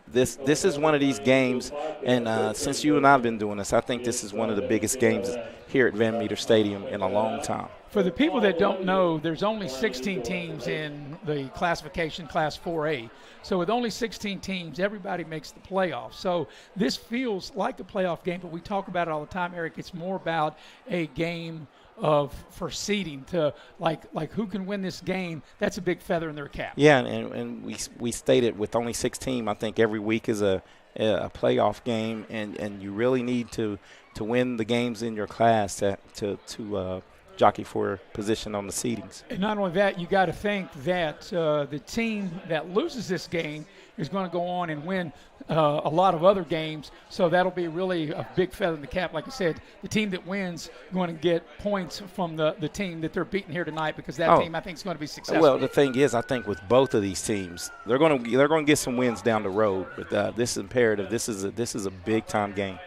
This is one of these games, and since you and I have been doing this, I think this is one of the biggest games here at Van Meter Stadium in a long time. For the people that don't know, there's only 16 teams in the classification, Class 4A. So with only 16 teams, everybody makes the playoffs. So this feels like a playoff game, but we talk about it all the time, Eric. It's more about a game for seeding to like who can win this game. That's a big feather in their cap. Yeah, and we stated with only 16, I think every week is a playoff game, and you really need to win the games in your class to jockey for position on the seedings. And not only that, you got to think that the team that loses this game is going to go on and win a lot of other games. So that'll be really a big feather in the cap. Like I said, the team that wins going to get points from the team that they're beating here tonight, because that team I think is going to be successful. Well, the thing is, I think with both of these teams, they're going to get some wins down the road. But this is imperative. This is a big time game.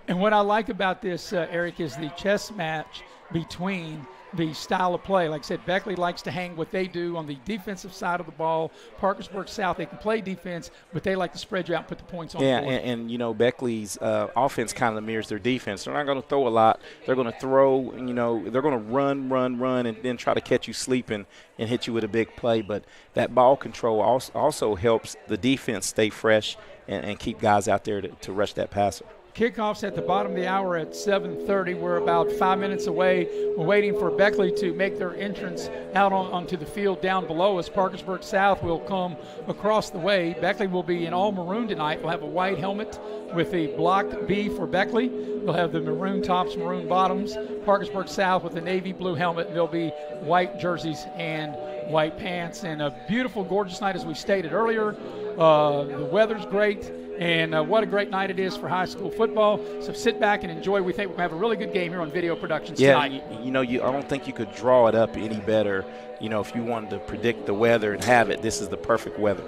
And what I like about this, Eric, is the chess match between the style of play. Like I said, Beckley likes to hang what they do on the defensive side of the ball. Parkersburg South, they can play defense, but they like to spread you out and put the points on the board. And you know, Beckley's offense kind of mirrors their defense. They're not going to throw a lot. They're going to throw, they're going to run, and then try to catch you sleeping and hit you with a big play. But that ball control also helps the defense stay fresh and keep guys out there to rush that passer. Kickoff's at the bottom of the hour at 7:30. We're about 5 minutes away. We're waiting for Beckley to make their entrance out onto the field down below us. Parkersburg South will come across the way. Beckley will be in all maroon tonight. We'll have a white helmet with the block B for Beckley. They'll have the maroon tops, maroon bottoms. Parkersburg South with a navy blue helmet. And there'll be white jerseys and white pants. And a beautiful, gorgeous night, as we stated earlier. The weather's great. And what a great night it is for high school football. So sit back and enjoy. We think we're going to have a really good game here on Video Productions tonight. I don't think you could draw it up any better. If you wanted to predict the weather and have it, this is the perfect weather.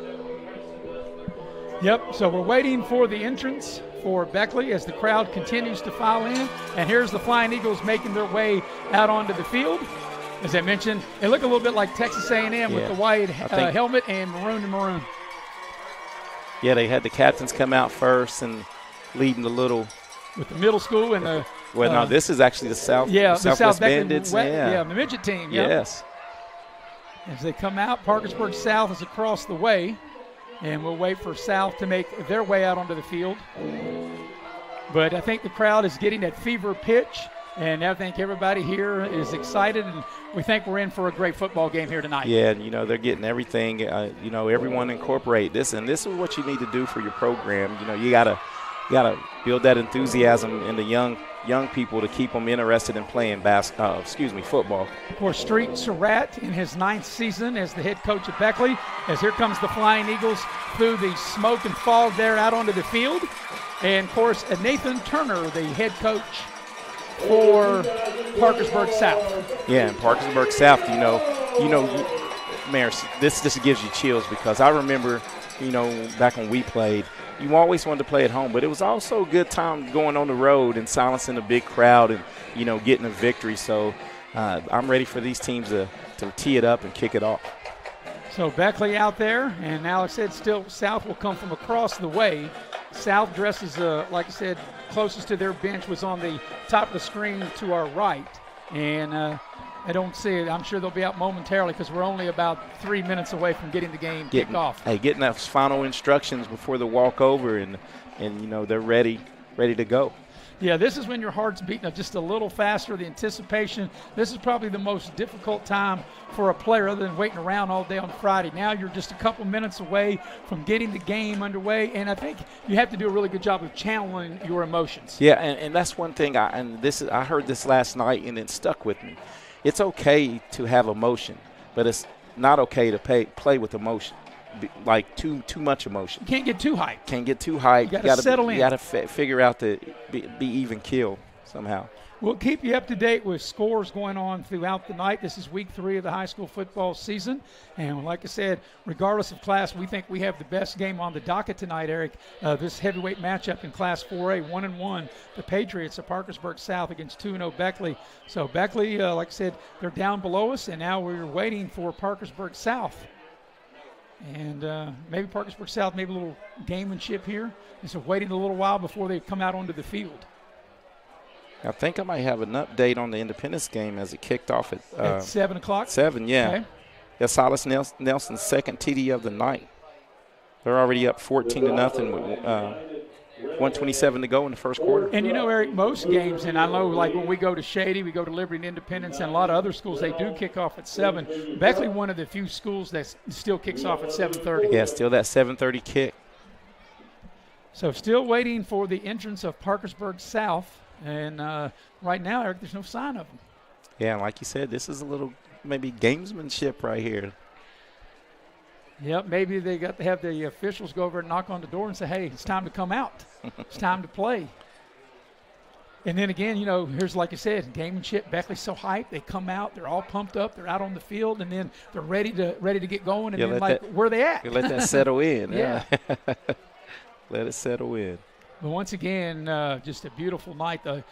Yep, so we're waiting for the entrance for Beckley as the crowd continues to file in. And here's the Flying Eagles making their way out onto the field. As I mentioned, they look a little bit like Texas A&M with the white helmet and maroon. Yeah, they had the captains come out first and leading the little. With the middle school and the. Well, no, this is actually the Southwest Bandits. The midget team. Yep. Yes. As they come out, Parkersburg South is across the way, and we'll wait for South to make their way out onto the field. But I think the crowd is getting that fever pitch, and I think everybody here is excited, and we think we're in for a great football game here tonight. Yeah, and they're getting everything. Everyone incorporate this, and this is what you need to do for your program. You gotta build that enthusiasm in the young people to keep them interested in playing football. Of course, Street Surratt in his 9th season as the head coach of Beckley. As here comes the Flying Eagles through the smoke and fog there out onto the field, and of course Nathan Turner, the head coach for Parkersburg South. Yeah, and Parkersburg South, Mayor, this just gives you chills, because I remember, back when we played, you always wanted to play at home, but it was also a good time going on the road and silencing a big crowd and, getting a victory. So I'm ready for these teams to tee it up and kick it off. So Beckley out there, and Alex said still South will come from across the way. South dresses, like I said, closest to their bench was on the top of the screen to our right. And I don't see it. I'm sure they'll be out momentarily, because we're only about 3 minutes away from getting the game kicked off. Getting those final instructions before the walkover, and they're ready to go. Yeah, this is when your heart's beating just a little faster, the anticipation. This is probably the most difficult time for a player, other than waiting around all day on Friday. Now you're just a couple minutes away from getting the game underway, and I think you have to do a really good job of channeling your emotions. Yeah, and that's one thing, I heard this last night, and it stuck with me. It's okay to have emotion, but it's not okay to play with emotion. Like too much emotion. You can't get too hyped. You got to settle in. You got to figure out to be even keel somehow. We'll keep you up to date with scores going on throughout the night. This is week 3 of the high school football season. And like I said, regardless of class, we think we have the best game on the docket tonight, Eric. This heavyweight matchup in Class 4A, 1-1. The Patriots of Parkersburg South against 2-0 Beckley. So Beckley, like I said, they're down below us, and now we're waiting for Parkersburg South. And maybe Parkersburg South, maybe a little gamemanship here. And so waiting a little while before they come out onto the field. I think I might have an update on the Independence game as it kicked off at 7 o'clock? 7, yeah. Okay. That's Silas Nelson's second TD of the night. They're already up 14-0 with 1:27 to go in the first quarter. And you know, Eric, most games, and I know like when we go to Shady, we go to Liberty and Independence, and a lot of other schools, they do kick off at 7. Beckley, one of the few schools that still kicks off at 7:30. Yeah, still that 7:30 kick. So still waiting for the entrance of Parkersburg South. And right now, Eric, there's no sign of them. Yeah, like you said, this is a little maybe gamesmanship right here. Yep, maybe they got to have the officials go over and knock on the door and say, hey, it's time to come out. It's time to play. And then again, you know, here's like I said, gamemanship. Beckley's so hyped. They come out. They're all pumped up. They're out on the field, and then they're ready to get going. And then, like, where are they at? You let that settle in. Yeah. Let it settle in. But once again, just a beautiful night. The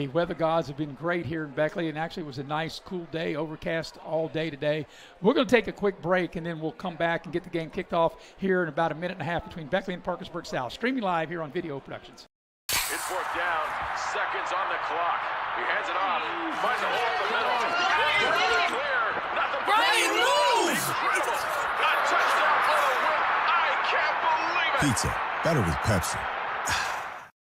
weather gods have been great here in Beckley, and actually it was a nice, cool day, overcast all day today. We're going to take a quick break, and then we'll come back and get the game kicked off here in about a minute and a half between Beckley and Parkersburg South. Streaming live here on Video Productions. It's fourth down, seconds on the clock. He hands it off, finds a hole in the middle. Clear, nothing but Brian moves! a touchdown for the win. I can't believe it. Pizza, better with Pepsi.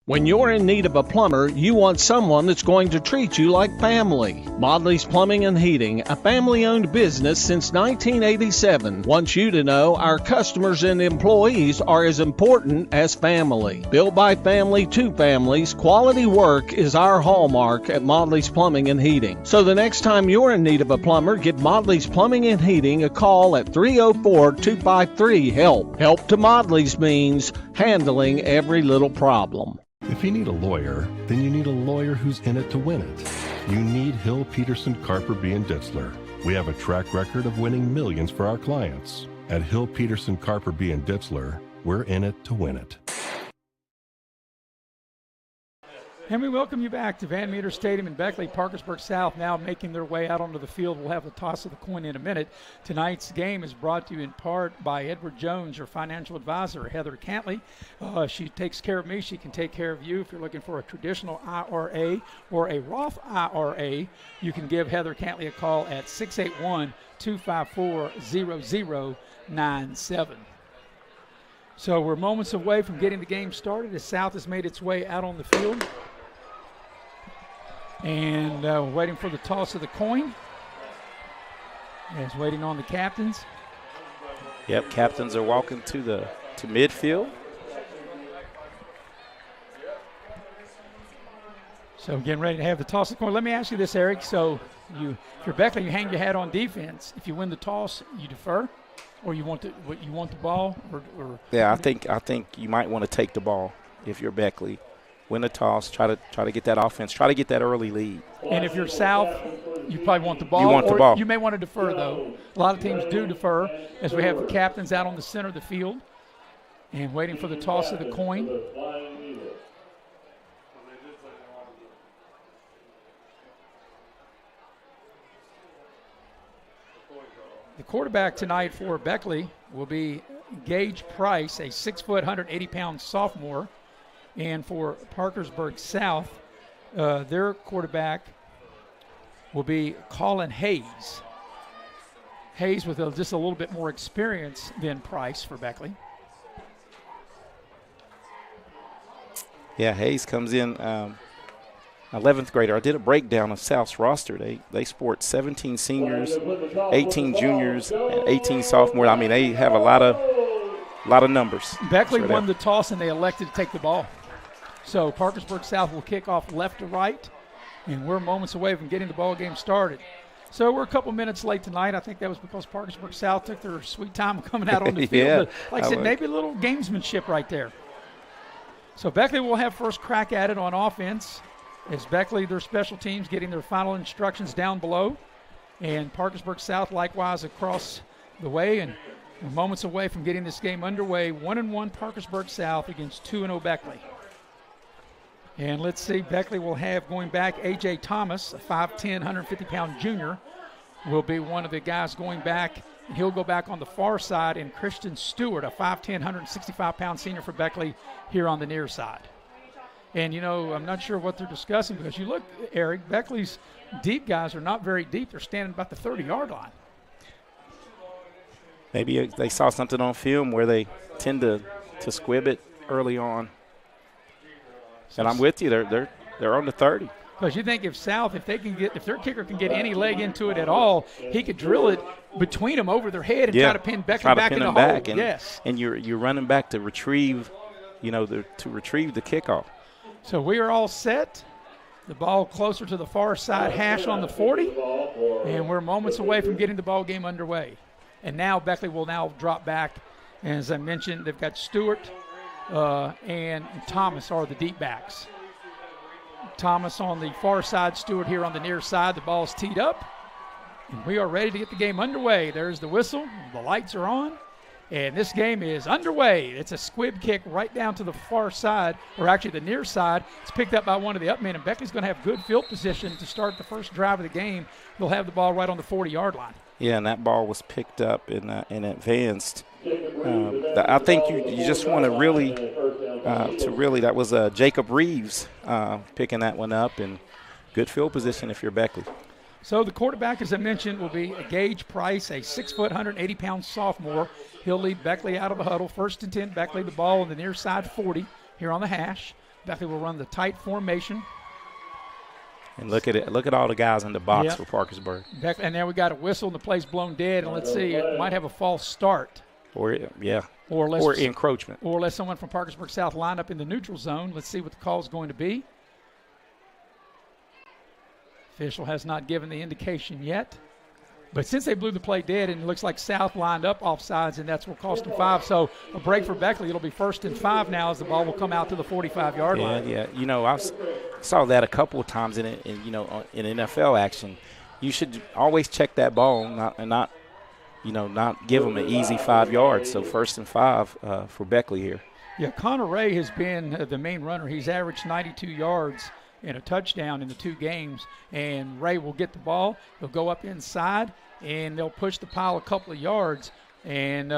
When you're in need of a plumber, you want someone that's going to treat you like family. Modley's Plumbing and Heating, a family-owned business since 1987, wants you to know our customers and employees are as important as family. Built by family to families, quality work is our hallmark at Modley's Plumbing and Heating. So the next time you're in need of a plumber, give Modley's Plumbing and Heating a call at 304-253-HELP. Help to Modley's means handling every little problem. If you need a lawyer, then you need a lawyer who's in it to win it. You need Hill, Peterson, Carper, B. & Ditzler. We have a track record of winning millions for our clients. At Hill, Peterson, Carper, B. & Ditzler, we're in it to win it. And we welcome you back to Van Meter Stadium in Beckley. Parkersburg South now making their way out onto the field. We'll have the toss of the coin in a minute. Tonight's game is brought to you in part by Edward Jones, your financial advisor, Heather Cantley. She takes care of me. She can take care of you. If you're looking for a traditional IRA or a Roth IRA, you can give Heather Cantley a call at 681-254-0097. So we're moments away from getting the game started as South has made its way out on the field. And waiting for the toss of the coin. As waiting on the captains. Yep, captains are walking to midfield. So getting ready to have the toss of the coin. Let me ask you this, Eric. So if you're Beckley, you hang your hat on defense. If you win the toss, you defer, or you want the ball, or yeah, I think you might want to take the ball if you're Beckley. Win the toss, try to get that offense, try to get that early lead. And if you're South, you probably want the ball. You want the ball. You may want to defer, though. A lot of teams do defer, as we have the captains out on the center of the field and waiting for the toss of the coin. The quarterback tonight for Beckley will be Gage Price, a 6-foot, 180-pound sophomore. And for Parkersburg South, their quarterback will be Colin Hayes. Hayes with just a little bit more experience than Price for Beckley. Yeah, Hayes comes in 11th grader. I did a breakdown of South's roster. They sport 17 seniors, 18 juniors, and 18 sophomores. I mean, they have a lot of numbers. Beckley won the toss, and they elected to take the ball. So Parkersburg South will kick off left to right, and we're moments away from getting the ball game started. So we're a couple minutes late tonight. I think that was because Parkersburg South took their sweet time coming out on the field. Yeah, but like I said, maybe a little gamesmanship right there. So Beckley will have first crack at it on offense, as Beckley, their special teams, getting their final instructions down below. And Parkersburg South likewise across the way, and we're moments away from getting this game underway. 1-1 Parkersburg South against 2-0 Beckley. And let's see, Beckley will have going back A.J. Thomas, a 5'10", 150-pound junior, will be one of the guys going back And he'll go back on the far side, and Christian Stewart, a 5'10", 165-pound senior for Beckley, here on the near side. And, I'm not sure what they're discussing because you look, Eric, Beckley's deep guys are not very deep. They're standing about the 30-yard line. Maybe they saw something on film where they tend to squib it early on. And I'm with you. They're on the 30. Because you think if their kicker can get any leg into it at all, he could drill it between them over their head and try to pin Beckley back in the hole. Yes. And you're running back to retrieve, to retrieve the kickoff. So we are all set. The ball closer to the far side hash on the 40, and we're moments away from getting the ball game underway. And now Beckley will now drop back. And as I mentioned, they've got Stewart and Thomas are the deep backs. Thomas on the far side, Stewart here on the near side. The ball's teed up, and we are ready to get the game underway. There's the whistle. The lights are on, and this game is underway. It's a squib kick right down to the far side, or actually the near side. It's picked up by one of the up men, and Beckley's going to have good field position to start the first drive of the game. They'll have the ball right on the 40-yard line. Yeah, and that ball was picked up and advanced. I think you just want to really that was Jacob Reeves picking that one up, and good field position if you're Beckley. So the quarterback, as I mentioned, will be Gage Price, a 6', 180-pound sophomore. He'll lead Beckley out of the huddle. 1st and 10, Beckley, the ball on the near side 40 here on the hash. Beckley will run the tight formation. And look at it. Look at all the guys in the box for Parkersburg. And then we got a whistle, and the play's blown dead. And let's see, it might have a false start. Or encroachment. Or let someone from Parkersburg South line up in the neutral zone. Let's see what the call is going to be. Official has not given the indication yet. But since they blew the play dead, and it looks like South lined up offsides, and that's what cost them 5. So a break for Beckley. It'll be 1st and 5 now as the ball will come out to the 45-yard line. Yeah. I saw that a couple of times in NFL action. You should always check that ball, not give them an easy 5 yards. So 1st and 5 for Beckley here. Yeah, Connor Ray has been the main runner. He's averaged 92 yards and a touchdown in the 2 games. And Ray will get the ball. He'll go up inside, and they'll push the pile a couple of yards. And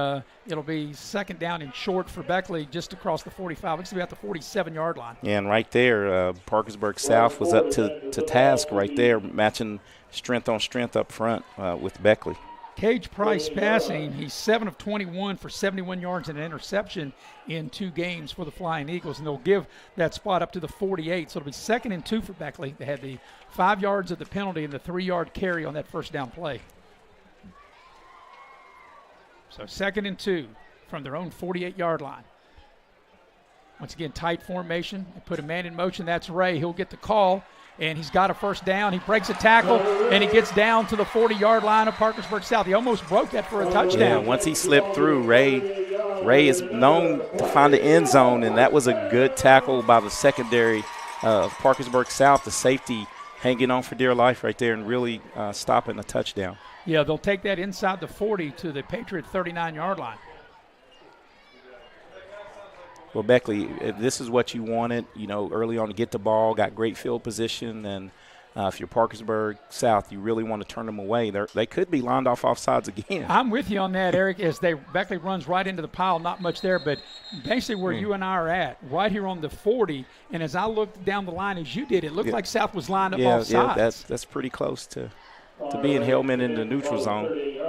it'll be 2nd down and short for Beckley just across the 45. It's about the 47-yard line. Yeah, and right there, Parkersburg South was up to task right there, matching strength on strength up front with Beckley. Gage Price passing. He's 7 of 21 for 71 yards and an interception in 2 games for the Flying Eagles, and they'll give that spot up to the 48. So it'll be 2nd and 2 for Beckley. They had the 5 yards of the penalty and the 3-yard carry on that 1st down play. So 2nd and 2 from their own 48-yard line. Once again, tight formation. They put a man in motion. That's Ray. He'll get the call. And he's got a 1st down. He breaks a tackle, and he gets down to the 40-yard line of Parkersburg South. He almost broke that for a touchdown. Yeah, once he slipped through, Ray is known to find the end zone, and that was a good tackle by the secondary of Parkersburg South, the safety hanging on for dear life right there and really stopping the touchdown. Yeah, they'll take that inside the 40 to the Patriot 39-yard line. Well, Beckley, if this is what you wanted, early on to get the ball, got great field position, and if you're Parkersburg South, you really want to turn them away. They could be lined off offsides again. I'm with you on that, Eric, as Beckley runs right into the pile, not much there, but basically where you and I are at, right here on the 40, and as I looked down the line as you did, it looked like South was lined up offsides. Yeah, that's pretty close to being Hellman in the neutral zone.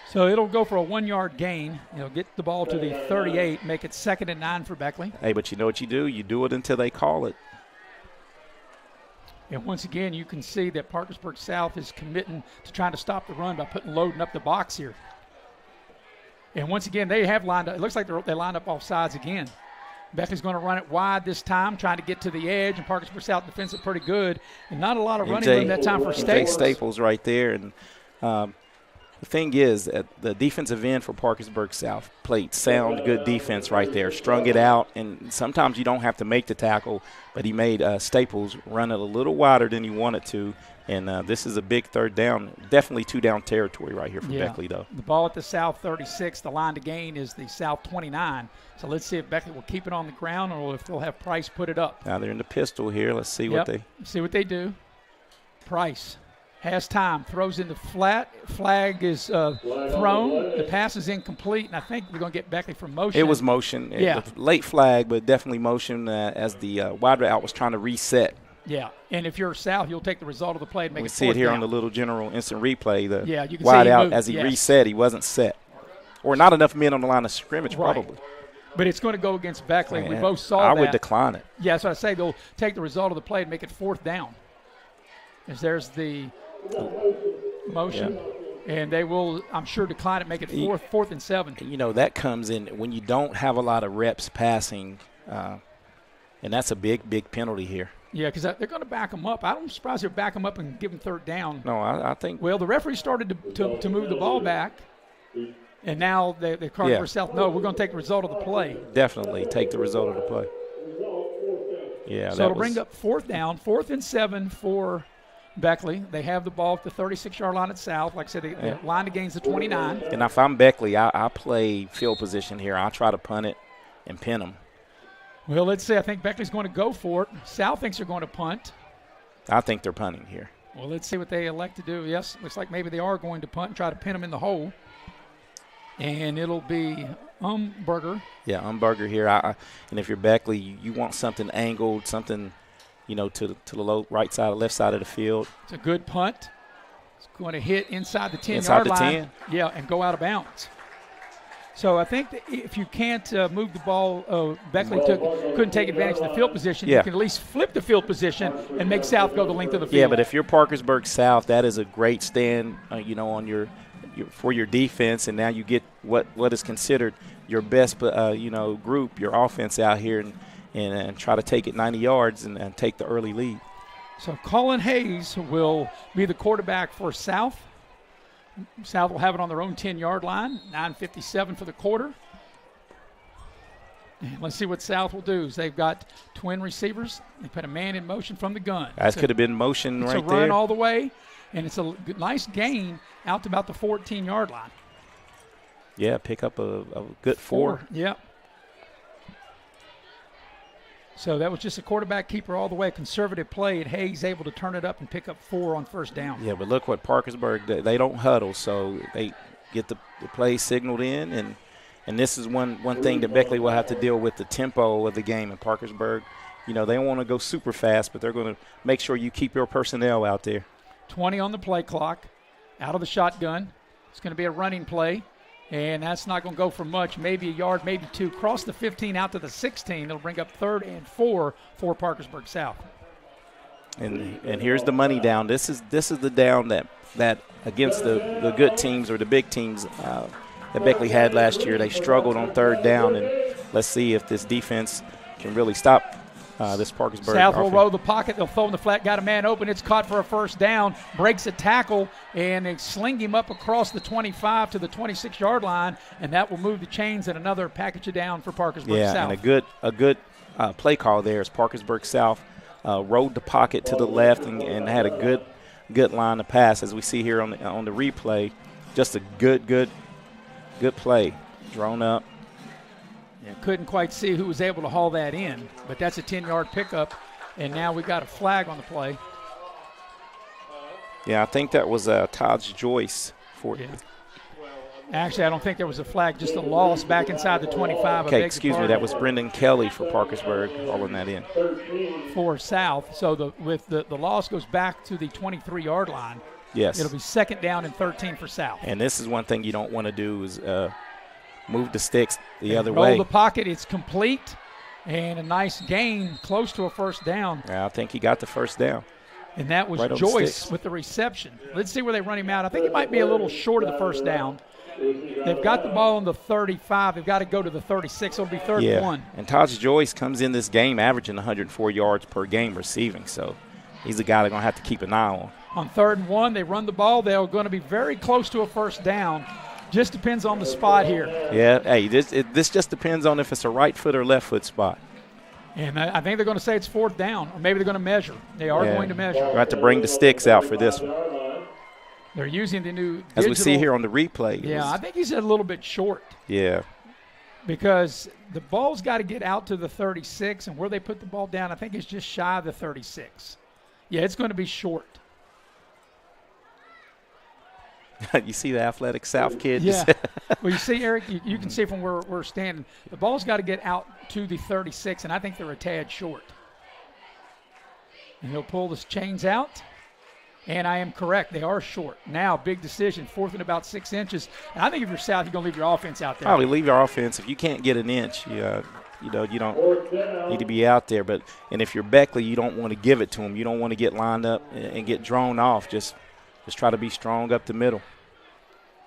So it'll go for a 1-yard gain. He'll get the ball to the 38, make it 2nd and 9 for Beckley. Hey, but you know what you do? You do it until they call it. And once again, you can see that Parkersburg South is committing to trying to stop the run by loading up the box here. And once again, they have lined up. It looks like they lined up off sides again. Beckley's going to run it wide this time, trying to get to the edge, and Parkersburg South defends it pretty good. And not a lot of running room that time for Staples. Staples right there. And the thing is, the defensive end for Parkersburg South played sound, good defense right there, strung it out, and sometimes you don't have to make the tackle, but he made Staples run it a little wider than he wanted to, and this is a big 3rd down, definitely 2-down territory right here for Beckley, though. The ball at the South 36, the line to gain is the South 29, so let's see if Beckley will keep it on the ground or if they'll have Price put it up. Now they're in the pistol here. Let's see what they do. Price has time, throws in the flat. Flag is thrown. The pass is incomplete, and I think we're going to get Beckley from motion. It was motion. Yeah. Late flag, but definitely motion as the wide out was trying to reset. Yeah, and if you're South, you'll take the result of the play and make We it see it here down. on the little general instant replay. You can wide see he out moved, as he yes. reset, he wasn't set. Or not enough men on the line of scrimmage, Right. probably. But it's going to go against Beckley. We And both saw I that. would decline it. Yeah, so I say they'll take the result of the play and make it 4th down. As there's the motion. And they will, I'm sure, decline it, make it 4th and 7. You know, that comes in when you don't have a lot of reps passing, and that's a big, big penalty here. Yeah, because they're going to back them up. I'm surprised they'll back them up and give them 3rd down. No, I think. Well, the referee started to move the ball back, and now they're calling for South. No, we're going to take the result of the play. Definitely take the result of the play. Yeah, So it'll bring up 4th down, 4th and 7 for Beckley. They have the ball at the 36-yard line at South. Like I said, the line to gain's the 29. And if I'm Beckley, I play field position here. I'll try to punt it and pin them. Well, let's see. I think Beckley's going to go for it. South thinks they're going to punt. I think they're punting here. Well, let's see what they elect to do. Yes, looks like maybe they are going to punt and try to pin them in the hole. And it'll be Umberger. Yeah, Umberger here. And if you're Beckley, you want something angled, something, to the low right side or left side of the field. It's a good punt. It's going to hit inside the 10-yard Inside the line. 10? Yeah, and go out of bounds. So I think that if you can't move the ball, Beckley couldn't take advantage of the field position. Yeah. You can at least flip the field position and make South go the length of the field. Yeah, but if you're Parkersburg South, that is a great stand, on your for your defense, and now you get what is considered your best, group, your offense out here, and try to take it 90 yards and take the early lead. So Colin Hayes will be the quarterback for South. South will have it on their own 10-yard line, 9:57 for the quarter. And let's see what South will do. They've got twin receivers. They put a man in motion from the gun. That could have been motion right there. It's a run all the way, and it's a nice gain out to about the 14-yard line. Yeah, pick up a good 4. Yep. So that was just a quarterback keeper all the way, a conservative play, and Hayes able to turn it up and pick up 4 on 1st down. Yeah, but look what Parkersburg, they don't huddle, so they get the play signaled in, and this is one thing that Beckley will have to deal with, the tempo of the game in Parkersburg. They don't want to go super fast, but they're going to make sure you keep your personnel out there. 20 on the play clock, out of the shotgun. It's going to be a running play. And that's not going to go for much, maybe a yard, maybe 2. Cross the 15 out to the 16. It'll bring up 3rd and 4 for Parkersburg South. And here's the money down. This is the down that against the good teams or the big teams that Beckley had last year. They struggled on 3rd down, and let's see if this defense can really stop this Parkersburg South will offense. roll the pocket. They'll throw in the flat. Got a man open. It's caught for a 1st down. Breaks a tackle, and they sling him up across the 25 to the 26-yard line, and that will move the chains and another package it down for Parkersburg South. Yeah, and a good play call there as Parkersburg South rolled the pocket to the left and had a good line to pass, as we see here on the replay. Just a good play, drawn up. Yeah, couldn't quite see who was able to haul that in, but that's a 10-yard pickup, and now we've got a flag on the play. Yeah, I think that was Todd's Joyce for Yeah. Actually, I don't think there was a flag, just a loss back inside the 25. Okay, excuse me, that was Brendan Kelly for Parkersburg hauling that in. For South, so the loss goes back to the 23-yard line. Yes. It'll be 2nd down and 13 for South. And this is one thing you don't want to do is move the sticks the other roll way. The pocket, it's complete, and a nice gain close to a 1st down. Yeah, I think he got the 1st down. And that was right Joyce with the reception. Let's see where they run him out. I think he might be a little short of the 1st down. They've got the ball on the 35. They've got to go to the 36. It'll be 3rd and 1. And Todd Joyce comes in this game averaging 104 yards per game receiving, so he's a guy they're going to have to keep an eye on. On 3rd and 1, they run the ball. They're going to be very close to a 1st down. Just depends on the spot here. Yeah, hey, this just depends on if it's a right foot or left foot spot. And I think they're going to say it's 4th down, or maybe they're going to measure. They are going to measure. We'll have to bring the sticks out for this one. They're using the new digital. As we see here on the replay. Yeah, I think he's a little bit short. Yeah. Because the ball's got to get out to the 36, and where they put the ball down, I think it's just shy of the 36. Yeah, it's going to be short. You see the athletic South kid? Yeah. Well, you see, Eric, you can see from where we're standing, the ball's got to get out to the 36, and I think they're a tad short. And he'll pull the chains out. And I am correct. They are short. Now, big decision, 4th and about 6 inches. And I think if you're South, you're going to leave your offense out there. Probably leave your offense. If you can't get an inch, you don't need to be out there. And if you're Beckley, you don't want to give it to them. You don't want to get lined up and get drawn off. Just try to be strong up the middle.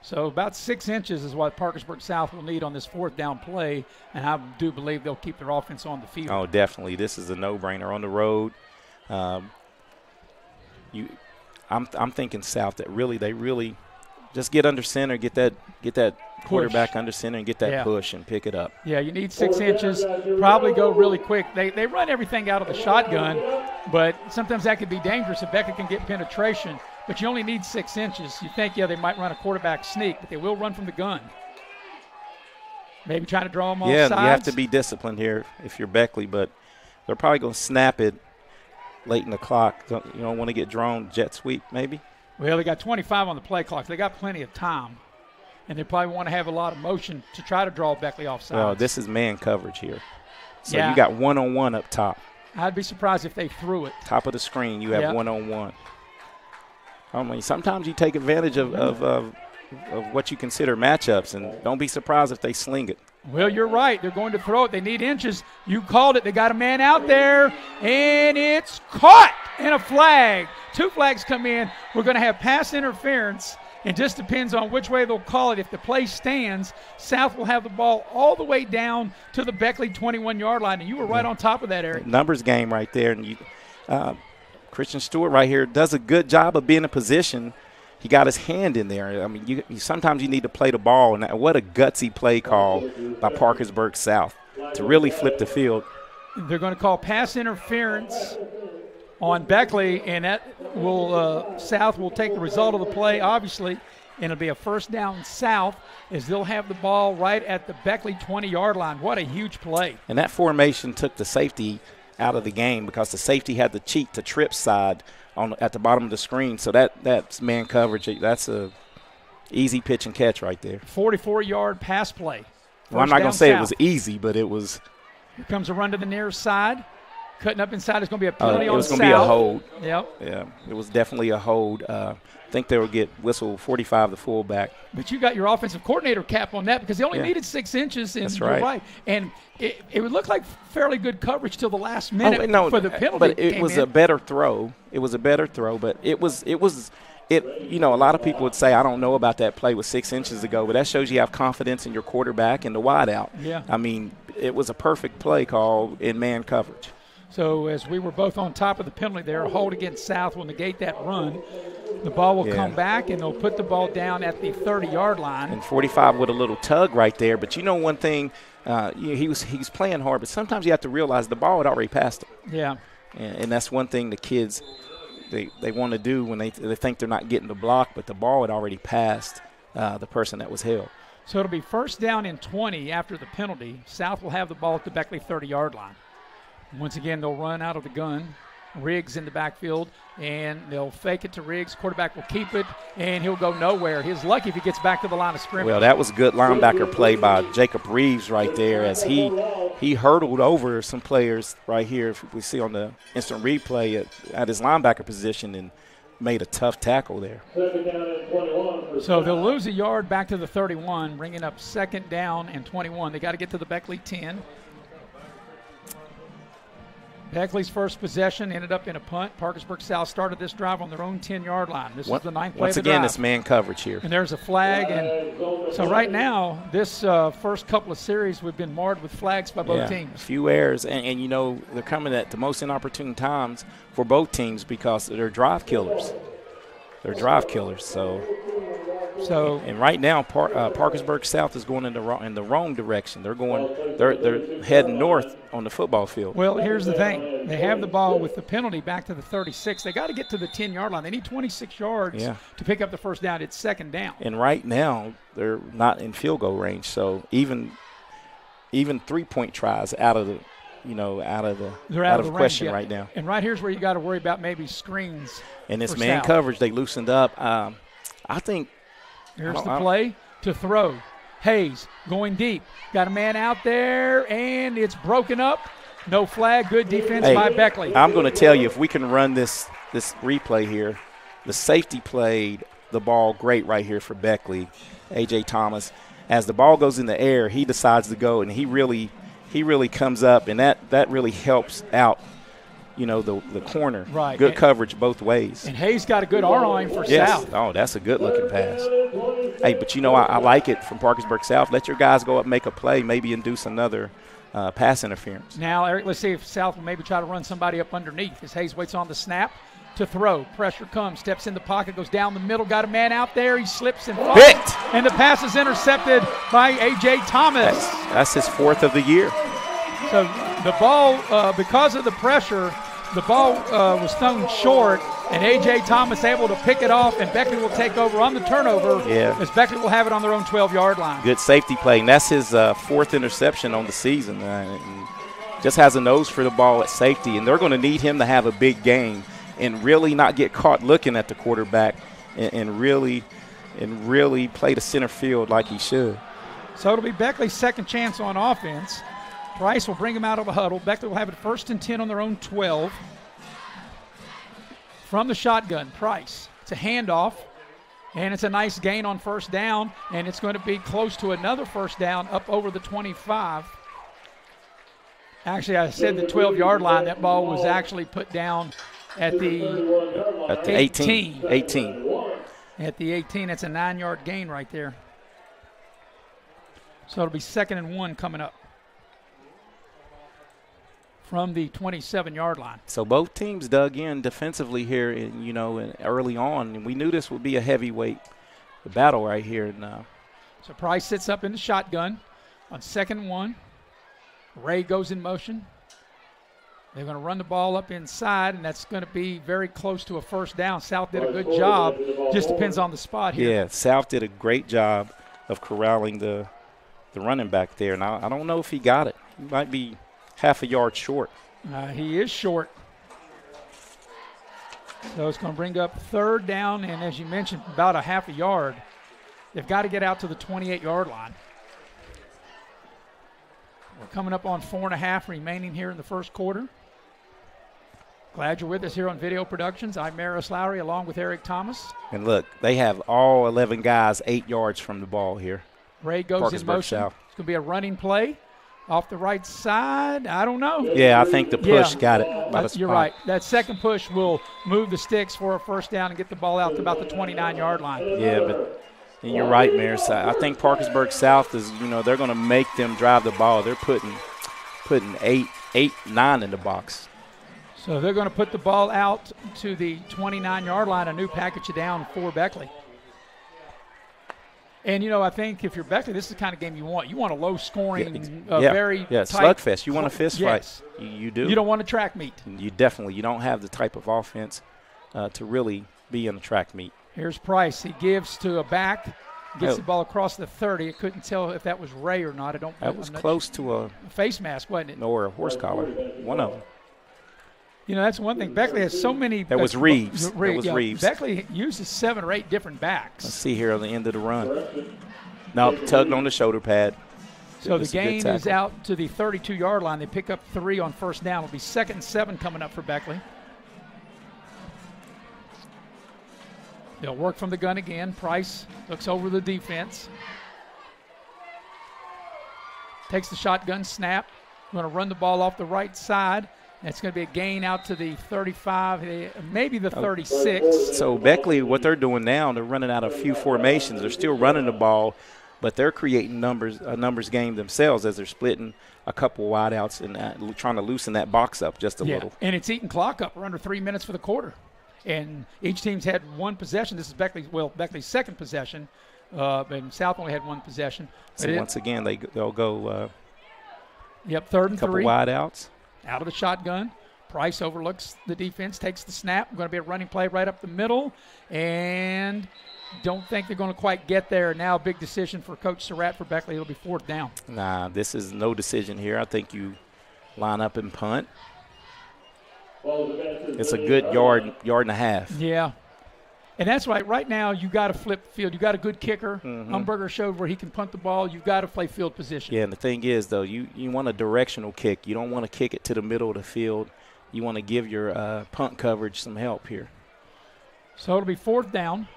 So about 6 inches is what Parkersburg South will need on this 4th down play, and I do believe they'll keep their offense on the field. Oh, definitely. This is a no-brainer on the road. I'm thinking South that they really just get under center, get that quarterback under center and get that push and pick it up. Yeah, you need 6 inches, probably go really quick. They run everything out of the shotgun, but sometimes that could be dangerous if Beckley can get penetration. But you only need 6 inches. You think, they might run a quarterback sneak, but they will run from the gun. Maybe trying to draw them off sides. Yeah, you have to be disciplined here if you're Beckley, but they're probably going to snap it late in the clock. You don't want to get drawn jet sweep maybe. Well, they got 25 on the play clock. They got plenty of time, and they probably want to have a lot of motion to try to draw Beckley off sides. Well, this is man coverage here. So you got one-on-one up top. I'd be surprised if they threw it. Top of the screen, you have one-on-one. I mean, sometimes you take advantage of what you consider matchups, and don't be surprised if they sling it. Well, you're right. They're going to throw it. They need inches. You called it. They got a man out there, and it's caught, and a flag. 2 flags come in. We're going to have pass interference. It just depends on which way they'll call it. If the play stands, South will have the ball all the way down to the Beckley 21-yard line, and you were right on top of that, Eric. Numbers game right there. And Christian Stewart right here does a good job of being in position. He got his hand in there. I mean, sometimes you need to play the ball, and what a gutsy play call by Parkersburg South to really flip the field. They're going to call pass interference on Beckley, and that will South will take the result of the play, obviously, and it'll be a 1st down South as they'll have the ball right at the Beckley 20-yard line. What a huge play. And that formation took the safety out of the game because the safety had to cheat to trip side at the bottom of the screen. So that's man coverage. That's a easy pitch and catch right there. 44-yard pass play. Well, I'm not going to say it was easy, but it was. Here comes a run to the near side. Cutting up inside is going to be a penalty on South. It was going to be a hold. Yep. Yeah, it was definitely a hold. I think they would get whistle 45 the fullback. But you got your offensive coordinator cap on that because they only needed 6 inches. And that's right. You're right. And it would look like fairly good coverage till the last minute for the penalty. But it was a better throw. It was a better throw, but it was a lot of people would say, I don't know about that play with 6 inches ago, but that shows you have confidence in your quarterback and the wide out. Yeah. I mean, it was a perfect play call in man coverage. So as we were both on top of the penalty there, a hold against South will negate that run. The ball will come back, and they'll put the ball down at the 30-yard line. And 45 with a little tug right there. But you know one thing, he was playing hard, but sometimes you have to realize the ball had already passed him. Yeah. And that's one thing the kids, they want to do when they think they're not getting the block, but the ball had already passed the person that was held. So it'll be 1st down and 20 after the penalty. South will have the ball at the Beckley 30-yard line. Once again, they'll run out of the gun. Riggs in the backfield, and they'll fake it to Riggs. Quarterback will keep it, and he'll go nowhere. He's lucky if he gets back to the line of scrimmage. Well, that was good linebacker play by Jacob Reeves right there as he hurdled over some players right here. If we see on the instant replay at his linebacker position and made a tough tackle there. So they'll lose a yard back to the 31, bringing up 2nd down and 21. They got to get to the Beckley 10. Beckley's first possession ended up in a punt. Parkersburg South started this drive on their own 10-yard line. This is the 9th play of the drive. Once again, it's man coverage here. And there's a flag. And so right now, this first couple of series, we've been marred with flags by both teams. A few errors. And, they're coming at the most inopportune times for both teams because they're drive killers. And right now, Parkersburg South is going in the wrong direction. They're heading north on the football field. Well, here's the thing: they have the ball with the penalty back to the 36. They got to get to the 10-yard line. They need 26 yards to pick up the 1st down. It's 2nd down. And right now, they're not in field goal range. So even 3-point tries out of question right now. And right here's where you got to worry about maybe screens. And this man coverage, they loosened up. I think Here's the play to throw. Hayes going deep. Got a man out there, and it's broken up. No flag. Good defense by Beckley. I'm going to tell you, if we can run this replay here, the safety played the ball great right here for Beckley, A.J. Thomas. As the ball goes in the air, he decides to go, and he really comes up, and that really helps out, the corner. Right. Good coverage both ways. And Hayes got a good arm on him for South. Oh, that's a good-looking pass. Hey, but I like it from Parkersburg South. Let your guys go up, make a play, maybe induce another pass interference. Now, Eric, let's see if South will maybe try to run somebody up underneath as Hayes waits on the snap to throw. Pressure comes, steps in the pocket, goes down the middle, got a man out there. He slips and falls. And the pass is intercepted by A.J. Thomas. That's his 4th of the year. So the ball, because of the pressure, the ball was thrown short, and A.J. Thomas able to pick it off, and Beckley will take over on the turnover as Beckley will have it on their own 12-yard line. Good safety play, and that's his 4th interception on the season. Just has a nose for the ball at safety, and they're going to need him to have a big game and really not get caught looking at the quarterback and really play the center field like he should. So it'll be Beckley's second chance on offense. Price will bring him out of the huddle. Beckley will have it 1st and 10 on their own 12. From the shotgun, Price. It's a handoff, and it's a nice gain on 1st down, and it's going to be close to another 1st down up over the 25. Actually, I said the 12-yard line. That ball was actually put down at the 18. 18. At the 18, it's a 9-yard gain right there. So it'll be 2nd and 1 coming up from the 27-yard line. So both teams dug in defensively here, and early on, and we knew this would be a heavyweight battle right here. So Price sits up in the shotgun on 2nd and 1. Ray goes in motion. They're going to run the ball up inside, and that's going to be very close to a 1st down. South did a good job. Just depends on the spot here. Yeah, South did a great job of corralling the running back there. Now, I don't know if he got it. He might be half a yard short. He is short. So it's going to bring up 3rd down, and as you mentioned, about a half a yard. They've got to get out to the 28-yard line. We're coming up on 4.5 remaining here in the 1st quarter. Glad you're with us here on Video Productions. I'm Maris Lowry along with Eric Thomas. And look, they have all 11 guys 8 yards from the ball here. Ray goes in motion. South. It's going to be a running play off the right side. I don't know. Yeah, I think the push got it. You're right. That second push will move the sticks for a 1st down and get the ball out to about the 29-yard line. Yeah, but you're right, Maris. I think Parkersburg South is, they're going to make them drive the ball. They're putting 8, 9 in the box. So they're going to put the ball out to the 29-yard line, a new package down for Beckley. And, I think if you're Beckley, this is the kind of game you want. You want a low-scoring, very tight. Slugfest. You want a fist fight. You do. You don't want a track meet. You don't have the type of offense to really be in a track meet. Here's Price. He gives to a back, gets the ball across the 30. I couldn't tell if that was Ray or not. That was close to a face mask, wasn't it? Or a horse collar. One of them. That's one thing. Beckley has so many. That was Reeves. Reeves. Beckley uses 7 or 8 different backs. Let's see here on the end of the run. No, tugged on the shoulder pad. So the gain is out to the 32-yard line. They pick up 3 on 1st down. It'll be 2nd and 7 coming up for Beckley. They'll work from the gun again. Price looks over the defense. Takes the shotgun snap. Going to run the ball off the right side. It's going to be a gain out to the 35, maybe the 36. So Beckley, what they're doing now, they're running out a few formations. They're still running the ball, but they're creating a numbers game themselves as they're splitting a couple wideouts and trying to loosen that box up just a little. And it's eating clock up. We're under 3 minutes for the quarter. And each team's had one possession. This is Beckley's second possession, and South only had one possession. So once again, they'll go 3rd and 3. Couple wideouts. Out of the shotgun. Price overlooks the defense, takes the snap. Going to be a running play right up the middle. And don't think they're going to quite get there. Now a big decision for Coach Surratt for Beckley. It'll be 4th down. Nah, this is no decision here. I think you line up and punt. It's a good yard and a half. Yeah. And that's why right now you got to flip the field. You got a good kicker. Umberger showed where he can punt the ball. You've got to play field position. Yeah, and the thing is, though, you want a directional kick. You don't want to kick it to the middle of the field. You want to give your punt coverage some help here. So it'll be 4th down.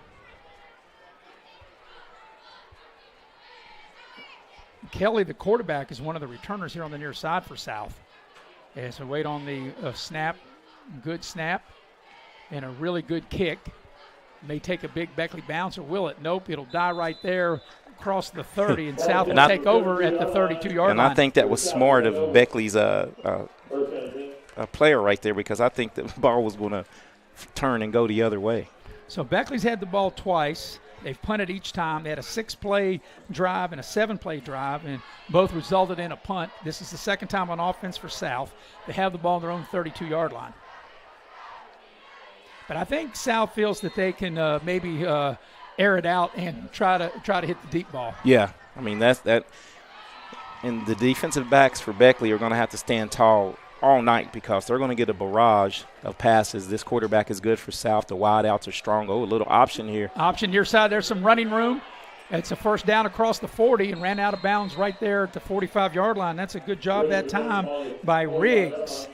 Kelly, the quarterback, is one of the returners here on the near side for South. And so wait on the snap. Good snap. And a really good kick. May take a big Beckley bounce, or will it? Nope, it'll die right there across the 30, and South will take over at the 32-yard line. And I think that was smart of Beckley's a player right there, because I think the ball was going to turn and go the other way. So Beckley's had the ball twice. They've punted each time. They had a 6-play drive and a 7-play drive, and both resulted in a punt. This is the second time on offense for South. They have the ball on their own 32-yard line. But I think South feels that they can maybe air it out and try to hit the deep ball. Yeah, I mean that. And the defensive backs for Beckley are going to have to stand tall all night, because they're going to get a barrage of passes. This quarterback is good for South. The wideouts are strong. Oh, a little option here. Option near side. There's some running room. It's a first down across the 40 and ran out of bounds right there at the 45-yard line. That's a good job that time by Riggs.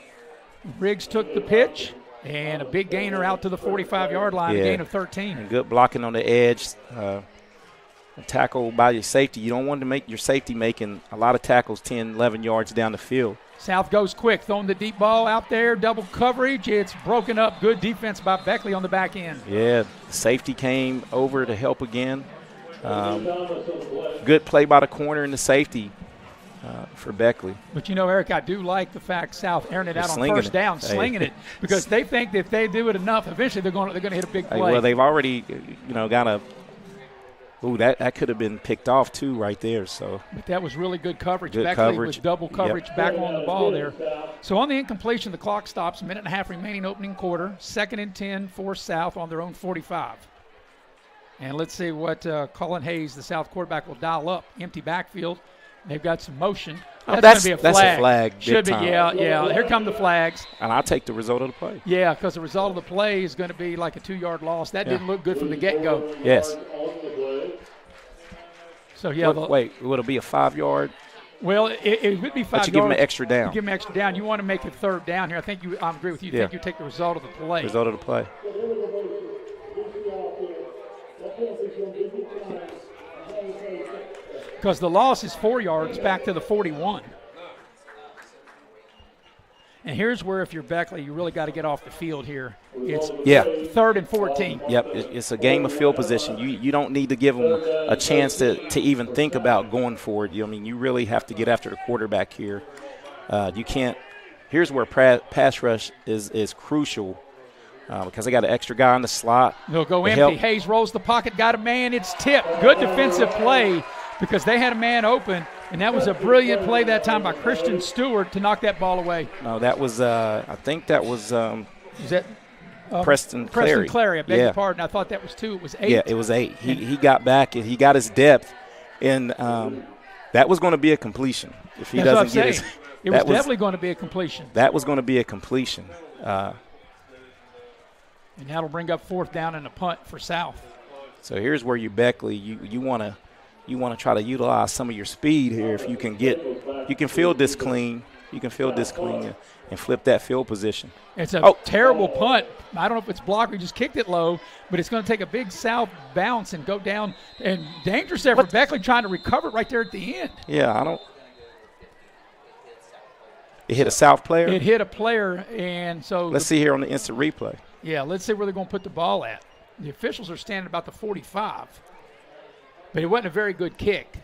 Riggs took the pitch. And a big gainer out to the 45-yard line, a gain of 13. And good blocking on the edge. A tackle by your safety. You don't want to make your safety making a lot of tackles 10, 11 yards down the field. South goes quick, throwing the deep ball out there, double coverage. It's broken up. Good defense by Beckley on the back end. Yeah, the safety came over to help again. Good play by the corner and the safety for Beckley. But, Eric, I do like the fact South airing it out on first down, slinging it, because they think that if they do it enough, eventually they're going to hit a big play. Well, they've already, got a – ooh, that could have been picked off too right there. So, but that was really good coverage. Good Beckley coverage. with double coverage back on the ball there. So on the incompletion, the clock stops. 1.5 remaining opening quarter. 2nd and 10 for South on their own 45. And let's see what Colin Hayes, the South quarterback, will dial up. Empty backfield. They've got some motion. That's going to be a flag. That's a flag. Should be, time. yeah. Here come the flags. And I'll take the result of the play. Yeah, because the result of the play is going to be like a 2-yard loss. That didn't look good from the get-go. Yes. So, yeah. Wait, will it be a 5-yard? Well, it would be 5 yards. But you give them an extra down. You give them an extra down. You want to make it 3rd down here. I agree with you. You think you take the result of the play. Result of the play. Because the loss is 4 yards back to the 41. And here's where, if you're Beckley, you really got to get off the field here. It's 3rd and 14. Yep, it's a game of field position. You don't need to give them a chance to even think about going for it. You really have to get after the quarterback here. You can't. Here's where pass rush is crucial. Because they got an extra guy in the slot. They'll go empty. Hayes rolls the pocket, got a man. It's tipped. Good defensive play, because they had a man open, and that was a brilliant play that time by Christian Stewart to knock that ball away. No, that was I think that was Preston Clary. Preston Clary, I beg your pardon. I thought that was 2. It was 8. Yeah, it was 8. He got back, and he got his depth, and that was going to be a completion. If he doesn't get his, it was definitely going to be a completion. That was going to be a completion. And that'll bring up 4th down and a punt for South. So here's where you Beckley, you want to try to utilize some of your speed here. If you can field this clean. You can field this clean and flip that field position. It's a terrible punt. I don't know if it's blocked or he just kicked it low, but it's going to take a big South bounce and go down. And dangerous there for Beckley trying to recover it right there at the end. Yeah, It hit a South player? It hit a player, and so. Let's see here on the instant replay. Yeah, let's see where they're going to put the ball at. The officials are standing about the 45, but it wasn't a very good kick.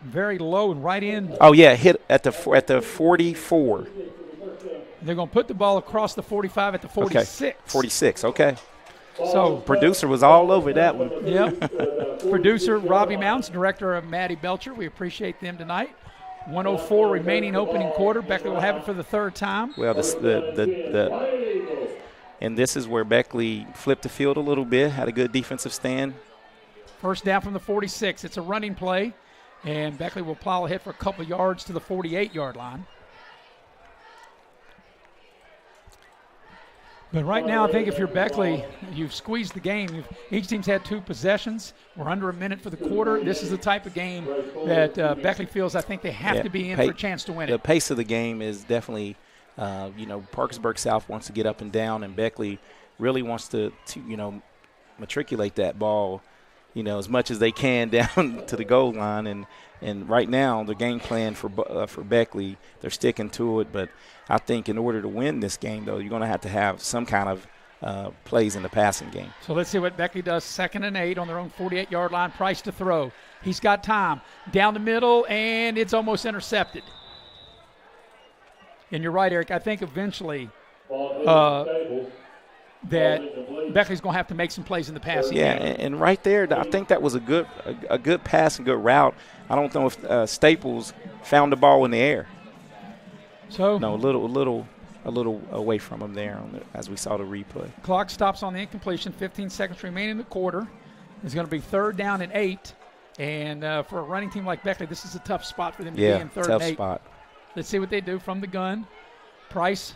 Very low and right in. Oh, yeah, hit at the 44. They're going to put the ball across the 45 at the 46. Okay. 46, okay. So producer was all over that one. Yeah. Producer Robbie Mounts, director of Maddie Belcher. We appreciate them tonight. 1:04 remaining opening quarter. Beckley will have it for the 3rd time. Well, and this is where Beckley flipped the field a little bit, had a good defensive stand. First down from the 46. It's a running play, and Beckley will plow ahead for a couple of yards to the 48-yard line. But right now, I think if you're Beckley, you've squeezed the game. Each team's had 2 possessions. We're under a minute for the quarter. This is the type of game that Beckley feels I think they have to be in for a chance to win it. The pace of the game is definitely, Parkersburg South wants to get up and down, and Beckley really wants to matriculate that ball, as much as they can down to the goal line. And right now, the game plan for Beckley, they're sticking to it. But I think in order to win this game, though, you're going to have some kind of plays in the passing game. So let's see what Beckley does. 2nd and 8 on their own 48-yard line. Price to throw. He's got time. Down the middle, and it's almost intercepted. And you're right, Eric. I think eventually that Beckley's going to have to make some plays in the passing game. And right there, I think that was a good pass and good route. I don't know if Staples found the ball in the air. So no, a little away from him there as we saw the replay. Clock stops on the incompletion. 15 seconds remaining in the quarter. It's going to be 3rd down and 8. And for a running team like Beckley, this is a tough spot for them to be in 3rd and 8. Spot. Let's see what they do from the gun. Price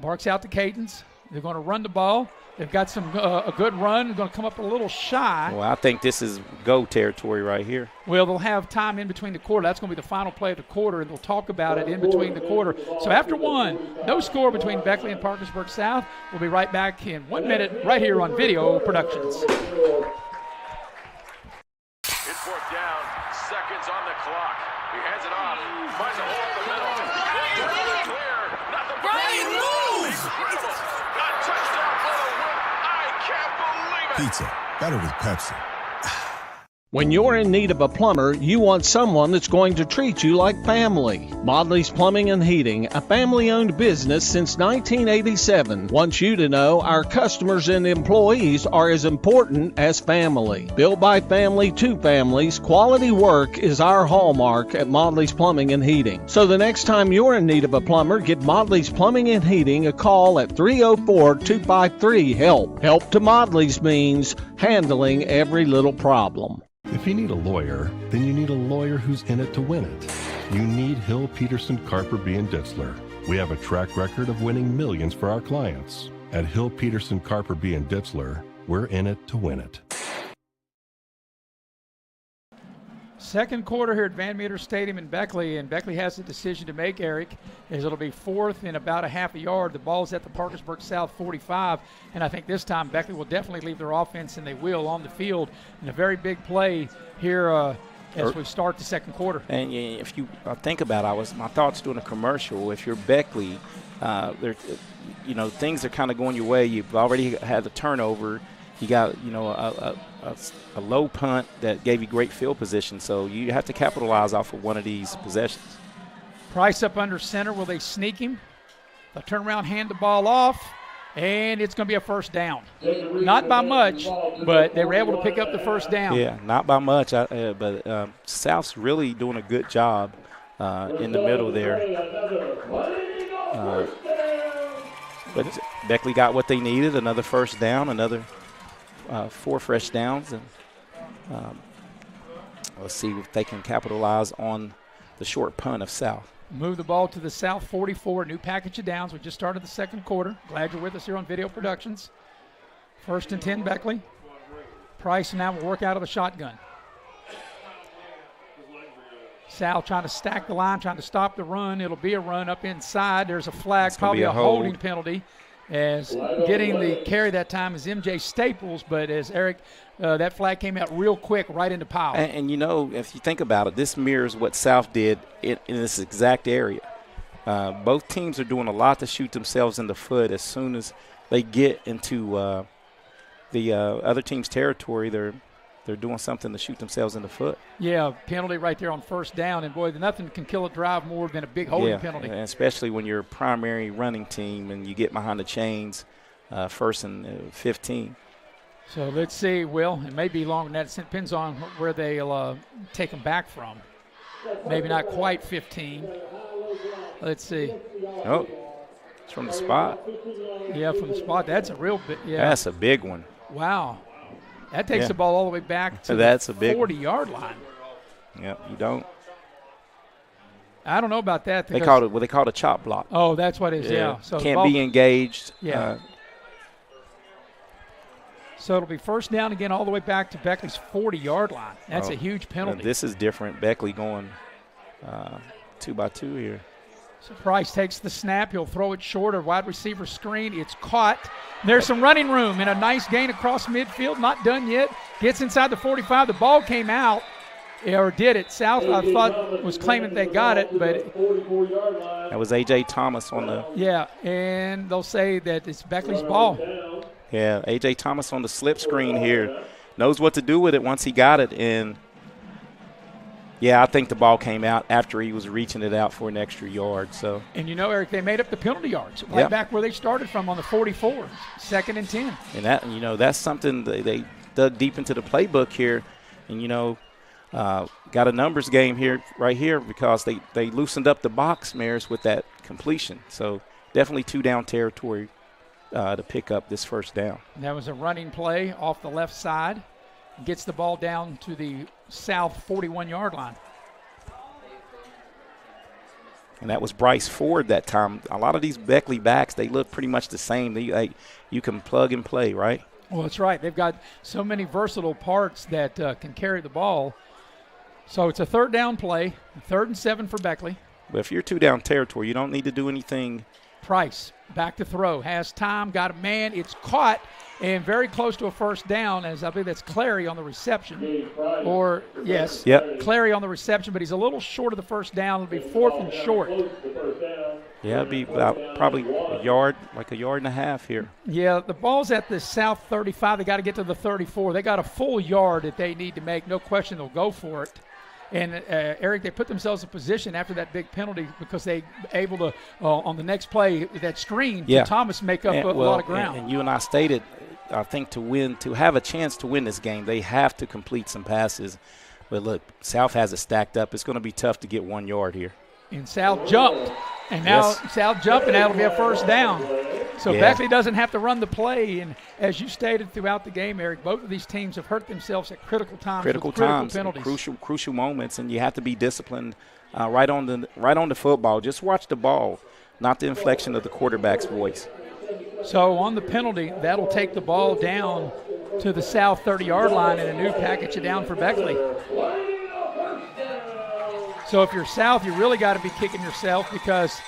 barks out the cadence. They're going to run the ball. They've got a good run. They're going to come up a little shy. Well, I think this is go territory right here. Well, they'll have time in between the quarter. That's going to be the final play of the quarter, and they'll talk about it in between the quarter. So after 1, no score between Beckley and Parkersburg South. We'll be right back in 1 minute right here on Video Productions. It's 4th down, seconds on the clock. He hands it off, finds a hole in the middle. Clear, not the Brian moves! A touchdown for the win. I can't believe it. Pizza, better with Pepsi. When you're in need of a plumber, you want someone that's going to treat you like family. Modley's Plumbing and Heating, a family-owned business since 1987, wants you to know our customers and employees are as important as family. Built by family to families, quality work is our hallmark at Modley's Plumbing and Heating. So the next time you're in need of a plumber, give Modley's Plumbing and Heating a call at 304-253-HELP. Help to Modley's means handling every little problem. If you need a lawyer, then you need a lawyer who's in it to win it. You need Hill, Peterson, Carper, B. & Ditzler. We have a track record of winning millions for our clients. At Hill, Peterson, Carper, B. & Ditzler, we're in it to win it. Second quarter here at Van Meter Stadium in Beckley, and Beckley has a decision to make, Eric, as it'll be 4th and about a half a yard. The ball's at the Parkersburg South 45, and I think this time Beckley will definitely leave their offense, and they will, on the field in a very big play here as we start the second quarter. And if you think about it, my thoughts doing a commercial. If you're Beckley, things are kind of going your way. You've already had the turnover. You got, a low punt that gave you great field position, so you have to capitalize off of one of these possessions. Price up under center. Will they sneak him? They'll turn around, hand the ball off, and it's going to be a first down. Not by much, but they were able to pick up the first down. Yeah, not by much, but South's really doing a good job in the middle there. But Beckley got what they needed, another first down, another 4 fresh downs, and let's see if they can capitalize on the short punt of South. Move the ball to the South 44, new package of downs. We just started the second quarter. Glad you're with us here on Video Productions. 1st and 10, Beckley. Price now will work out of the shotgun. South trying to stack the line, trying to stop the run. It'll be a run up inside. There's a flag, probably a holding penalty. As getting the carry that time is MJ Staples, but as Eric, that flag came out real quick right into Powell. And if you think about it, this mirrors what South did in this exact area. Both teams are doing a lot to shoot themselves in the foot. As soon as they get into the other team's territory, they're doing something to shoot themselves in the foot. Yeah, penalty right there on first down. And, boy, nothing can kill a drive more than a big holding penalty. Yeah, especially when you're a primary running team and you get behind the chains 1st and 15. So let's see, Will. It may be longer than that. It depends on where they'll take them back from. Maybe not quite 15. Let's see. Oh, it's from the spot. Yeah, from the spot. That's a real big. Yeah. That's a big one. Wow. That takes the ball all the way back to the 40-yard line. Yep, you don't. I don't know about that. They call it a chop block. Oh, that's what it is, yeah. So can't be engaged. Yeah. So it'll be first down again all the way back to Beckley's 40-yard line. That's a huge penalty. This is different. Beckley going 2-by-2 here. So Price takes the snap. He'll throw it short, a wide receiver screen. It's caught. There's some running room and a nice gain across midfield. Not done yet. Gets inside the 45. The ball came out, or did it? South, I thought, was claiming they got it, but that was A.J. Thomas on the. Yeah, and they'll say that it's Beckley's ball. Yeah, A.J. Thomas on the slip screen here. Knows what to do with it once he got it, and yeah, I think the ball came out after he was reaching it out for an extra yard. So. And Eric, they made up the penalty yards right back where they started from on the 44, 2nd and 10. And that, that's something they dug deep into the playbook here, and got a numbers game here right here because they loosened up the box, Maris, with that completion. So definitely 2-down territory to pick up this first down. And that was a running play off the left side. Gets the ball down to the south 41-yard line. And that was Bryce Ford that time. A lot of these Beckley backs, they look pretty much the same. You can plug and play, right? Well, that's right. They've got so many versatile parts that can carry the ball. So it's a 3rd down play, 3rd and 7 for Beckley. But if you're 2-down territory, you don't need to do anything. Price back to throw, has time, got a man. It's caught and very close to a first down, as I believe that's Clary on the reception. Or, yes, Clary on the reception, but he's a little short of the first down. It'll be 4th and short. Yeah, it'll be about probably a yard and a half here. Yeah, the ball's at the south 35. They got to get to the 34. They got a full yard that they need to make. No question they'll go for it. And, Eric, they put themselves in position after that big penalty because they able to, on the next play, that screen, to Thomas make up a lot of ground. And you and I stated, I think to have a chance to win this game, they have to complete some passes. But, look, South has it stacked up. It's going to be tough to get 1 yard here. And South jumped. And now South jumped, and that'll be a first down. So Beckley doesn't have to run the play. And as you stated throughout the game, Eric, both of these teams have hurt themselves at critical times. Critical penalties. Crucial moments, and you have to be disciplined right on the football. Just watch the ball, not the inflection of the quarterback's voice. So on the penalty, that'll take the ball down to the south 30-yard line, and a new package it down for Beckley. So if you're South, you really got to be kicking yourself because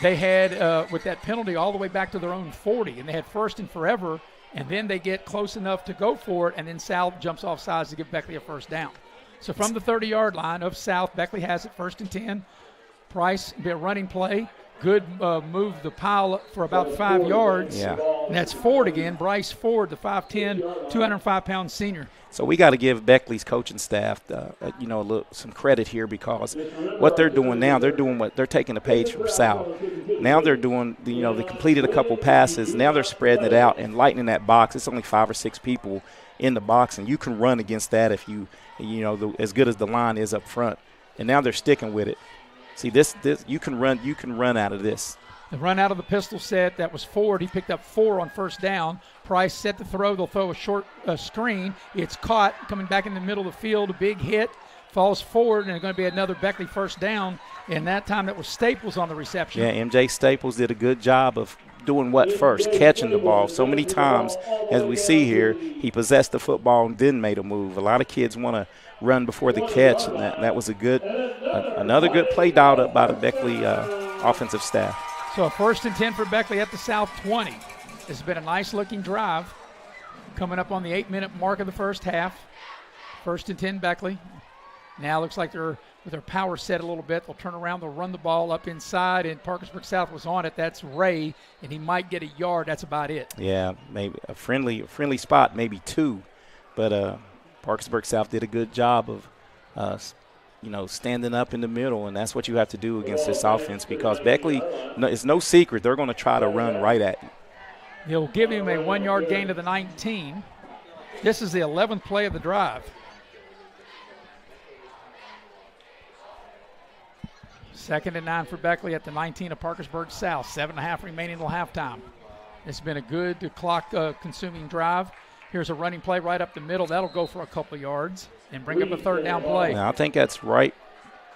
they had, with that penalty, all the way back to their own 40, and they had 1st and forever, and then they get close enough to go for it, and then South jumps off sides to give Beckley a first down. So from the 30-yard line of South, Beckley has it 1st and 10. Price, be a running play. Good move the pile for about 5 yards. Yeah. And that's Ford again, Bryce Ford, the 5'10", 205-pound senior. So we got to give Beckley's coaching staff, some credit here because what they're doing now, they're taking a page from South. Now they're doing, they completed a couple passes. Now they're spreading it out and lightening that box. It's only 5 or 6 people in the box, and you can run against that if as good as the line is up front. And now they're sticking with it. See, this you can run out of this. The run out of the pistol set, that was Ford. He picked up 4 on first down. Price set the throw. They'll throw a short screen. It's caught, coming back in the middle of the field. A big hit, falls forward, and it's going to be another Beckley first down. And that time that was Staples on the reception. Yeah, MJ Staples did a good job of doing what first? Catching the ball. So many times, as we see here, he possessed the football and then made a move. A lot of kids want to run before the catch, and that was another good play dialed up by the Beckley offensive staff. So a 1st and 10 for Beckley at the south 20. This has been a nice-looking drive. Coming up on the 8-minute mark of the first half. 1st and 10 Beckley. Now looks like they're with their power set a little bit. They'll turn around, they'll run the ball up inside, and Parkersburg South was on it. That's Ray, and he might get a yard. That's about it. Yeah, maybe a friendly spot, maybe 2. But Parkersburg South did a good job of standing up in the middle, and that's what you have to do against this offense because Beckley, it's no secret, they're going to try to run right at you. He'll give him a 1-yard gain to the 19. This is the 11th play of the drive. 2nd and 9 for Beckley at the 19 of Parkersburg South. 7.5 remaining until halftime. It's been a good clock-consuming drive. Here's a running play right up the middle. That'll go for a couple of yards and bring up a 3rd down play. Now, I think that's right.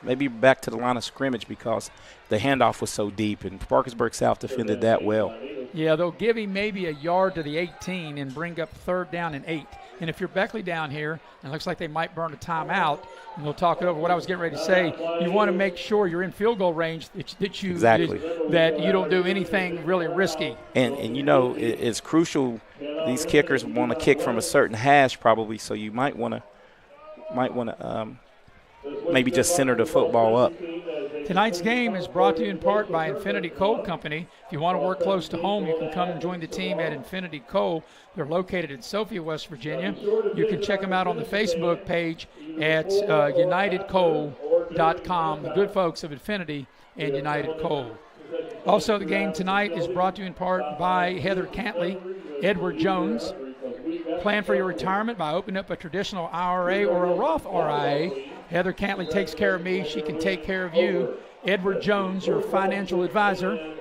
Maybe back to the line of scrimmage because the handoff was so deep, and Parkersburg South defended that well. Yeah, they'll give him maybe a yard to the 18 and bring up 3rd down and 8. And if you're Beckley down here, and it looks like they might burn a timeout, and they'll talk it over. What I was getting ready to say, you want to make sure you're in field goal range that you don't do anything really risky. And you know, it's crucial. These kickers want to kick from a certain hash probably, so you might want to maybe just center the football up. Tonight's game is brought to you in part by Infinity Coal Company. If you want to work close to home, you can come and join the team at Infinity Coal. They're located in Sophia, West Virginia. You can check them out on the Facebook page at unitedcoal.com. The good folks of Infinity and United Coal. Also, the game tonight is brought to you in part by Heather Cantley, Edward Jones. Plan for your retirement by opening up a traditional IRA or a Roth RIA. Heather Cantley takes care of me. She can take care of you. Edward Jones, your financial advisor.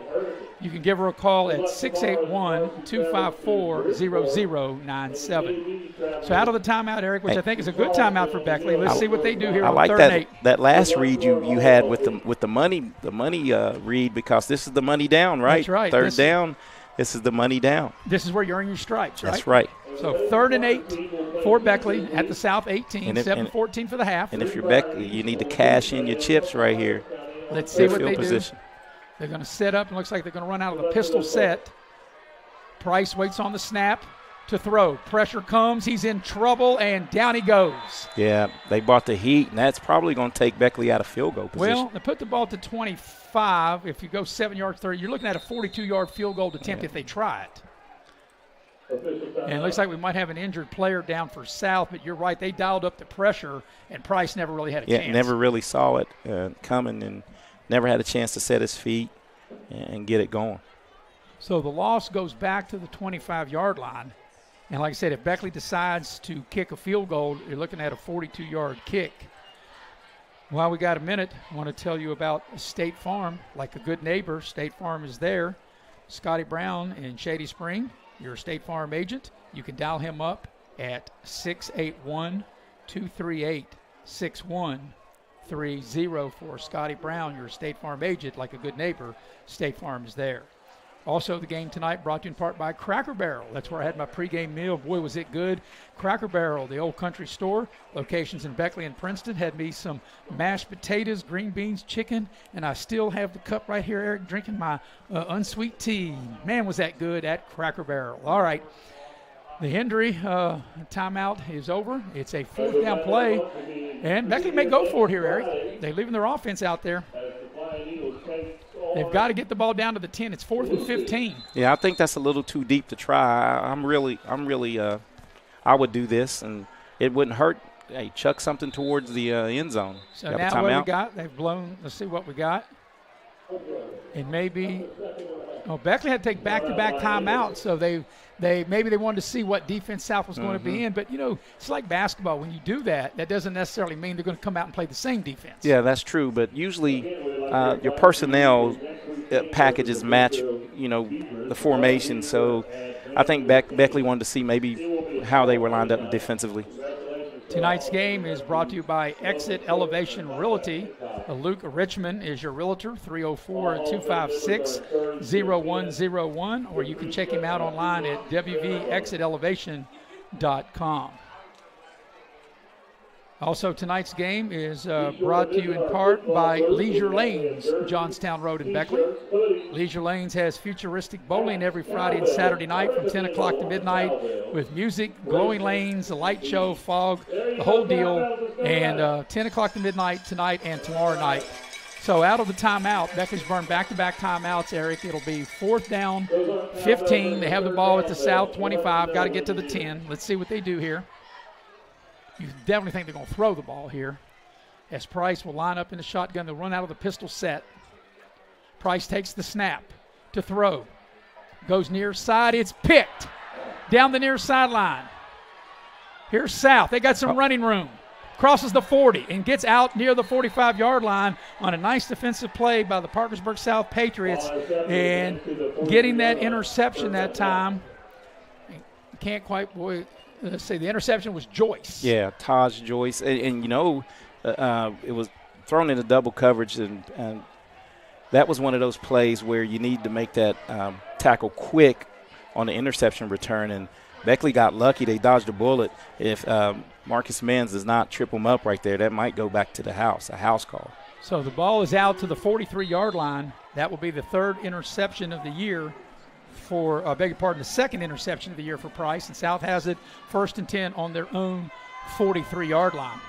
You can give her a call at 681-254-0097. So out of the timeout, Eric, which I think is a good timeout for Beckley. Let's see what they do here on 3rd and 8. That last read you had with the money read, because this is the money down, right? That's right. 3rd down. This is the money down. This is where you earn your stripes, right? That's right. So 3rd and 8 for Beckley at the South 18, 7-14 for the half. And if you're Beckley, you need to cash in your chips right here. Let's see what they do. They're going to set up, and looks like they're going to run out of the pistol set. Price waits on the snap to throw. Pressure comes. He's in trouble, and down he goes. Yeah, they bought the heat, and that's probably going to take Beckley out of field goal position. Well, they put the ball to 25. If you go 7 yards, 30, you're looking at a 42-yard field goal attempt if they try it. And it looks like we might have an injured player down for South, but you're right. They dialed up the pressure, and Price never really had a chance. Yeah, never really saw it coming, and never had a chance to set his feet and get it going. So the loss goes back to the 25-yard line. And like I said, if Beckley decides to kick a field goal, you're looking at a 42-yard kick. While we got a minute, I want to tell you about State Farm. Like a good neighbor, State Farm is there. Scotty Brown in Shady Spring, your State Farm agent. You can dial him up at 681-238-6130 for Scotty Brown, your State Farm agent. Like a good neighbor, State Farm is there. Also, the game tonight brought to you in part by Cracker Barrel. That's where I had my pregame meal. Boy, was it good. Cracker Barrel, the old country store. Locations in Beckley and Princeton. Had me some mashed potatoes, green beans, chicken, and I still have the cup right here, Eric, drinking my unsweet tea. Man, was that good at Cracker Barrel. All right. The Hendry timeout is over. It's a 4th down play, and Beckley may go for it here, Eric. They're leaving their offense out there. They've got to get the ball down to the 10. It's 4th and 15. Yeah, I think that's a little too deep to try. I would do this, and it wouldn't hurt. Hey, chuck something towards the end zone. So now what we got, they've blown. Let's see what we got. And maybe, Beckley had to take back-to-back timeouts, so maybe they wanted to see what defense South was going to be in. But, it's like basketball. When you do that, that doesn't necessarily mean they're going to come out and play the same defense. Yeah, that's true. But usually your personnel packages match, the formation. So I think Beckley wanted to see maybe how they were lined up defensively. Tonight's game is brought to you by Exit Elevation Realty. Luke Richmond is your realtor, 304-256-0101, or you can check him out online at wvexitelevation.com. Also, tonight's game is brought to you in part by Leisure Lanes, Johnstown Road in Beckley. Leisure Lanes has futuristic bowling every Friday and Saturday night from 10 o'clock to midnight with music, glowing lanes, a light show, fog, the whole deal, and 10 o'clock to midnight tonight and tomorrow night. So out of the timeout, Beckley's burned back-to-back timeouts, Eric. It'll be 4th down, 15. They have the ball at the South 25. Got to get to the 10. Let's see what they do here. You definitely think they're going to throw the ball here, as Price will line up in the shotgun. They'll run out of the pistol set. Price takes the snap to throw. Goes near side. It's picked down the near sideline. Here's South. They got some running room. Crosses the 40 and gets out near the 45-yard line on a nice defensive play by the Parkersburg South Patriots, and getting that interception that time. Can't quite, let's see, the interception was Joyce. Yeah, Taj Joyce. And it was thrown into double coverage, and that was one of those plays where you need to make that tackle quick on the interception return, and Beckley got lucky. They dodged a bullet. If Marcus Menz does not trip him up right there, that might go back to the house, a house call. So the ball is out to the 43-yard line. That will be the third interception of the year for, the second interception of the year for Price. And South has it 1st and 10 on their own 43-yard line.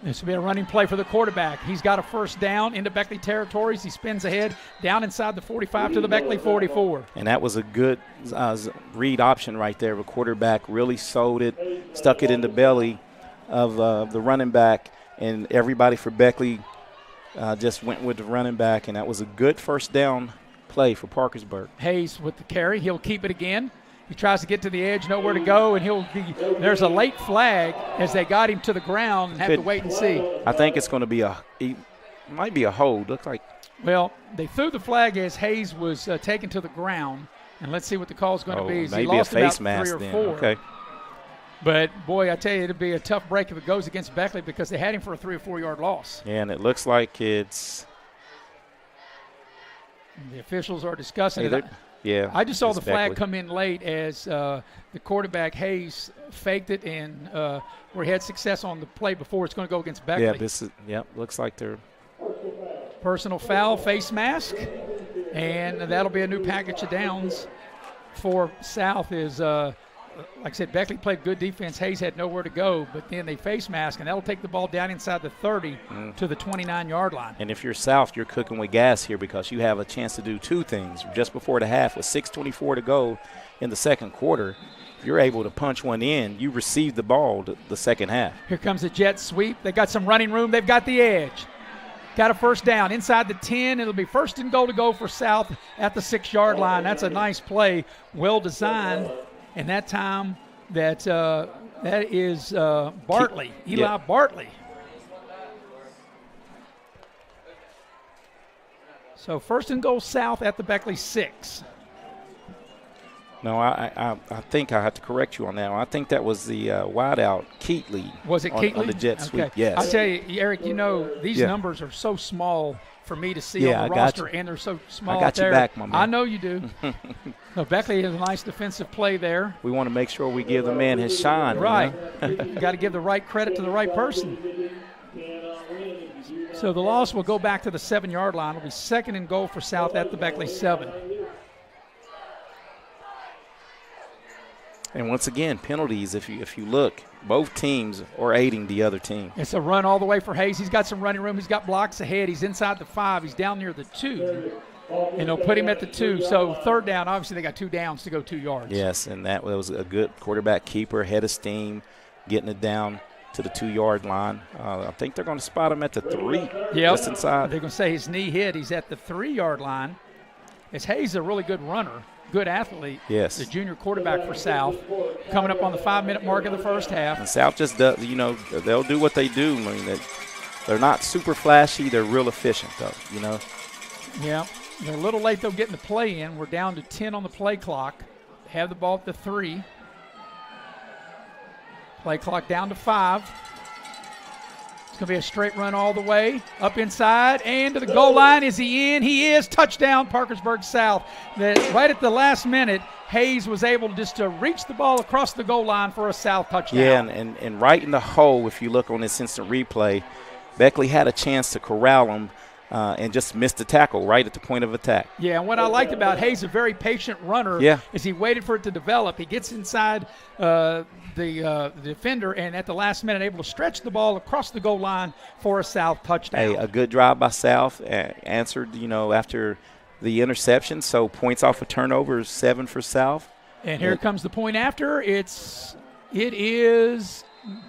This will be a running play for the quarterback. He's got a first down into Beckley territories. He spins ahead down inside the 45 to the Beckley 44. And that was a good read option right there. The quarterback really sold it, stuck it in the belly of the running back, and everybody for Beckley just went with the running back, and that was a good first down play for Parkersburg. Hayes with the carry. He'll keep it again. He tries to get to the edge, nowhere to go, and there's a late flag as they got him to the ground and have to wait and see. I think it's going to be it might be a hold. Looks like. Well, they threw the flag as Hayes was taken to the ground, and let's see what the call is going to be. Maybe he lost a face about mask 3 or then. 4. Okay. But, boy, I tell you, it'll be a tough break if it goes against Beckley because they had him for a 3 or 4 yard loss. Yeah, and it looks like it's. The officials are discussing it. Yeah. I just saw the flag Beckley come in late as the quarterback Hayes faked it and where he had success on the play before. It's going to go against Beckley. Looks like they're. Personal foul, face mask, and that'll be a new package of downs for South. Is like I said, Beckley played good defense. Hayes had nowhere to go, but then they face mask, and that'll take the ball down inside the 30 to the 29-yard line. And if you're South, you're cooking with gas here because you have a chance to do two things. Just before the half, with 6:24 to go in the second quarter, if you're able to punch one in, you receive the ball the second half. Here comes a jet sweep. They got some running room. They've got the edge. Got a first down inside the 10. It'll be 1st and goal to go for South at the 6-yard line. That's a nice play, well designed. And that time, that is Bartley, Eli Bartley. So 1st and goal South at the Beckley 6. No, I think I have to correct you on that one. I think that was the wideout Keatley. Was it Keatley? On the jet sweep, yes. I'll tell you, Eric, these numbers are so small for me to see on the roster, and they're so small I got there. you back, my man. I know you do. So Beckley has a nice defensive play there. We want to make sure we give the man his shine. Right. You got to give the right credit to the right person. So the loss will go back to the 7-yard line. It'll be 2nd and goal for South at the Beckley 7. And once again, penalties, if you look, both teams are aiding the other team. It's a run all the way for Hayes. He's got some running room. He's got blocks ahead. He's inside the 5. He's down near the 2. And they'll put him at the 2. So 3rd down, obviously they got 2 downs to go 2 yards. Yes, and that was a good quarterback keeper, head of steam, getting it down to the 2-yard line. I think they're going to spot him at the 3, just inside. They're going to say his knee hit. He's at the 3-yard line. As Hayes is a really good runner. Good athlete. Yes. The junior quarterback for South. Coming up on the 5-minute mark of the first half. And South just does, they'll do what they do. I mean, they're not super flashy. They're real efficient, though, Yeah. They're a little late, though, getting the play in. We're down to 10 on the play clock. Have the ball at the 3. Play clock down to 5. It's going to be a straight run all the way, up inside, and to the goal line. Is he in? He is. Touchdown, Parkersburg South. Right at the last minute, Hayes was able just to reach the ball across the goal line for a South touchdown. Yeah, and right in the hole, if you look on this instant replay, Beckley had a chance to corral him and just missed the tackle right at the point of attack. Yeah, and what I liked about Hayes, a very patient runner, is he waited for it to develop. He gets inside the defender, and at the last minute able to stretch the ball across the goal line for a South touchdown. Hey, a good drive by South, answered, after the interception. So points off a turnover is 7 for South. And here comes the point after. It is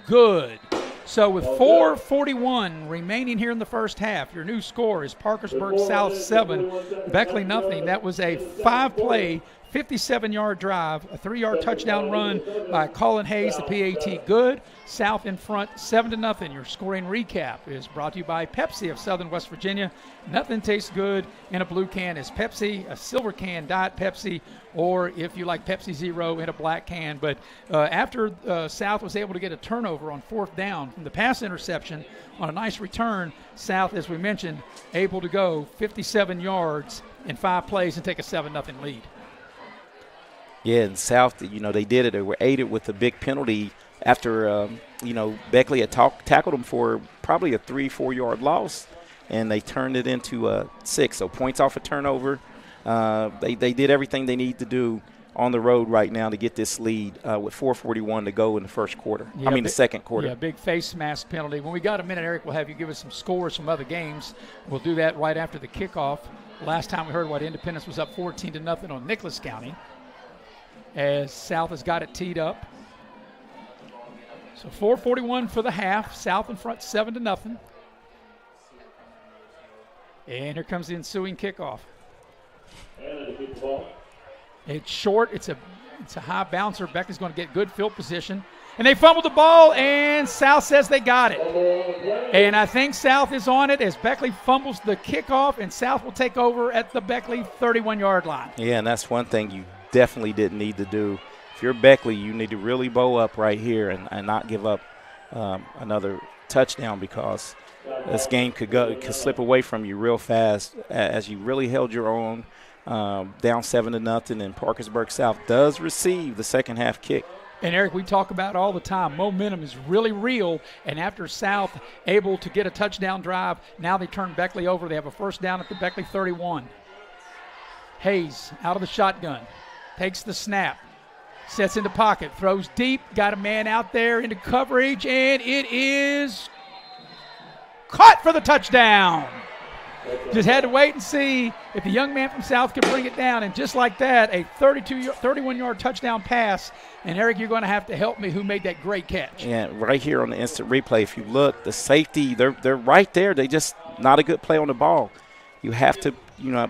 good. So with 4:41 remaining here in the first half, your new score is Parkersburg South 7, Beckley nothing. That was a 5-play, 57-yard drive, a 3-yard touchdown run by Colin Hayes, the PAT good. South in front, 7-0. Your scoring recap is brought to you by Pepsi of Southern West Virginia. Nothing tastes good in a blue can is Pepsi, a silver can, Diet Pepsi, or if you like Pepsi Zero, in a black can. But after South was able to get a turnover on 4th down from the pass interception on a nice return, South, as we mentioned, able to go 57 yards in 5 plays and take a 7-0 lead. Yeah, and South, they did it. They were aided with a big penalty after, Beckley had tackled them for probably a 3-4 yard loss, and they turned it into a 6. So points off a turnover. They did everything they need to do on the road right now to get this lead with 4:41 to go in the first quarter. Yeah, the second quarter. Yeah, big face mask penalty. When we got a minute, Eric, we'll have you give us some scores from other games. We'll do that right after the kickoff. Last time we heard what Independence was up 14-0 on Nicholas County, as South has got it teed up. So 4:41 for the half. South in front 7-0. And here comes the ensuing kickoff. It's short. It's a high bouncer. Beckley's going to get good field position. And they fumbled the ball, and South says they got it. And I think South is on it as Beckley fumbles the kickoff, and South will take over at the Beckley 31-yard line. Yeah, and that's one thing you definitely didn't need to do. If you're Beckley, you need to really bow up right here and not give up another touchdown, because this game could slip away from you real fast, as you really held your own down 7-0, and Parkersburg South does receive the second half kick. And, Eric, we talk about it all the time. Momentum is really real, and after South able to get a touchdown drive, now they turn Beckley over. They have a first down at the Beckley 31. Hayes out of the shotgun, takes the snap, sets in the pocket, throws deep, got a man out there into coverage, and it is caught for the touchdown. Just had to wait and see if the young man from South could bring it down. And just like that, a 31-yard touchdown pass. And, Eric, you're going to have to help me who made that great catch. Yeah, right here on the instant replay, if you look, the safety, they're right there. They just not a good play on the ball. You have to,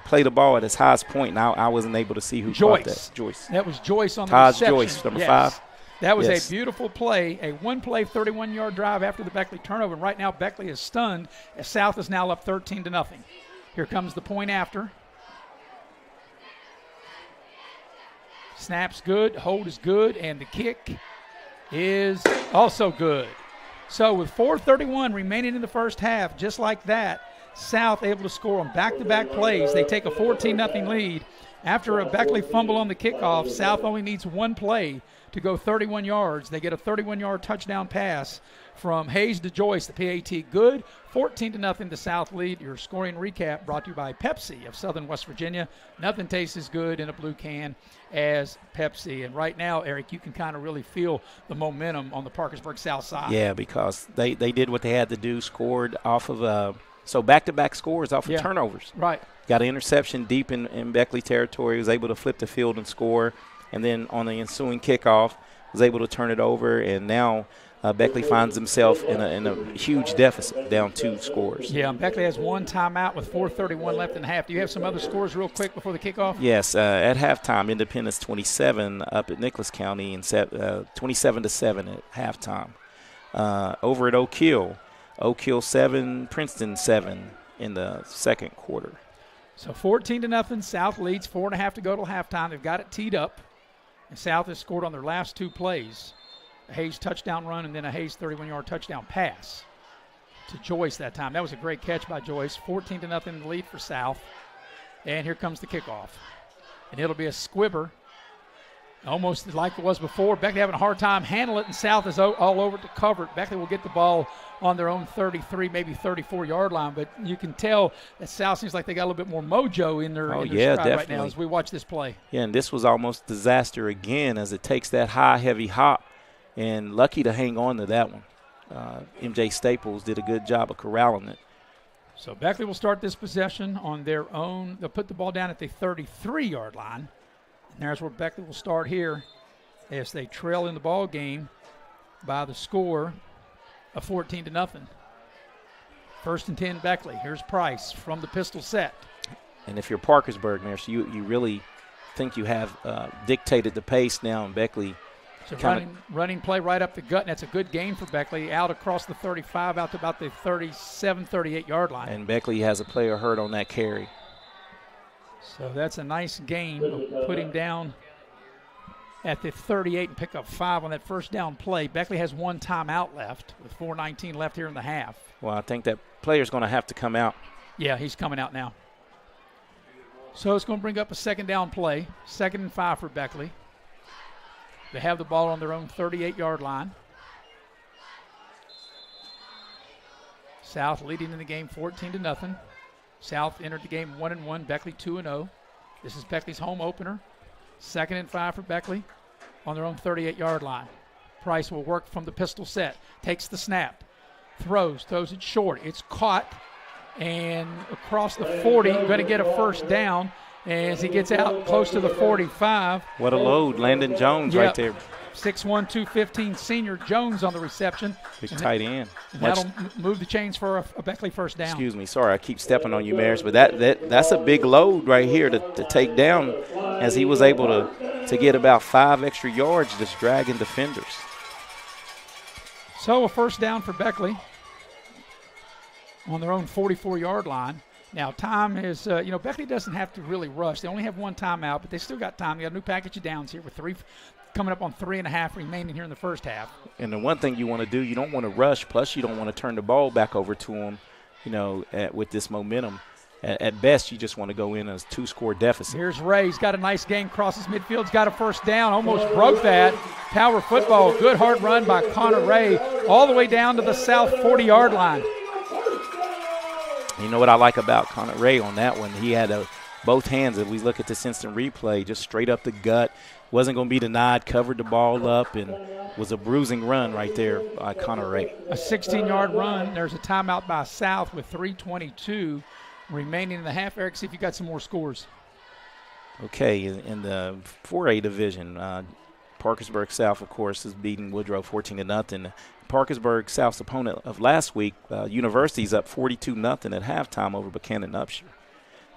play the ball at its highest point. Now I wasn't able to see who caught that. Joyce. That was Joyce on the Todd reception. Joyce, number 5. That was a beautiful play, a one-play 31-yard drive after the Beckley turnover. And right now Beckley is stunned as South is now up 13-0. Here comes the point after. Snap's good, hold is good, and the kick is also good. So with 4:31 remaining in the first half, just like that, South able to score on back-to-back plays. They take a 14-0 lead. After a Beckley fumble on the kickoff, South only needs one play to go 31 yards. They get a 31-yard touchdown pass from Hayes to Joyce, the PAT good. 14-0 the South lead. Your scoring recap brought to you by Pepsi of Southern West Virginia. Nothing tastes as good in a blue can as Pepsi. And right now, Eric, you can kind of really feel the momentum on the Parkersburg South side. Yeah, because they did what they had to do, scored off of so back-to-back scores off of turnovers. Right. Got an interception deep in Beckley territory, was able to flip the field and score. And then on the ensuing kickoff, was able to turn it over. And now Beckley finds himself in a huge deficit, down 2 scores. Yeah, Beckley has one timeout with 4:31 left in the half. Do you have some other scores real quick before the kickoff? Yes, at halftime, Independence 27 up at Nicholas County, and 27-7 at halftime. Over at Oak Hill 7, Princeton 7 in the second quarter. So 14-0, South leads, 4.5 to go till halftime. They've got it teed up. And South has scored on their last 2 plays. A Hayes touchdown run and then a Hayes 31-yard touchdown pass to Joyce that time. That was a great catch by Joyce. 14-0 lead for South. And here comes the kickoff. And it'll be a squibber, almost like it was before. Beckley having a hard time handling it, and South is all over to cover it. Beckley will get the ball on their own 33, maybe 34-yard line, but you can tell that South seems like they got a little bit more mojo in their stride right now as we watch this play. Yeah, and this was almost disaster again, as it takes that high, heavy hop, and lucky to hang on to that one. MJ Staples did a good job of corralling it. So Beckley will start this possession on their own. They'll put the ball down at the 33-yard line. And there's where Beckley will start here as they trail in the ball game by the score of 14-0. First and 10, Beckley. Here's Price from the pistol set. And if you're Parkersburg, Mayor, so you really think you have dictated the pace now, and Beckley. So running play right up the gut, and that's a good gain for Beckley, out across the 35, out to about the 37, 38-yard line. And Beckley has a player hurt on that carry. So that's a nice gain of putting down at the 38 and pick up 5 on that first down play. Beckley has 1 timeout left with 4:19 left here in the half. Well, I think that player's going to have to come out. Yeah, he's coming out now. So it's going to bring up a second down play, 2nd and 5 for Beckley. They have the ball on their own 38-yard line. South leading in the game 14-0. South entered the game 1-1, Beckley 2-0. This is Beckley's home opener. 2nd and 5 for Beckley on their own 38-yard line. Price will work from the pistol set. Takes the snap. Throws it short. It's caught. And across the 40, going to get a first down as he gets out close to the 45. What a load. Landon Jones right there. 6'1", 215 senior Jones on the reception. Big tight end. And that'll move the chains for a Beckley first down. Excuse me. Sorry, I keep stepping on you, Maris, but that's a big load right here to take down, as he was able to get about 5 extra yards just dragging defenders. So a first down for Beckley on their own 44-yard line. Now, time is, Beckley doesn't have to really rush. They only have 1 timeout, but they still got time. They got a new package of downs here with 3 coming up on 3.5 remaining here in the first half. And the one thing you want to do, you don't want to rush, plus you don't want to turn the ball back over to them, with this momentum. At best, you just want to go in as a 2-score deficit. Here's Ray. He's got a nice game, crosses midfield. He's got a first down, almost broke that. Power football, good hard run by Connor Ray all the way down to the south 40-yard line. You know what I like about Connor Ray on that one? He had both hands. If we look at this instant replay, just straight up the gut. Wasn't going to be denied, covered the ball up, and was a bruising run right there by Connor Ray. A 16-yard run. There's a timeout by South with 3:22 remaining in the half. Eric, see if you got some more scores. Okay, in the 4A division, Parkersburg South, of course, is beating Woodrow 14-0. Parkersburg South's opponent of last week, University's up 42-0 at halftime over Buchanan Upshur.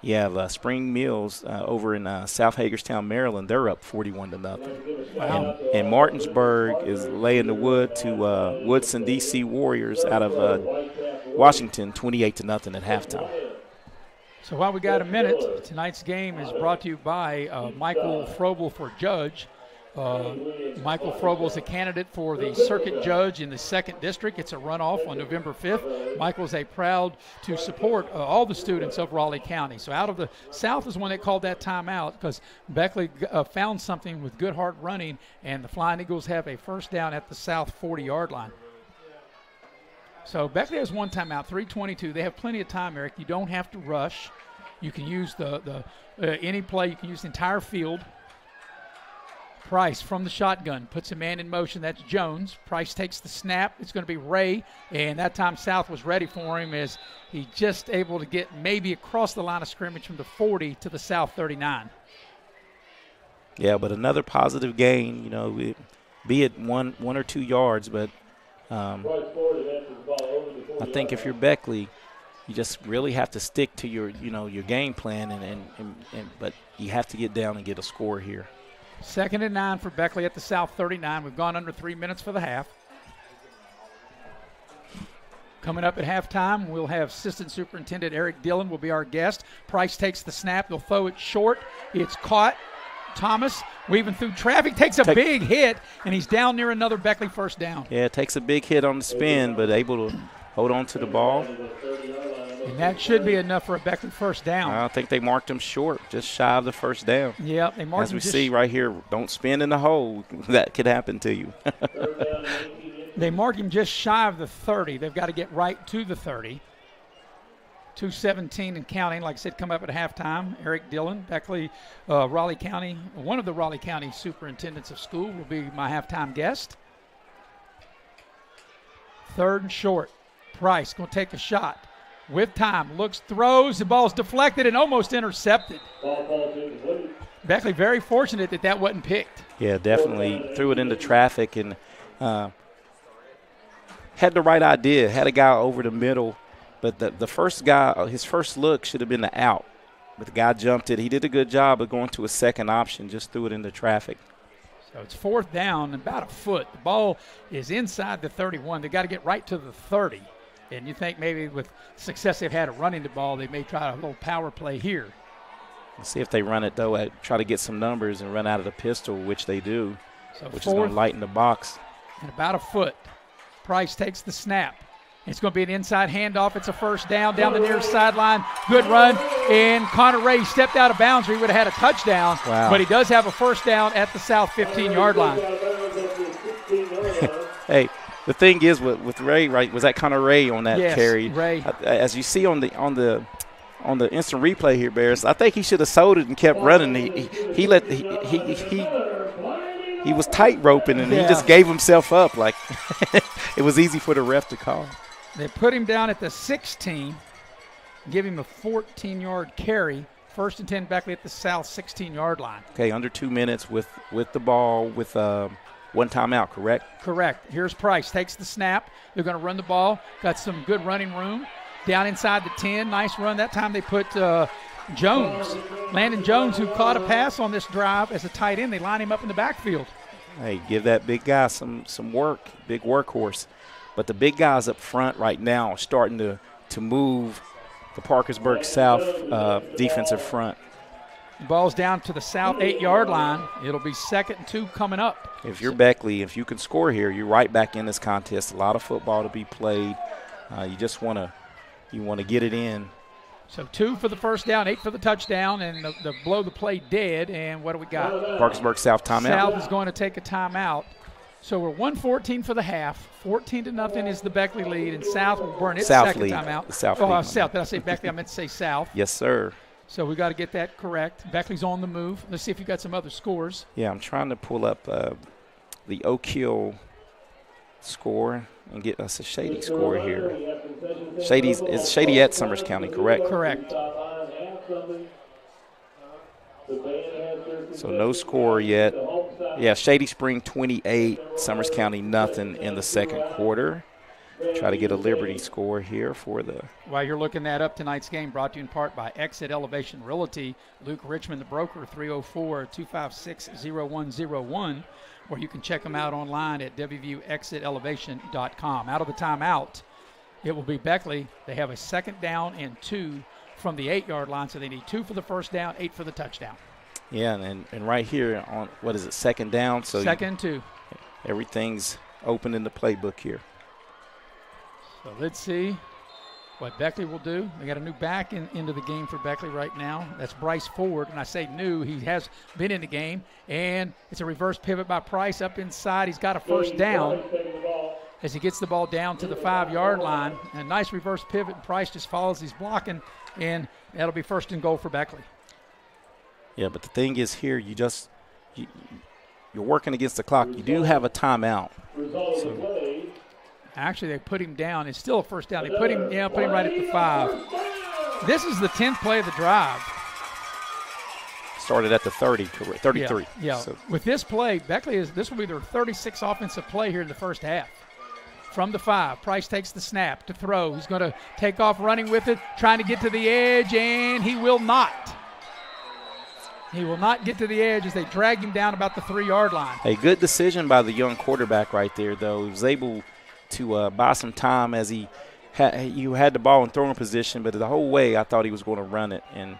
You have Spring Mills over in South Hagerstown, Maryland. They're up 41-0. Wow. And Martinsburg is laying the wood to Woodson DC Warriors out of Washington, 28-0 at halftime. So while we got a minute, tonight's game is brought to you by Michael Frobel for judge. Michael Frobel is a candidate for the circuit judge in the 2nd District. It's a runoff on November 5th. Michael is proud to support all the students of Raleigh County. So out of the South is one that called that timeout because Beckley found something with good hard running, and the Flying Eagles have a first down at the south 40-yard line. So Beckley has 1 timeout, 3:22. They have plenty of time, Eric. You don't have to rush. You can use any play. You can use the entire field. Price from the shotgun puts a man in motion. That's Jones. Price takes the snap. It's going to be Ray, and that time South was ready for him as he just able to get maybe across the line of scrimmage from the 40 to the south 39. Yeah, but another positive gain, be it one or 2 yards, but I think if you're Beckley, you just really have to stick to your game plan, but you have to get down and get a score here. 2nd and 9 for Beckley at the south 39. We've gone under 3 minutes for the half. Coming up at halftime, we'll have Assistant Superintendent Eric Dillon will be our guest. Price takes the snap. They'll throw it short. It's caught. Thomas weaving through traffic, takes a big hit, and he's down near another Beckley first down. Yeah, takes a big hit on the spin, but able to hold on to the ball. And that should be enough for a Beckley first down. I think they marked him short, just shy of the first down. Yeah, they marked him. As we see right here, don't spin in the hole. That could happen to you. They marked him just shy of the 30. They've got to get right to the 30. 2:17 and counting. Like I said, come up at halftime. Eric Dillon, Beckley, Raleigh County, one of the Raleigh County superintendents of school will be my halftime guest. 3rd and short. Price going to take a shot. With time, looks, throws, the ball's deflected and almost intercepted. Beckley very fortunate that wasn't picked. Yeah, definitely threw it into traffic and had the right idea, had a guy over the middle, but the first guy, his first look should have been the out. But the guy jumped it. He did a good job of going to a second option, just threw it into traffic. So it's 4th down, about a foot. The ball is inside the 31. They got to get right to the 30. And you think maybe with success they've had at running the ball, they may try a little power play here. Let's see if they run it, though, try to get some numbers and run out of the pistol, which they do, So which is going to lighten the box. And about a foot. Price takes the snap. It's going to be an inside handoff. It's a first down the near sideline. Good run. And Connor Ray stepped out of bounds, or he would have had a touchdown. Wow. But he does have a first down at the south 15-yard line. Hey, the thing is with Ray, right? Was that Connor Ray on that carry? Ray. As you see on the instant replay here, Bears, I think he should have sold it and kept running. He was tight roping and he just gave himself up. Like it was easy for the ref to call. They put him down at the 16, give him a 14-yard carry. 1st and 10, Beckley at the south 16-yard line. Okay, under 2 minutes with the ball with one timeout, correct? Correct. Here's Price. Takes the snap. They're going to run the ball. Got some good running room. Down inside the 10. Nice run. That time they put Jones. Landon Jones, who caught a pass on this drive as a tight end. They line him up in the backfield. Hey, give that big guy some work, big workhorse. But the big guys up front right now are starting to move the Parkersburg South defensive front. The ball's down to the south 8-yard line. It'll be 2nd and 2 coming up. If you're Beckley, if you can score here, you're right back in this contest. A lot of football to be played. You just want to get it in. So 2 for the first down, 8 for the touchdown, and the blow the play dead. And what do we got? Parkersburg South timeout. South is going to take a timeout. So we're 1-14 for the half. 14-0 is the Beckley lead, and South will burn its South second lead. timeout. The South lead. lead. South. Did I say Beckley? I meant to say South. Yes, sir. So we got to get that correct. Beckley's on the move. Let's see if you got some other scores. Yeah, I'm trying to pull up the Oak score and get us a Shady score here. It's Shady at Summers County, correct? Correct. So no score yet. Yeah, Shady Spring 28, Summers County nothing in the second quarter. Try to get a Liberty score here for the. While you're looking that up, tonight's game brought to you in part by Exit Elevation Realty. Luke Richmond, the broker, 304-256-0101, or you can check them out online at wviewexitelevation.com. Out of the timeout, it will be Beckley. They have a 2nd down and 2 from the 8-yard line, so they need 2 for the first down, 8 for the touchdown. Yeah, and right here on, 2nd down? So 2nd and 2. Everything's open in the playbook here. So let's see what Beckley will do. They got a new back into the game for Beckley right now. That's Bryce Ford, and I say new. He has been in the game, and it's a reverse pivot by Price up inside. He's got a first down as he gets the ball down to the 5-yard line. And a nice reverse pivot, and Price just follows. He's blocking, and that'll be 1st and goal for Beckley. Yeah, but the thing is here, you're working against the clock. You do have a timeout. So. Actually, they put him down. It's still a first down. They put him right at the 5. This is the 10th play of the drive. Started at the 30, 33. Yeah. So. With this play, this will be their 36th offensive play here in the first half. From the 5, Price takes the snap to throw. He's going to take off running with it, trying to get to the edge, and he will not. He will not get to the edge as they drag him down about the 3-yard line. A good decision by the young quarterback right there, though. He was able to buy some time as you had the ball in throwing position, but the whole way I thought he was going to run it, and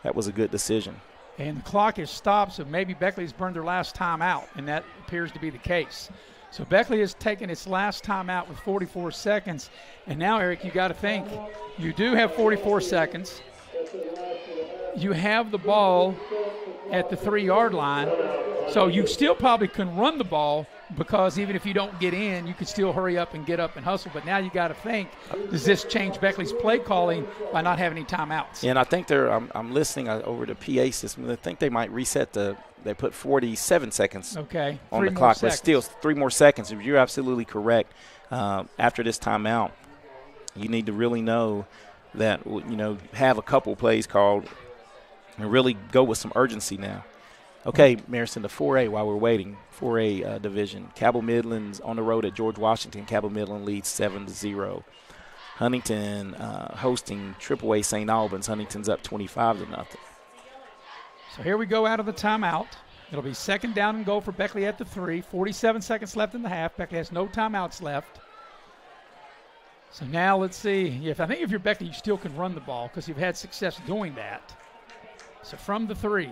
that was a good decision. And the clock is stopped, so maybe Beckley's burned their last time out, and that appears to be the case. So Beckley has taken its last time out with 44 seconds. And now, Eric, you got to think, you do have 44 seconds. You have the ball at the 3-yard line, so you still probably can run the ball because even if you don't get in, you can still hurry up and get up and hustle. But now you got to think, does this change Beckley's play calling by not having any timeouts? Yeah, and I think I'm listening over the PA system. I think they might reset they put 47 seconds on the clock, but still 3 more seconds. If you're absolutely correct, after this timeout, you need to really know that, have a couple plays called and really go with some urgency now. Okay, Marison, the 4A while we're waiting. 4A division. Cabell Midland's on the road at George Washington. Cabell Midland leads 7-0. Huntington hosting AAA St. Albans. Huntington's up 25-0. So here we go out of the timeout. It'll be 2nd down and goal for Beckley at the 3. 47 seconds left in the half. Beckley has no timeouts left. So now let's see. I think if you're Beckley, you still can run the ball because you've had success doing that. So from the 3,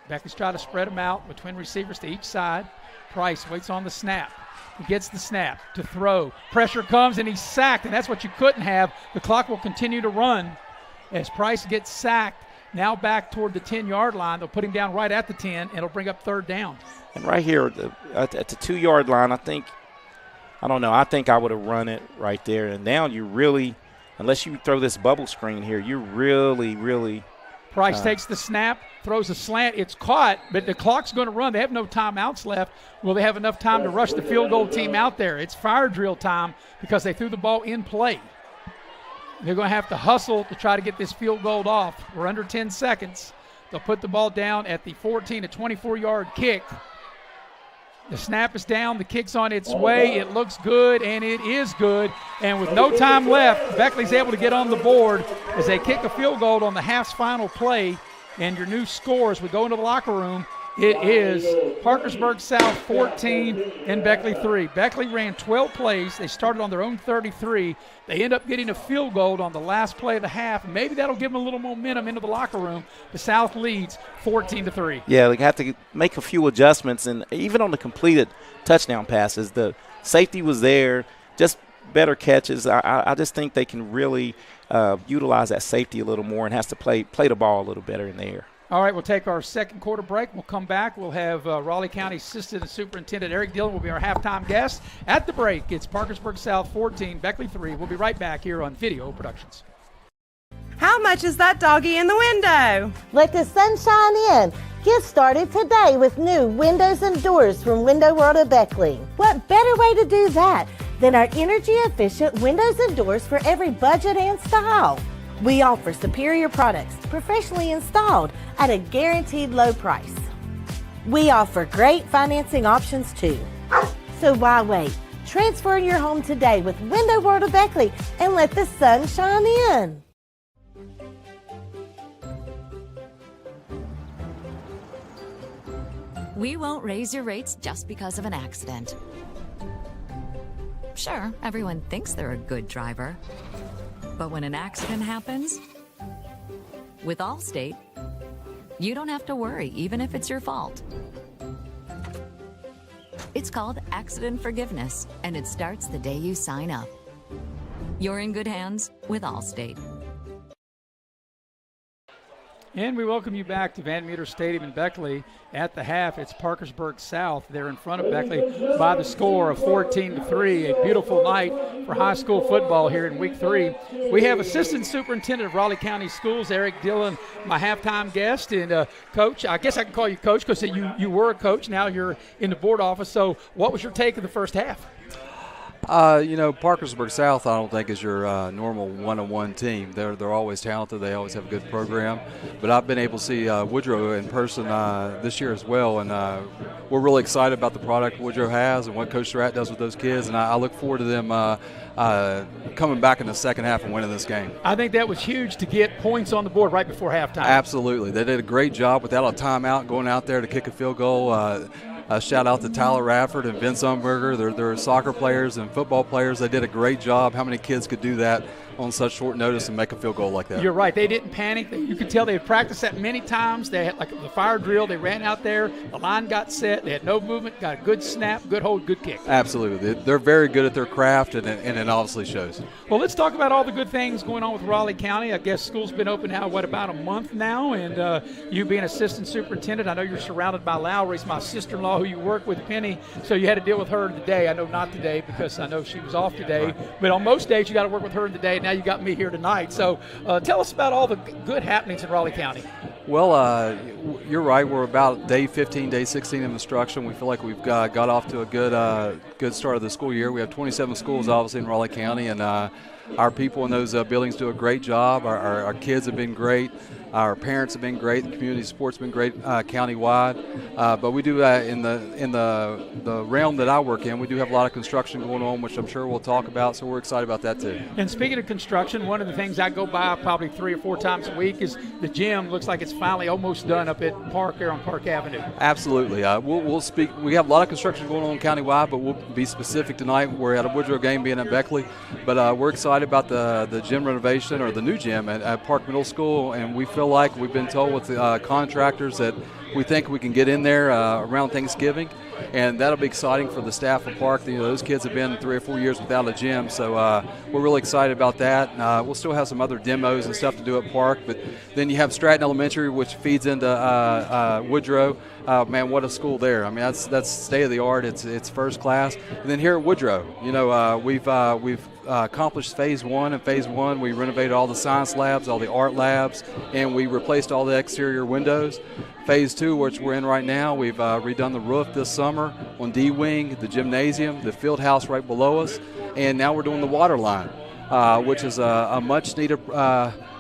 Beckley's trying to spread them out with twin receivers to each side. Price waits on the snap. He gets the snap to throw. Pressure comes, and he's sacked, and that's what you couldn't have. The clock will continue to run as Price gets sacked. Now back toward the 10-yard line. They'll put him down right at the 10, and it'll bring up 3rd down. And right here at the 2-yard line, I think I would have run it right there. And now you really, unless you throw this bubble screen here, you really. Price takes the snap, throws a slant. It's caught, but the clock's going to run. They have no timeouts left. Will they have enough time to rush the field goal team out there? It's fire drill time because they threw the ball in play. They're going to have to hustle to try to get this field goal off. We're under 10 seconds. They'll put the ball down at the 14 to 24-yard kick. The snap is down. The kick's on its way. It looks good, and it is good. And with no time left, Beckley's able to get on the board as they kick a field goal on the half's final play. And your new score as we go into the locker room, it is Parkersburg South 14 and Beckley 3. Beckley ran 12 plays. They started on their own 33. They end up getting a field goal on the last play of the half. Maybe that'll give them a little momentum into the locker room. The South leads 14-3. Yeah, they have to make a few adjustments, and even on the completed touchdown passes, the safety was there, just better catches. I just think they can really utilize that safety a little more and has to play the ball a little better in the air. All right, we'll take our 2nd quarter break. We'll come back. We'll have Raleigh County Assistant Superintendent Eric Dillon will be our halftime guest. At the break, it's Parkersburg South 14, Beckley 3. We'll be right back here on Video Productions. How much is that doggy in the window? Let the sun shine in. Get started today with new windows and doors from Window World of Beckley. What better way to do that than our energy-efficient windows and doors for every budget and style? We offer superior products, professionally installed at a guaranteed low price. We offer great financing options too. So why wait? Transfer your home today with Window World of Beckley and let the sun shine in. We won't raise your rates just because of an accident. Sure, everyone thinks they're a good driver. But when an accident happens, with Allstate, you don't have to worry, even if it's your fault. It's called accident forgiveness, and it starts the day you sign up. You're in good hands with Allstate. And we welcome you back to Van Meter Stadium in Beckley. At the half, it's Parkersburg South. They're in front of Beckley by the score of 14-3. A beautiful night for high school football here in Week 3. We have Assistant Superintendent of Raleigh County Schools, Eric Dillon, my halftime guest. And, Coach, I guess I can call you Coach because you were a coach. Now you're in the board office. So what was your take of the first half? Parkersburg South, I don't think is your normal one-on-one team. They're always talented. They always have a good program. But I've been able to see Woodrow in person this year as well, and we're really excited about the product Woodrow has and what Coach Surratt does with those kids. And I look forward to them coming back in the second half and winning this game. I think that was huge to get points on the board right before halftime. Absolutely. They did a great job without a timeout going out there to kick a field goal. Shout out to Tyler Rafford and Vince Umberger. They're soccer players and football players. They did a great job. How many kids could do that on such short notice and make a field goal like that? You're right. They didn't panic. You could tell they had practiced that many times. They had like the fire drill. They ran out there. The line got set. They had no movement. Got a good snap, good hold, good kick. Absolutely. They're very good at their craft, and it obviously shows. Well, let's talk about all the good things going on with Raleigh County. I guess school's been open now, about a month now, and you being assistant superintendent, I know you're surrounded by Lowry's, my sister-in-law who you work with, Penny, so you had to deal with her today. I know not today because I know she was off today, right. But on most days you got to work with her today, and now you got me here tonight. So tell us about all the good happenings in Raleigh County. Well, you're right. We're about day 15, day 16 of instruction. We feel like we've got off to a good start of the school year. We have 27 schools, obviously, in Raleigh County, and Our people in those buildings do a great job. Our kids have been great. Our parents have been great. The community support's been great countywide. But we do in the realm that I work in, we do have a lot of construction going on, which I'm sure we'll talk about. So we're excited about that too. And speaking of construction, one of the things I go by probably 3 or 4 times a week is the gym. Looks like it's finally almost done up at Park there on Park Avenue. Absolutely. We'll speak. We have a lot of construction going on countywide, but we'll be specific tonight. We're at a Woodrow game being at Beckley, but we're excited about the gym renovation, or the new gym at Park Middle School, and we feel like we've been told with the contractors that we think we can get in there around Thanksgiving, and that'll be exciting for the staff of Park. Those kids have been 3 or 4 years without a gym, so we're really excited about that. We'll still have some other demos and stuff to do at Park, but then you have Stratton Elementary, which feeds into Woodrow. Man, what a school there! I mean, that's state of the art. It's first class. And then here at Woodrow, we've accomplished phase 1. In phase 1, we renovated all the science labs, all the art labs, and we replaced all the exterior windows. Phase 2, which we're in right now, we've redone the roof this summer on D-Wing, the gymnasium, the field house right below us, and now we're doing the water line, which is a much needed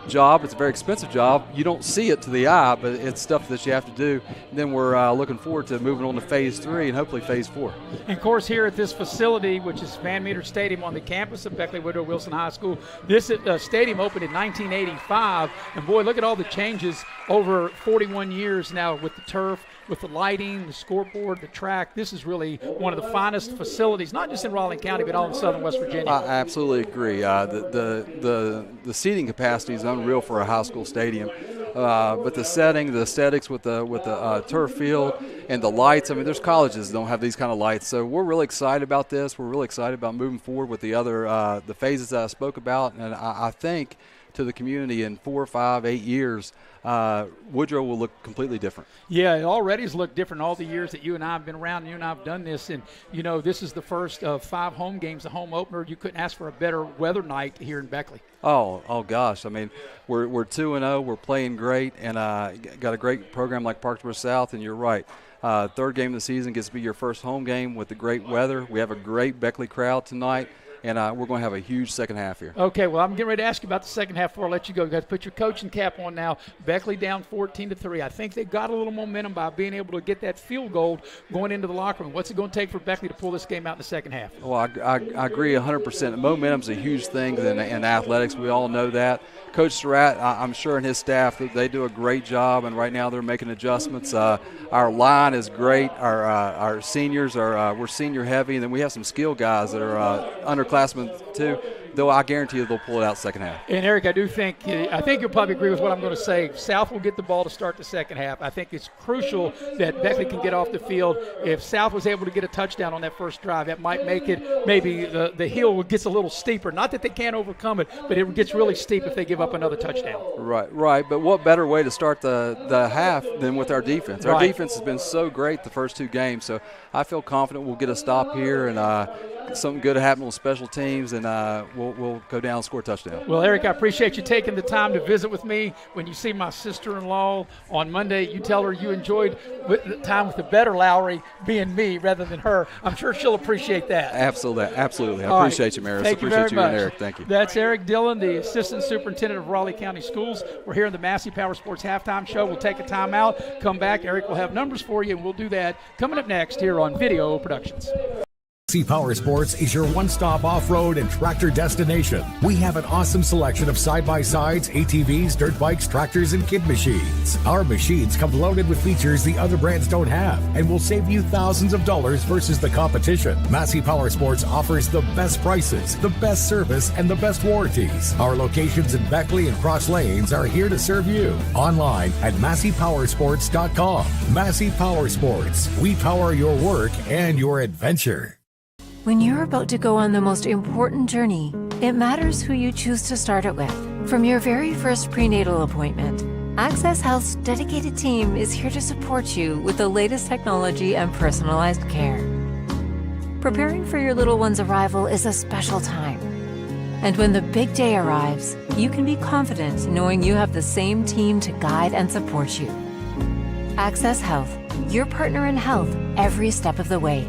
job. It's a very expensive job. You don't see it to the eye, but it's stuff that you have to do. And then we're looking forward to moving on to phase 3 and hopefully phase 4. And of course, here at this facility, which is Van Meter Stadium on the campus of Beckley Woodrow Wilson High School, this stadium opened in 1985, and boy, look at all the changes over 41 years now with the turf, with the lighting, the scoreboard, the track. This is really one of the finest facilities, not just in Raleigh County, but all in southern West Virginia. I absolutely agree. The seating capacity is unreal for a high school stadium. But the setting, the aesthetics with the turf field and the lights, I mean, there's colleges that don't have these kind of lights. So we're really excited about this. We're really excited about moving forward with the other the phases that I spoke about. And I think to the community in 4, 5, 8 years, Woodrow will look completely different. Yeah, it already has looked different all the years that you and I have been around, and you and I have done this. And, this is the first of 5 home games, the home opener. You couldn't ask for a better weather night here in Beckley. Oh gosh. I mean, we're 2-0. We're playing great, and got a great program like Parkersburg South, and you're right. Third game of the season gets to be your first home game with the great weather. We have a great Beckley crowd tonight. And we're going to have a huge second half here. Okay, well, I'm getting ready to ask you about the second half before I let you go. You guys put your coaching cap on now. Beckley down 14-3. I think they got a little momentum by being able to get that field goal going into the locker room. What's it going to take for Beckley to pull this game out in the second half? Well, I agree 100%. Momentum's a huge thing in athletics. We all know that. Coach Surratt, I'm sure, and his staff, they do a great job, and right now they're making adjustments. Our line is great. Our seniors we're senior heavy, and then we have some skill guys that are underclassmen too. Though I guarantee you they'll pull it out second half. And Eric, I think you'll probably agree with what I'm going to say. South will get the ball to start the second half. I think it's crucial that Beckley can get off the field. If South was able to get a touchdown on that first drive, that might make it maybe the hill gets a little steeper. Not that they can't overcome it, but it gets really steep if they give up another touchdown. Right. But what better way to start the half than with our defense? Our defense has been so great the first 2 games, so I feel confident we'll get a stop here and something good happened with special teams, and we'll go down and score a touchdown. Well, Eric, I appreciate you taking the time to visit with me. When you see my sister-in-law on Monday, you tell her you enjoyed the time with the better Lowry being me rather than her. I'm sure she'll appreciate that. Absolutely. I appreciate you, Maris. I appreciate you and Eric. Thank you. That's Eric Dillon, the Assistant Superintendent of Raleigh County Schools. We're here in the Massey Power Sports Halftime Show. We'll take a timeout, come back. Eric will have numbers for you, and we'll do that coming up next here on Video Productions. Massey Power Sports is your one-stop off-road and tractor destination. We have an awesome selection of side-by-sides, ATVs, dirt bikes, tractors, and kid machines. Our machines come loaded with features the other brands don't have and will save you thousands of dollars versus the competition. Massey Power Sports offers the best prices, the best service, and the best warranties. Our locations in Beckley and Cross Lanes are here to serve you. Online at MasseyPowersports.com. Massey Power Sports. We power your work and your adventure. When you're about to go on the most important journey, it matters who you choose to start it with. From your very first prenatal appointment, Access Health's dedicated team is here to support you with the latest technology and personalized care. Preparing for your little one's arrival is a special time. And when the big day arrives, you can be confident knowing you have the same team to guide and support you. Access Health, your partner in health every step of the way.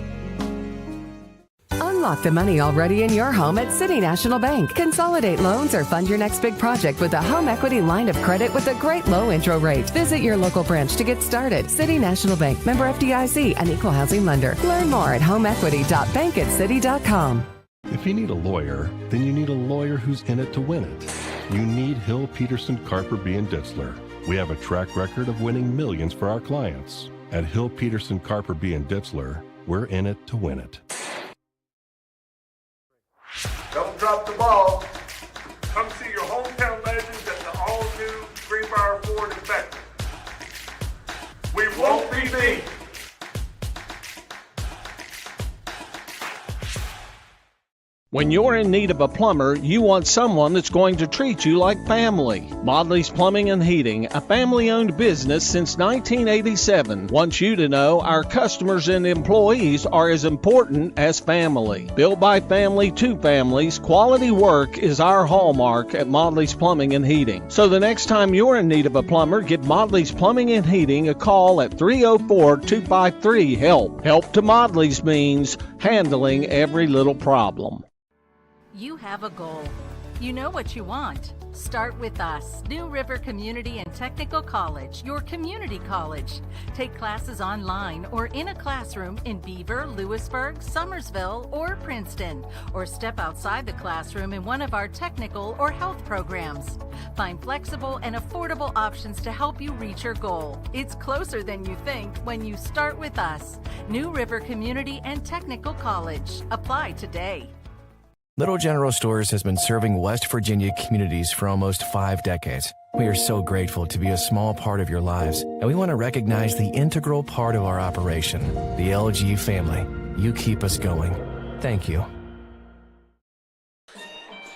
Unlock the money already in your home at City National Bank. Consolidate loans or fund your next big project with a home equity line of credit with a great low intro rate. Visit your local branch to get started. City National Bank, member FDIC, an equal housing lender. Learn more at homeequity.bankatcity.com. If you need a lawyer, then you need a lawyer who's in it to win it. You need Hill, Peterson, Carper, B. & Ditzler. We have a track record of winning millions for our clients. At Hill, Peterson, Carper, B. & Ditzler, we're in it to win it. Don't drop the ball. Come see your hometown legends at the all-new Greenbrier Ford in Beckley. We won't be beat. When you're in need of a plumber, you want someone that's going to treat you like family. Modley's Plumbing and Heating, a family-owned business since 1987, wants you to know our customers and employees are as important as family. Built by family to families, quality work is our hallmark at Modley's Plumbing and Heating. So the next time you're in need of a plumber, give Modley's Plumbing and Heating a call at 304-253-HELP. Help to Modley's means handling every little problem. You have a goal. You know what you want. Start with us. New River Community and Technical College, your community college. Take classes online or in a classroom in Beaver, Lewisburg, Summersville, or Princeton. Or step outside the classroom in one of our technical or health programs. Find flexible and affordable options to help you reach your goal. It's closer than you think when you start with us. New River Community and Technical College. Apply today. Little General Stores has been serving West Virginia communities for almost 5 decades. We are so grateful to be a small part of your lives, and we want to recognize the integral part of our operation, the LG family. You keep us going. Thank you.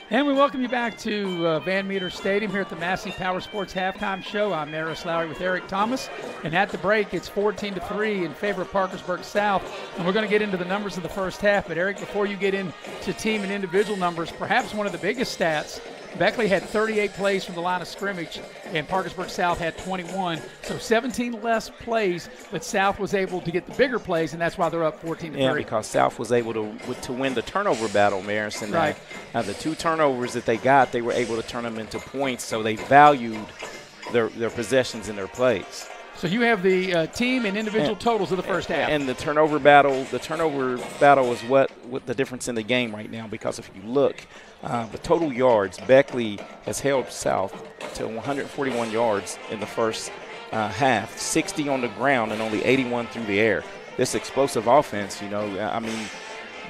And we welcome you back to Van Meter Stadium here at the Massey Power Sports Halftime Show. I'm Maris Lowry with Eric Thomas. And at the break, it's 14-3 in favor of Parkersburg South. And we're going to get into the numbers of the first half. But, Eric, before you get into team and individual numbers, perhaps one of the biggest stats, Beckley had 38 plays from the line of scrimmage, and Parkersburg South had 21. So 17 less plays, but South was able to get the bigger plays, and that's why they're up 14-3. Yeah, because South was able to win the turnover battle, Maris. And right. The 2 turnovers that they got, they were able to turn them into points, so they valued their possessions and their plays. So you have the team and individual totals of the first half. And the turnover battle is what the difference in the game right now, because if you look, the total yards, Beckley has held South to 141 yards in the first half, 60 on the ground and only 81 through the air. This explosive offense,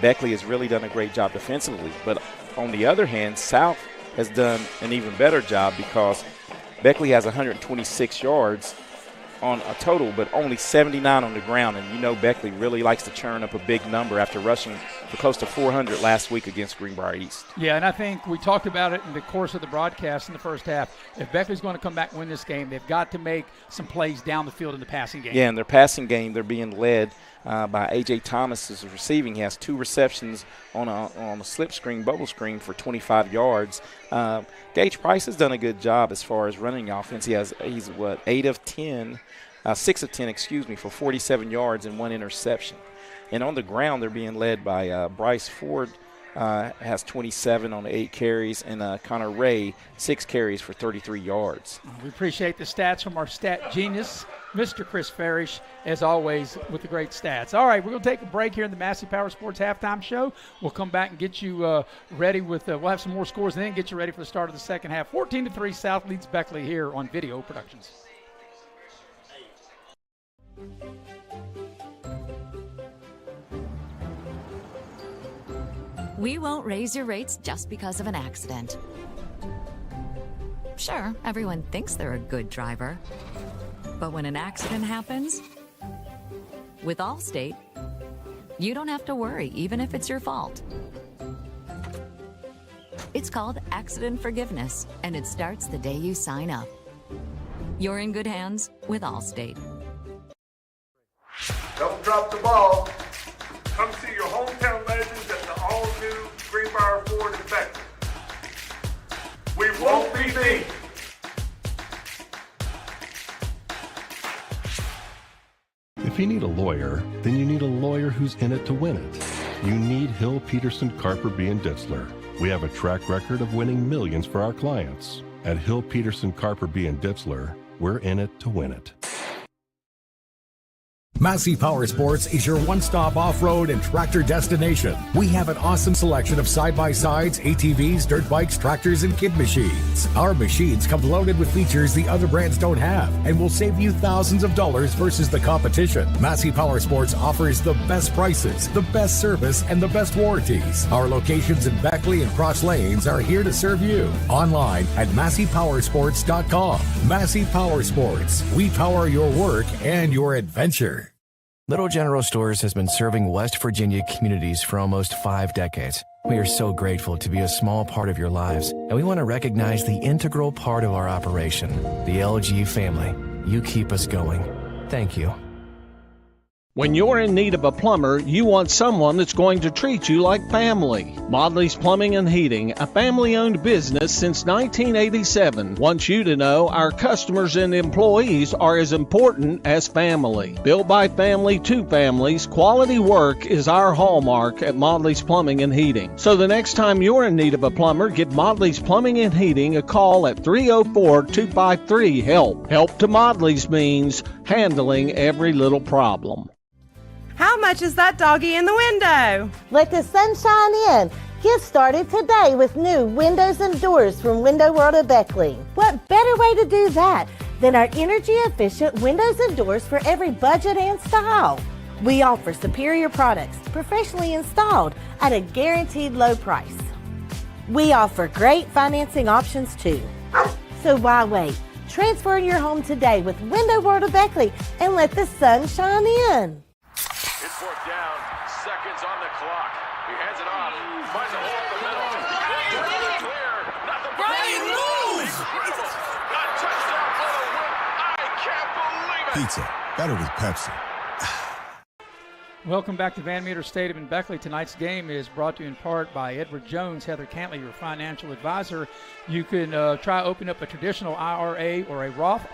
Beckley has really done a great job defensively. But on the other hand, South has done an even better job, because Beckley has 126 yards on a total, but only 79 on the ground. And Beckley really likes to churn up a big number after rushing for close to 400 last week against Greenbrier East. Yeah, and I think we talked about it in the course of the broadcast in the first half. If Beckley's going to come back and win this game, they've got to make some plays down the field in the passing game. Yeah, in their passing game, they're being led by A.J. Thomas is receiving. He has 2 receptions on a slip screen, bubble screen for 25 yards. Gage Price has done a good job as far as running offense. He's 6 of 10, for 47 yards and 1 interception. And on the ground, they're being led by Bryce Ford, has 27 on 8 carries, and Connor Ray, 6 carries for 33 yards. We appreciate the stats from our stat genius, Mr. Chris Farish, as always, with the great stats. All right, we're going to take a break here in the Massey Power Sports Halftime Show. We'll come back and get you ready with we'll have some more scores and then get you ready for the start of the second half. 14-3, South leads Beckley here on Video Productions. We won't raise your rates just because of an accident. Sure, everyone thinks they're a good driver. But when an accident happens, with Allstate, you don't have to worry, even if it's your fault. It's called accident forgiveness, and it starts the day you sign up. You're in good hands with Allstate. Don't drop the ball. Come see your hometown legends at the all-new Greenbrier Ford in Beckley. We won't be beat. If you need a lawyer, then you need a lawyer who's in it to win it. You need Hill, Peterson, Carper, B. & Ditzler. We have a track record of winning millions for our clients. At Hill, Peterson, Carper, B. & Ditzler, we're in it to win it. Massey Power Sports is your one-stop off-road and tractor destination. We have an awesome selection of side-by-sides, ATVs, dirt bikes, tractors, and kid machines. Our machines come loaded with features the other brands don't have and will save you thousands of dollars versus the competition. Massey Power Sports offers the best prices, the best service, and the best warranties. Our locations in Beckley and Cross Lanes are here to serve you. Online at MasseyPowersports.com. Massey Power Sports. We power your work and your adventure. Little General Stores has been serving West Virginia communities for almost 5 decades. We are so grateful to be a small part of your lives, and we want to recognize the integral part of our operation, the LG family. You keep us going. Thank you. When you're in need of a plumber, you want someone that's going to treat you like family. Modley's Plumbing and Heating, a family-owned business since 1987, wants you to know our customers and employees are as important as family. Built by family to families, quality work is our hallmark at Modley's Plumbing and Heating. So the next time you're in need of a plumber, give Modley's Plumbing and Heating a call at 304-253-HELP. Help to Modley's means handling every little problem. How much is that doggy in the window? Let the sunshine in. Get started today with new windows and doors from Window World of Beckley. What better way to do that than our energy-efficient windows and doors for every budget and style? We offer superior products, professionally installed at a guaranteed low price. We offer great financing options too. So why wait? Transfer your home today with Window World of Beckley and let the sun shine in. It's 4th down, seconds on the clock. He hands it off, finds a hole in the middle. Clear, nothing but Brian moves! Incredible! A touchdown for the win. I can't believe it! Pizza, better with Pepsi. Welcome back to Van Meter Stadium in Beckley. Tonight's game is brought to you in part by Edward Jones, Heather Cantley, your financial advisor. You can try open up a traditional IRA or a Roth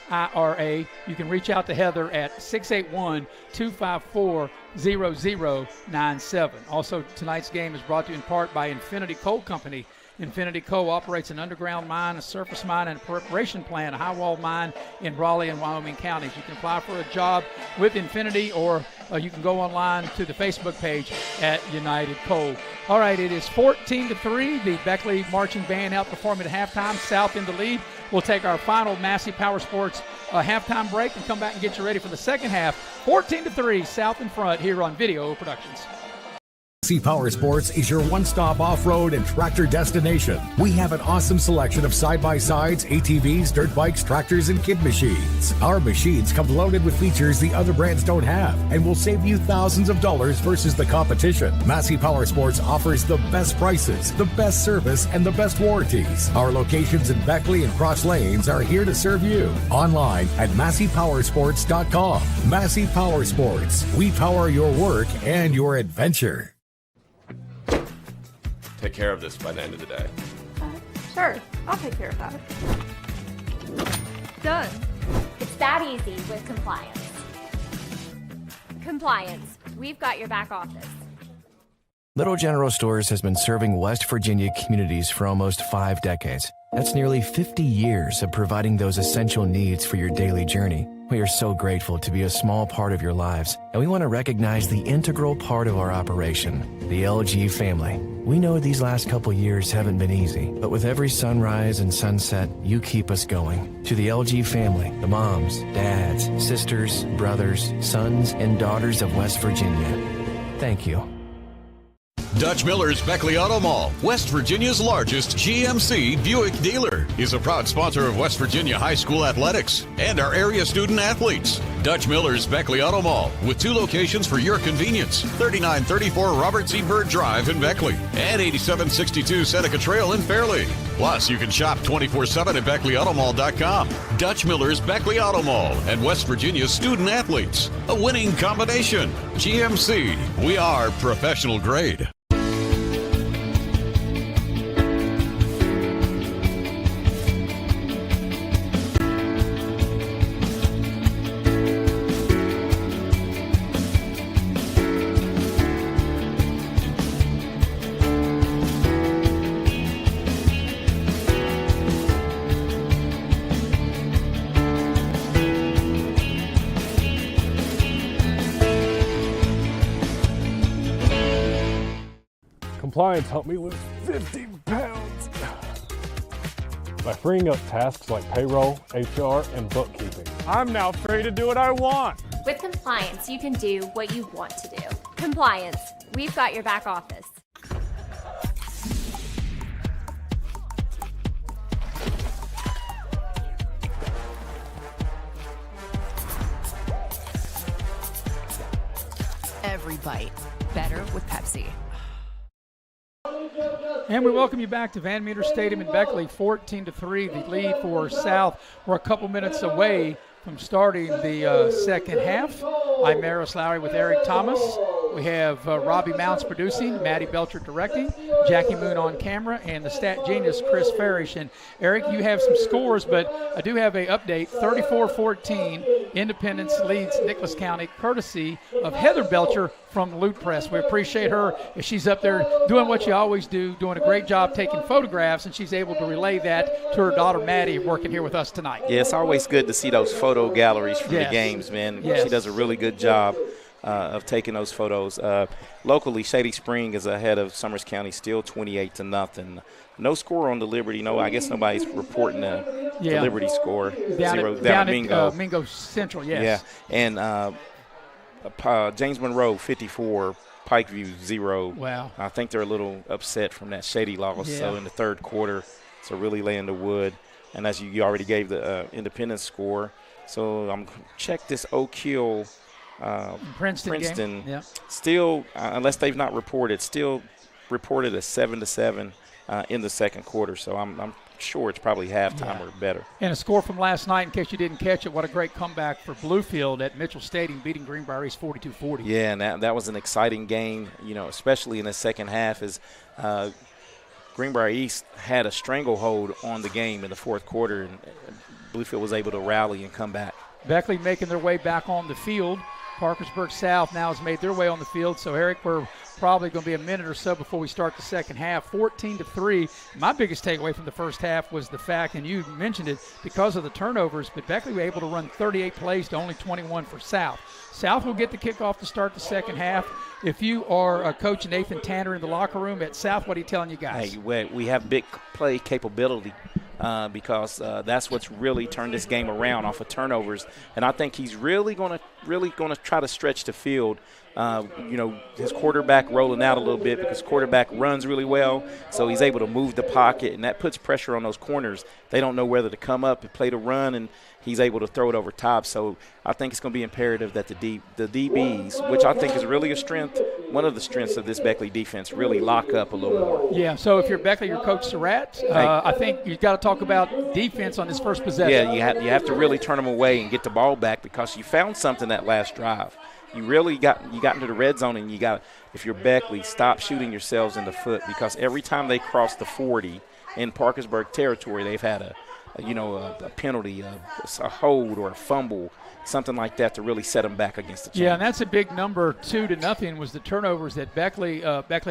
IRA. You can reach out to Heather at 681-254-0097. Also, tonight's game is brought to you in part by Infinity Coal Company. Infinity Coal operates an underground mine, a surface mine, and a preparation plant, a high-wall mine in Raleigh and Wyoming counties. You can apply for a job with Infinity, or you can go online to the Facebook page at United Coal. All right, it is 14-3. The Beckley marching band outperforming at halftime. South in the lead. We'll take our final Massey Power Sports halftime break and come back and get you ready for the second half. 14-3, South in front here on Video Productions. Massey Power Sports is your one-stop off-road and tractor destination. We have an awesome selection of side-by-sides, ATVs, dirt bikes, tractors, and kid machines. Our machines come loaded with features the other brands don't have and will save you thousands of dollars versus the competition. Massey Power Sports offers the best prices, the best service, and the best warranties. Our locations in Beckley and Cross Lanes are here to serve you. Online at MasseyPowersports.com. Massey Power Sports. We power your work and your adventure. Take care of this by the end of the day. Sure, I'll take care of that. Done. It's that easy with compliance. Compliance. We've got your back office. Little General Stores has been serving West Virginia communities for almost 5 decades. That's nearly 50 years of providing those essential needs for your daily journey. We are so grateful to be a small part of your lives, and we want to recognize the integral part of our operation, the LG family. We know these last couple years haven't been easy, but with every sunrise and sunset, you keep us going. To the LG family, the moms, dads, sisters, brothers, sons, and daughters of West Virginia, thank you. Dutch Miller's Beckley Auto Mall, West Virginia's largest GMC Buick dealer, is a proud sponsor of West Virginia high school athletics and our area student athletes. Dutch Miller's Beckley Auto Mall, with 2 locations for your convenience: 3934 Robert C. Byrd Drive in Beckley and 8762 Seneca Trail in Fairleigh. Plus, you can shop 24/7 at BeckleyAutomall.com. Dutch Miller's Beckley Auto Mall and West Virginia's student athletes. A winning combination. GMC, we are professional grade. Compliance helped me lose 50 pounds by freeing up tasks like payroll, HR, and bookkeeping. I'm now free to do what I want. With Compliance, you can do what you want to do. Compliance, we've got your back office. Every bite better with Pepsi. And we welcome you back to Van Meter Stadium in Beckley, 14-3, the lead for South. We're a couple minutes away from starting the second half. I'm Maris Lowry with Eric Thomas. We have Robbie Mounts producing, Maddie Belcher directing, Jackie Moon on camera, and the stat genius, Chris Farish. And Eric, you have some scores, but I do have an update. 34-14, Independence leads Nicholas County, courtesy of Heather Belcher from the Loot Press. We appreciate her as she's up there doing what you always do, doing a great job taking photographs, and she's able to relay that to her daughter Maddie, working here with us tonight. Yeah, it's always good to see those photo galleries from the games, man. Yes. She does a really good job of taking those photos. Locally, Shady Spring is ahead of Summers County, still 28-0. No score on the Liberty. No, I guess nobody's reporting the Liberty score. Down at Mingo. Mingo Central, yes. Yeah, and James Monroe, 54, Pikeview, 0. Wow. I think they're a little upset from that Shady loss. Yeah. So in the third quarter, so really laying the wood. And as you already gave the Independence score, so I'm check this Oak Hill Princeton game. Yeah. Still, unless they've not reported, still reported a 7-7 in the second quarter. So I'm sure it's probably halftime or better. And a score from last night, in case you didn't catch it, what a great comeback for Bluefield at Mitchell Stadium, beating Greenbrier East 42-40. Yeah, and that was an exciting game, especially in the second half, as Greenbrier East had a stranglehold on the game in the fourth quarter, and Bluefield was able to rally and come back. Beckley making their way back on the field. Parkersburg South now has made their way on the field. So, Eric, we're probably going to be a minute or so before we start the second half. 14-3. My biggest takeaway from the first half was the fact, and you mentioned it, because of the turnovers, but Beckley were able to run 38 plays to only 21 for South. South will get the kickoff to start the second half. If you are Coach Nathan Tanner in the locker room at South, what are you telling you guys? Hey, we have big play capability. Because that's what's really turned this game around off of turnovers, and I think he's really going to try to stretch the field. His quarterback rolling out a little bit because quarterback runs really well, so he's able to move the pocket, and that puts pressure on those corners. They don't know whether to come up and play the run, and he's able to throw it over top. So I think it's going to be imperative that the DBs, which I think is really a strength, one of the strengths of this Beckley defense, really lock up a little more. Yeah, so if you're Beckley, you're Coach Surratt, I think you've got to talk about defense on this first possession. Yeah, you have to really turn them away and get the ball back because you found something that last drive. You really got into the red zone, and if you're Beckley, stop shooting yourselves in the foot, because every time they cross the 40 in Parkersburg territory, they've had a penalty, a hold or a fumble, something like that to really set them back against the chain. Yeah, and that's a big number. 2-0 was the turnovers that Beckley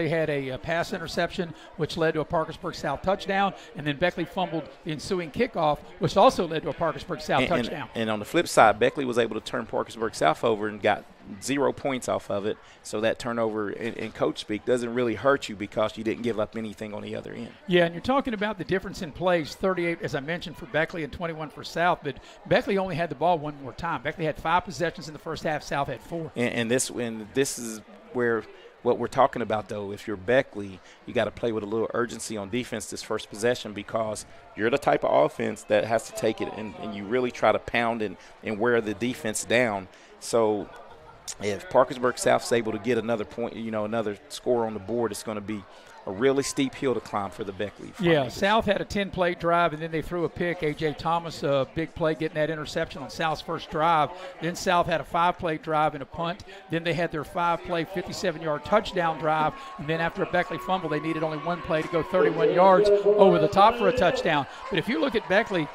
had a pass interception, which led to a Parkersburg South touchdown, and then Beckley fumbled the ensuing kickoff, which also led to a Parkersburg South touchdown. And on the flip side, Beckley was able to turn Parkersburg South over and got 0 points off of it. So that turnover, in coach speak, doesn't really hurt you because you didn't give up anything on the other end. Yeah, and you're talking about the difference in plays, 38, as I mentioned, for Beckley and 21 for South, but Beckley only had the ball one more time. Beckley had 5 possessions in the first half. South had 4. And this is where what we're talking about, though. If you're Beckley, you got to play with a little urgency on defense this first possession, because you're the type of offense that has to take it and you really try to pound and wear the defense down. So if Parkersburg South's able to get another point, another score on the board, it's going to be a really steep hill to climb for the Beckley. Yeah, South had a 10-play drive, and then they threw a pick. A.J. Thomas, a big play, getting that interception on South's first drive. Then South had a 5-play drive and a punt. Then they had their 5-play, 57-yard touchdown drive. And then after a Beckley fumble, they needed only 1 play to go 31 yards over the top for a touchdown. But if you look at Beckley,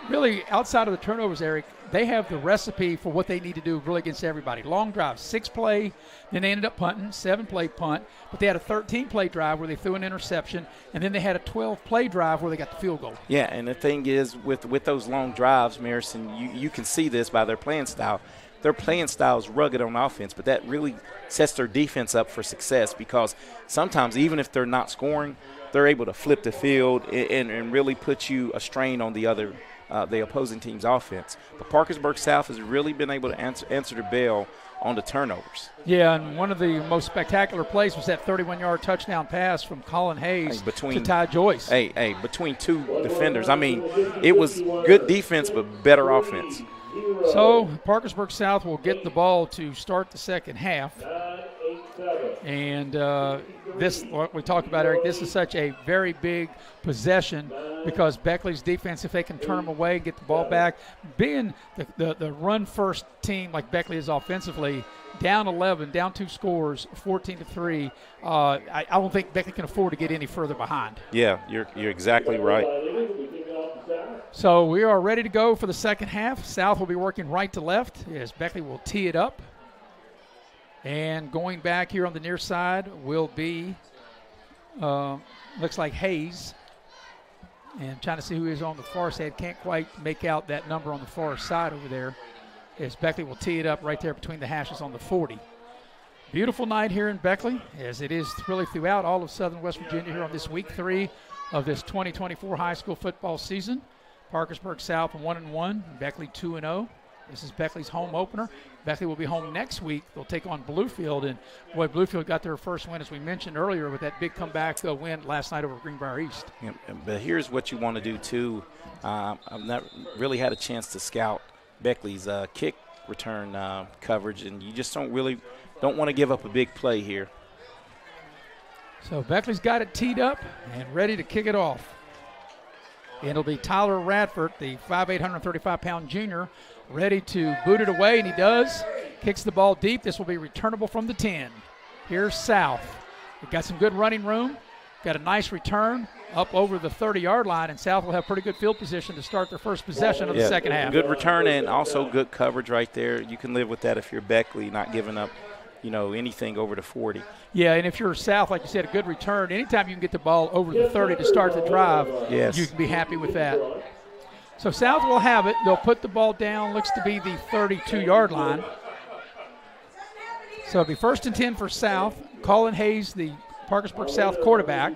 really outside of the turnovers, Eric, they have the recipe for what they need to do really against everybody. Long drive, 6-play, then they ended up punting, 7-play punt, but they had a 13-play drive where they threw an interception, and then they had a 12-play drive where they got the field goal. Yeah, and the thing is with those long drives, Marison, you can see this by their playing style. their playing style is rugged on offense, but that really sets their defense up for success because sometimes even if they're not scoring, they're able to flip the field and really put you a strain on the opposing team's offense. But Parkersburg South has really been able to answer the bell on the turnovers. Yeah, and one of the most spectacular plays was that 31-yard touchdown pass from Colin Hayes to Ty Joyce. Between two defenders. I mean, it was good defense but better offense. So Parkersburg South will get the ball to start the second half. And this, what we talked about, Eric, this is such a very big possession because Beckley's defense, if they can turn them away, get the ball back, being the run-first team like Beckley is offensively, down 11, down 2 scores, 14-3, I don't think Beckley can afford to get any further behind. Yeah, you're exactly right. So we are ready to go for the second half. South will be working right to left as Beckley will tee it up. And going back here on the near side will be, looks like Hayes. And trying to see who is on the far side. Can't quite make out that number on the far side over there. As Beckley will tee it up right there between the hashes on the 40. Beautiful night here in Beckley, as it is really throughout all of Southern West Virginia here on this week 3 of this 2024 high school football season. Parkersburg South 1-1, Beckley 2-0. This is Beckley's home opener. Beckley will be home next week. They'll take on Bluefield. And, boy, Bluefield got their first win, as we mentioned earlier, with that big comeback win last night over Greenbrier East. Yeah, but here's what you want to do, too. I've not really had a chance to scout Beckley's kick return coverage, and you just don't want to give up a big play here. So Beckley's got it teed up and ready to kick it off. And it'll be Tyler Radford, the 5'8", 135-pound junior, ready to boot it away, and he does. Kicks the ball deep. This will be returnable from the 10. Here's South. We've got some good running room. Got a nice return up over the 30-yard line, and South will have pretty good field position to start their first possession of the second half. Good return and also good coverage right there. You can live with that if you're Beckley, not giving up, anything over the 40. Yeah, and if you're South, like you said, a good return. Anytime you can get the ball over the 30 to start the drive, you can be happy with that. So South will have it. They'll put the ball down, looks to be the 32-yard line. So it'll be 1st and 10 for South. Colin Hayes, the Parkersburg South quarterback.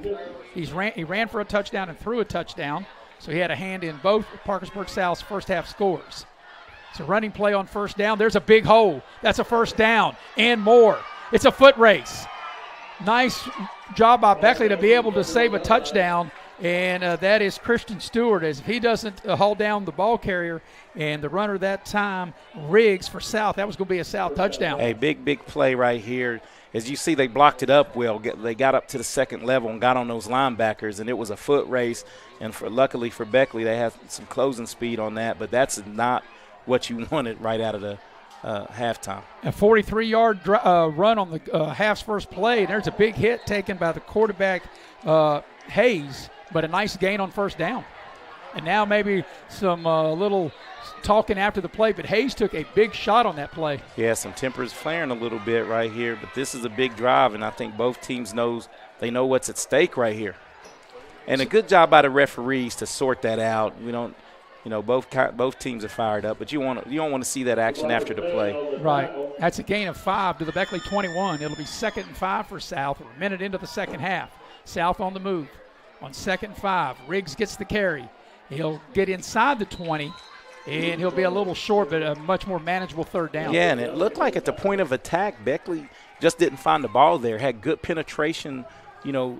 He ran for a touchdown and threw a touchdown, so he had a hand in both Parkersburg South's first half scores. It's a running play on first down. There's a big hole. That's a first down and more. It's a foot race. Nice job by Beckley to be able to save a touchdown, and that is Christian Stewart. As if he doesn't haul down the ball carrier and the runner that time, Riggs for South, that was going to be a South touchdown. A big play right here. As you see, they blocked it up well. They got up to the second level and got on those linebackers, and it was a foot race. And luckily for Beckley, they had some closing speed on that, but that's not what you wanted right out of the halftime. A 43-yard run on the half's first play. And there's a big hit taken by the quarterback, Hayes, but a nice gain on first down. And now maybe some little talking after the play, but Hayes took a big shot on that play. Yeah, some tempers flaring a little bit right here, but this is a big drive, and I think both teams know what's at stake right here. And a good job by the referees to sort that out. We don't, both teams are fired up, but you don't want to see that action after the play. Right. That's a gain of 5 to the Beckley 21. It'll be 2nd and 5 for South. We're a minute into the second half. South on the move. On 2nd and 5, Riggs gets the carry. He'll get inside the 20. And he'll be a little short, but a much more manageable third down. Yeah, and it looked like at the point of attack, Beckley just didn't find the ball there. Had good penetration,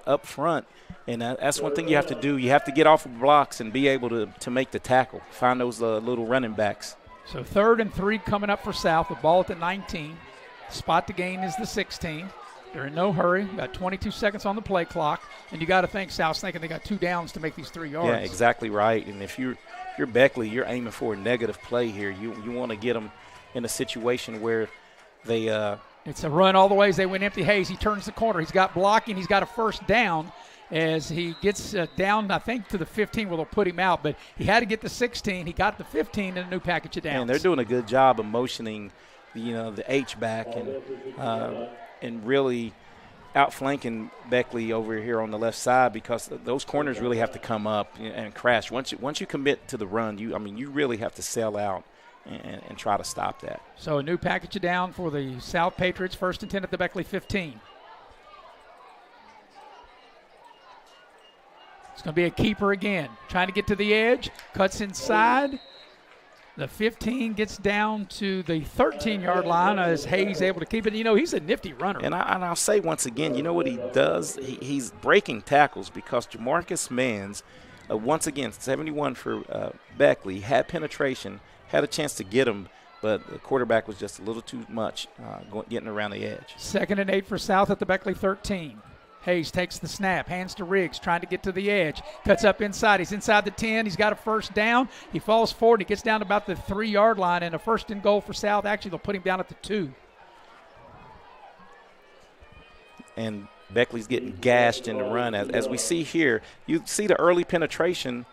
up front. And that's one thing you have to do. You have to get off of blocks and be able to make the tackle, find those little running backs. So 3rd and 3 coming up for South. The ball at the 19. Spot to gain is the 16. They're in no hurry. Got 22 seconds on the play clock. And you got to think South's thinking they got 2 downs to make these 3 yards. Yeah, exactly right. And if you're Beckley, you're aiming for a negative play here. You want to get them in a situation where they it's a run all the way as they went empty. Hayes, he turns the corner. He's got blocking. He's got a first down as he gets down, I think, to the 15 where they'll put him out. But he had to get the 16. He got the 15 and a new package of downs. And they're doing a good job of motioning, the H-back and really outflanking Beckley over here on the left side because those corners really have to come up and crash. Once you commit to the run, you really have to sell out and try to stop that. So a new package down for the South Patriots, 1st and 10 at the Beckley 15. It's going to be a keeper again. Trying to get to the edge, cuts inside. The 15 gets down to the 13-yard line as Hayes able to keep it. You know, he's a nifty runner. And I'll say once again, you know what he does? He's breaking tackles because Jamarcus Mans, once again, 71 for Beckley, had penetration, had a chance to get him, but the quarterback was just a little too much getting around the edge. 2nd and 8 for South at the Beckley 13. Hayes takes the snap, hands to Riggs, trying to get to the edge. Cuts up inside. He's inside the 10. He's got a first down. He falls forward. He gets down to about the 3-yard line, and a 1st and goal for South. Actually, they'll put him down at the 2. And Beckley's getting gashed in the run. As we see here, you see the early penetration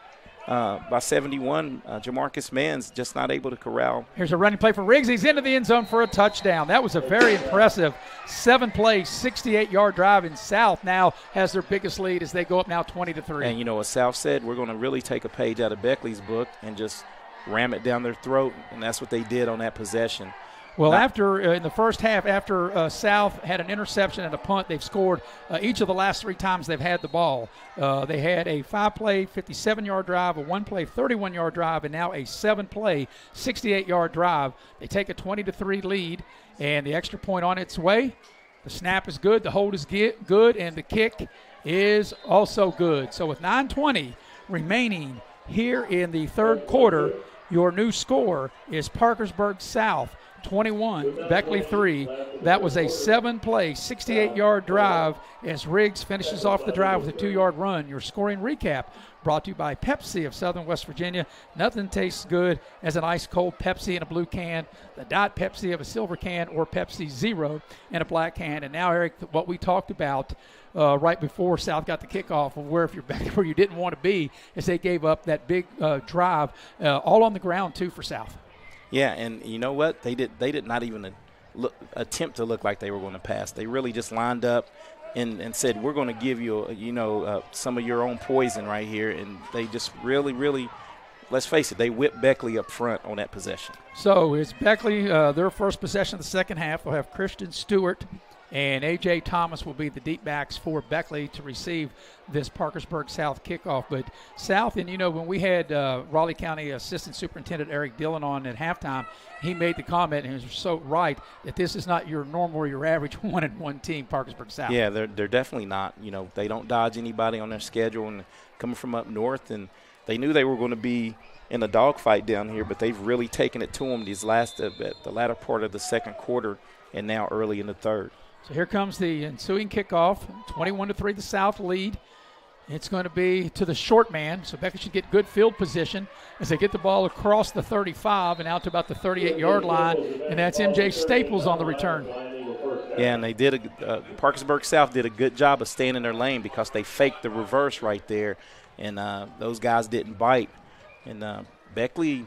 by 71. Jamarcus Mans just not able to corral. Here's a running play for Riggs. He's into the end zone for a touchdown. That was a very impressive 7-play, 68-yard drive, and South now has their biggest lead as they go up now 20-3. And, you know, as South said, we're going to really take a page out of Beckley's book and just ram it down their throat, and that's what they did on that possession. Well, in the first half, after South had an interception and a punt, they've scored each of the last 3 times they've had the ball. They had a 5-play, 57-yard drive, a 1-play, 31-yard drive, and now a 7-play, 68-yard drive. They take a 20-3 lead, and the extra point on its way. The snap is good, the hold is good, and the kick is also good. So with 9:20 remaining here in the third quarter, your new score is Parkersburg South 21, Beckley 3. That was a 7-play, 68-yard drive as Riggs finishes off the drive with a 2-yard run. Your scoring recap brought to you by Pepsi of Southern West Virginia. Nothing tastes good as an ice-cold Pepsi in a blue can, the Dot Pepsi of a silver can, or Pepsi Zero in a black can. And now, Eric, what we talked about right before South got the kickoff of where if you're back where you didn't want to be, as they gave up that big drive all on the ground, too, for South. Yeah, and you know what? They did not even attempt to look like they were going to pass. They really just lined up and said, we're going to give you, some of your own poison right here. And they just really, let's face it, they whipped Beckley up front on that possession. So it's Beckley, their first possession of the second half. They'll have Christian Stewart and A.J. Thomas will be the deep backs for Beckley to receive this Parkersburg South kickoff. But South, and when we had Raleigh County Assistant Superintendent Eric Dillon on at halftime, he made the comment, and he was so right, that this is not your normal or your average 1-1 team, Parkersburg South. Yeah, they're definitely not. They don't dodge anybody on their schedule, and coming from up north, and they knew they were going to be in a dogfight down here, but they've really taken it to them these the latter part of the second quarter and now early in the third. So here comes the ensuing kickoff, 21-3 the South lead. It's going to be to the short man, so Beckley should get good field position as they get the ball across the 35 and out to about the 38-yard line, and that's M.J. Staples on the return. Yeah, and they did Parkersburg South did a good job of staying in their lane because they faked the reverse right there, and those guys didn't bite. And Beckley,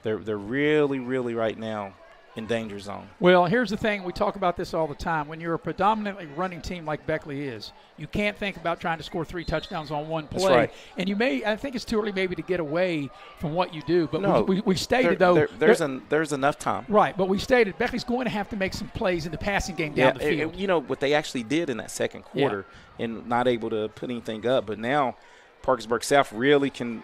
they're really right now in danger zone. Well, here's the thing. We talk about this all the time. When you're a predominantly running team like Beckley is, you can't think about trying to score 3 touchdowns on one play. That's right. And I think it's too early maybe to get away from what you do. But no, we stated, though. There's enough time. Right, but we stated Beckley's going to have to make some plays in the passing game down the field. What they actually did in that second quarter and not able to put anything up. But now Parkersburg South really can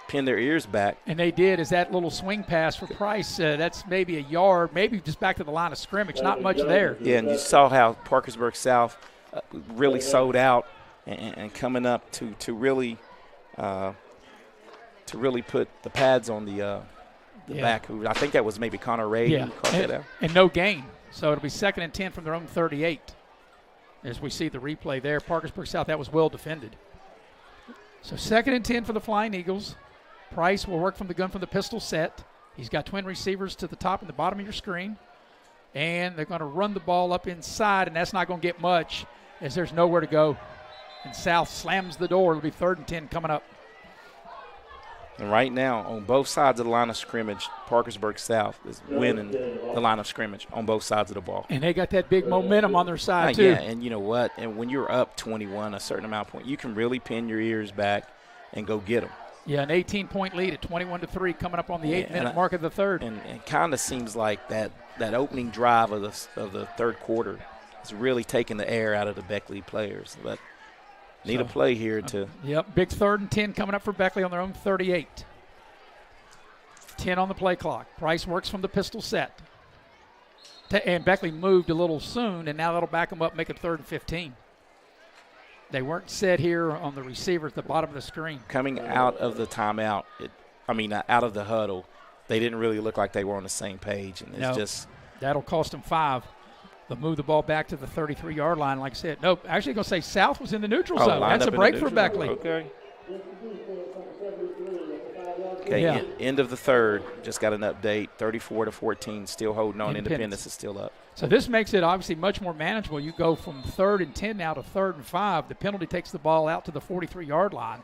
pin their ears back. And they did, as that little swing pass for Price, that's maybe a yard, maybe just back to the line of scrimmage, not much there. Yeah, and you saw how Parkersburg South really sold out and coming up to really put the pads on the back. Who I think that was maybe Connor Ray who caught that out. And no gain. So it'll be 2nd and 10 from their own 38. As we see the replay there, Parkersburg South, that was well defended. So 2nd and 10 for the Flying Eagles. Price will work from the gun from the pistol set. He's got twin receivers to the top and the bottom of your screen. And they're going to run the ball up inside, and that's not going to get much as there's nowhere to go. And South slams the door. It'll be 3rd and 10 coming up. And right now, on both sides of the line of scrimmage, Parkersburg South is winning the line of scrimmage on both sides of the ball. And they got that big momentum on their side, too. Yeah, and you know what? And when you're up 21, a certain amount of points, you can really pin your ears back and go get them. Yeah, an 18-point lead at 21-3 coming up on the 8-minute mark of the third. And it kind of seems like that opening drive of the third quarter is really taking the air out of the Beckley players. But need a play here to. Yep, big 3rd and 10 coming up for Beckley on their own 38. 10 on the play clock. Price works from the pistol set. And Beckley moved a little soon, and now that'll back them up, make it 3rd and 15. They weren't set here on the receiver at the bottom of the screen. Coming out of the timeout, out of the huddle, they didn't really look like they were on the same page. And it's just. That'll cost them 5. They'll move the ball back to the 33-yard line, like I said. Nope, actually going to say South was in the neutral zone. That's a break for Beckley. Okay, end of the third. Just got an update. 34-14, still holding on. Independence is still up. So this makes it obviously much more manageable. You go from 3rd and 10 now to 3rd and 5. The penalty takes the ball out to the 43-yard line.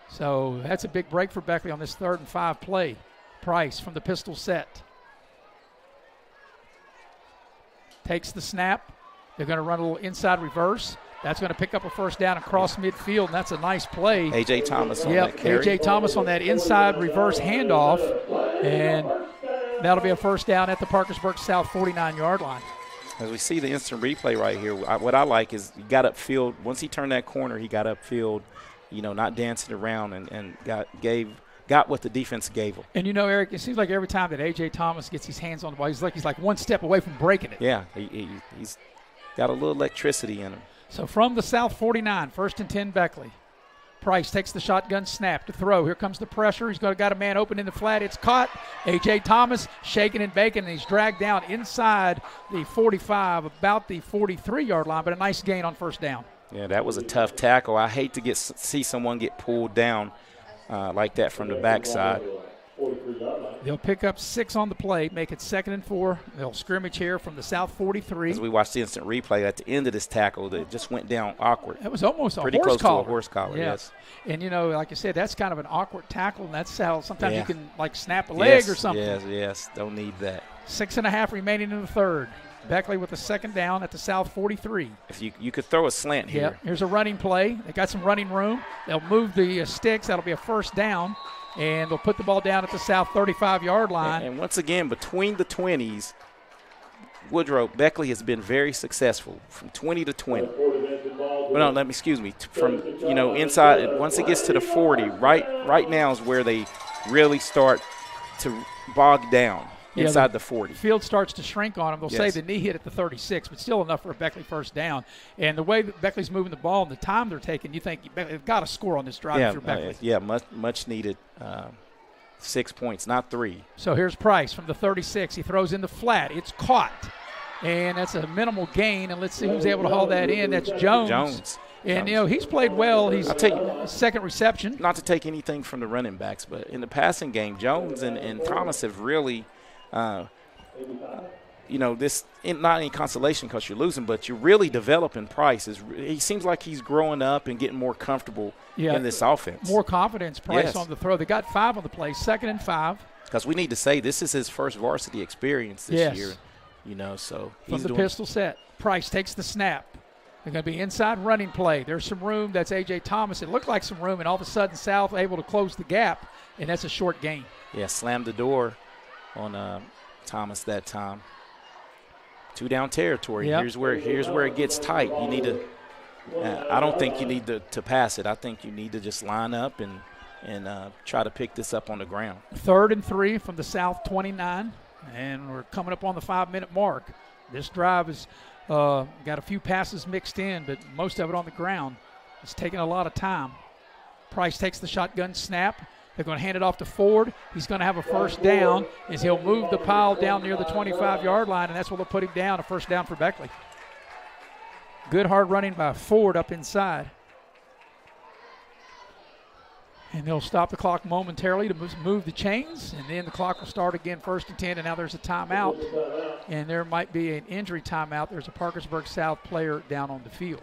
So that's a big break for Beckley on this 3rd and 5 play. Price from the pistol set. Takes the snap. They're going to run a little inside reverse. That's going to pick up a first down across midfield, and that's a nice play. A.J. Thomas on that carry. A.J. Thomas on that inside reverse handoff, and that'll be a first down at the Parkersburg South 49-yard line. As we see the instant replay right here, what I like is he got upfield. Once he turned that corner, he got upfield, not dancing around and got what the defense gave him. And Eric, it seems like every time that A.J. Thomas gets his hands on the ball, he's like one step away from breaking it. Yeah, he's got a little electricity in him. So from the South 49, 1st and 10 Beckley. Price takes the shotgun snap to throw. Here comes the pressure. He's got a man open in the flat. It's caught. A.J. Thomas shaking and baking, and he's dragged down inside the 45, about the 43-yard line, but a nice gain on first down. Yeah, that was a tough tackle. I hate to see someone get pulled down like that from the backside. They'll pick up 6 on the play, make it 2nd and 4. They'll scrimmage here from the South 43. As we watched the instant replay at the end of this tackle, that just went down awkward. It was almost pretty horse close collar. to a horse collar, yes. And, like I said, that's kind of an awkward tackle, and that's how sometimes you can, snap a leg or something. Yes. Don't need that. 6.5 remaining in the third. Beckley with a 2nd down at the South 43. If you could throw a slant here. Yeah, here's a running play. They got some running room. They'll move the sticks. That'll be a first down. And they'll put the ball down at the South 35-yard line. And once again, between the 20s, Beckley has been very successful from 20 to 20. Well, no, excuse me. From, inside, once it gets to the 40, right now is where they really start to bog down. Inside the 40. Field starts to shrink on them. They'll say the knee hit at the 36, but still enough for a Beckley first down. And the way that Beckley's moving the ball and the time they're taking, you think they've got to score on this drive if you're Beckley. Much needed 6 points, not 3. So here's Price from the 36. He throws in the flat. It's caught. And that's a minimal gain. And let's see who's able to haul that in. That's Jones. And, he's played well. He's second reception. Not to take anything from the running backs, but in the passing game, Jones and Thomas have really – this not any consolation because you're losing, but you're really developing Price. He seems like he's growing up and getting more comfortable in this offense. More confidence, Price on the throw. They got 5 on the play, 2nd and 5. Because we need to say this is his first varsity experience this year. So he's from the pistol set. Price takes the snap. They're going to be inside running play. There's some room. That's A.J. Thomas. It looked like some room, and all of a sudden South able to close the gap, and that's a short gain. Yeah, slammed the door on Thomas that time. 2 down territory. Yep. Here's where it gets tight. You need to. I don't think you need to pass it. I think you need to just line up and try to pick this up on the ground. 3rd and 3 from the South 29, and we're coming up on the 5-minute mark. This drive has got a few passes mixed in, but most of it on the ground. It's taking a lot of time. Price takes the shotgun snap. They're going to hand it off to Ford. He's going to have a first down as he'll move the pile down near the 25-yard line, and that's where they'll put him down, a first down for Beckley. Good hard running by Ford up inside. And they'll stop the clock momentarily to move the chains, and then the clock will start again, 1st and 10, and now there's a timeout, and there might be an injury timeout. There's a Parkersburg South player down on the field.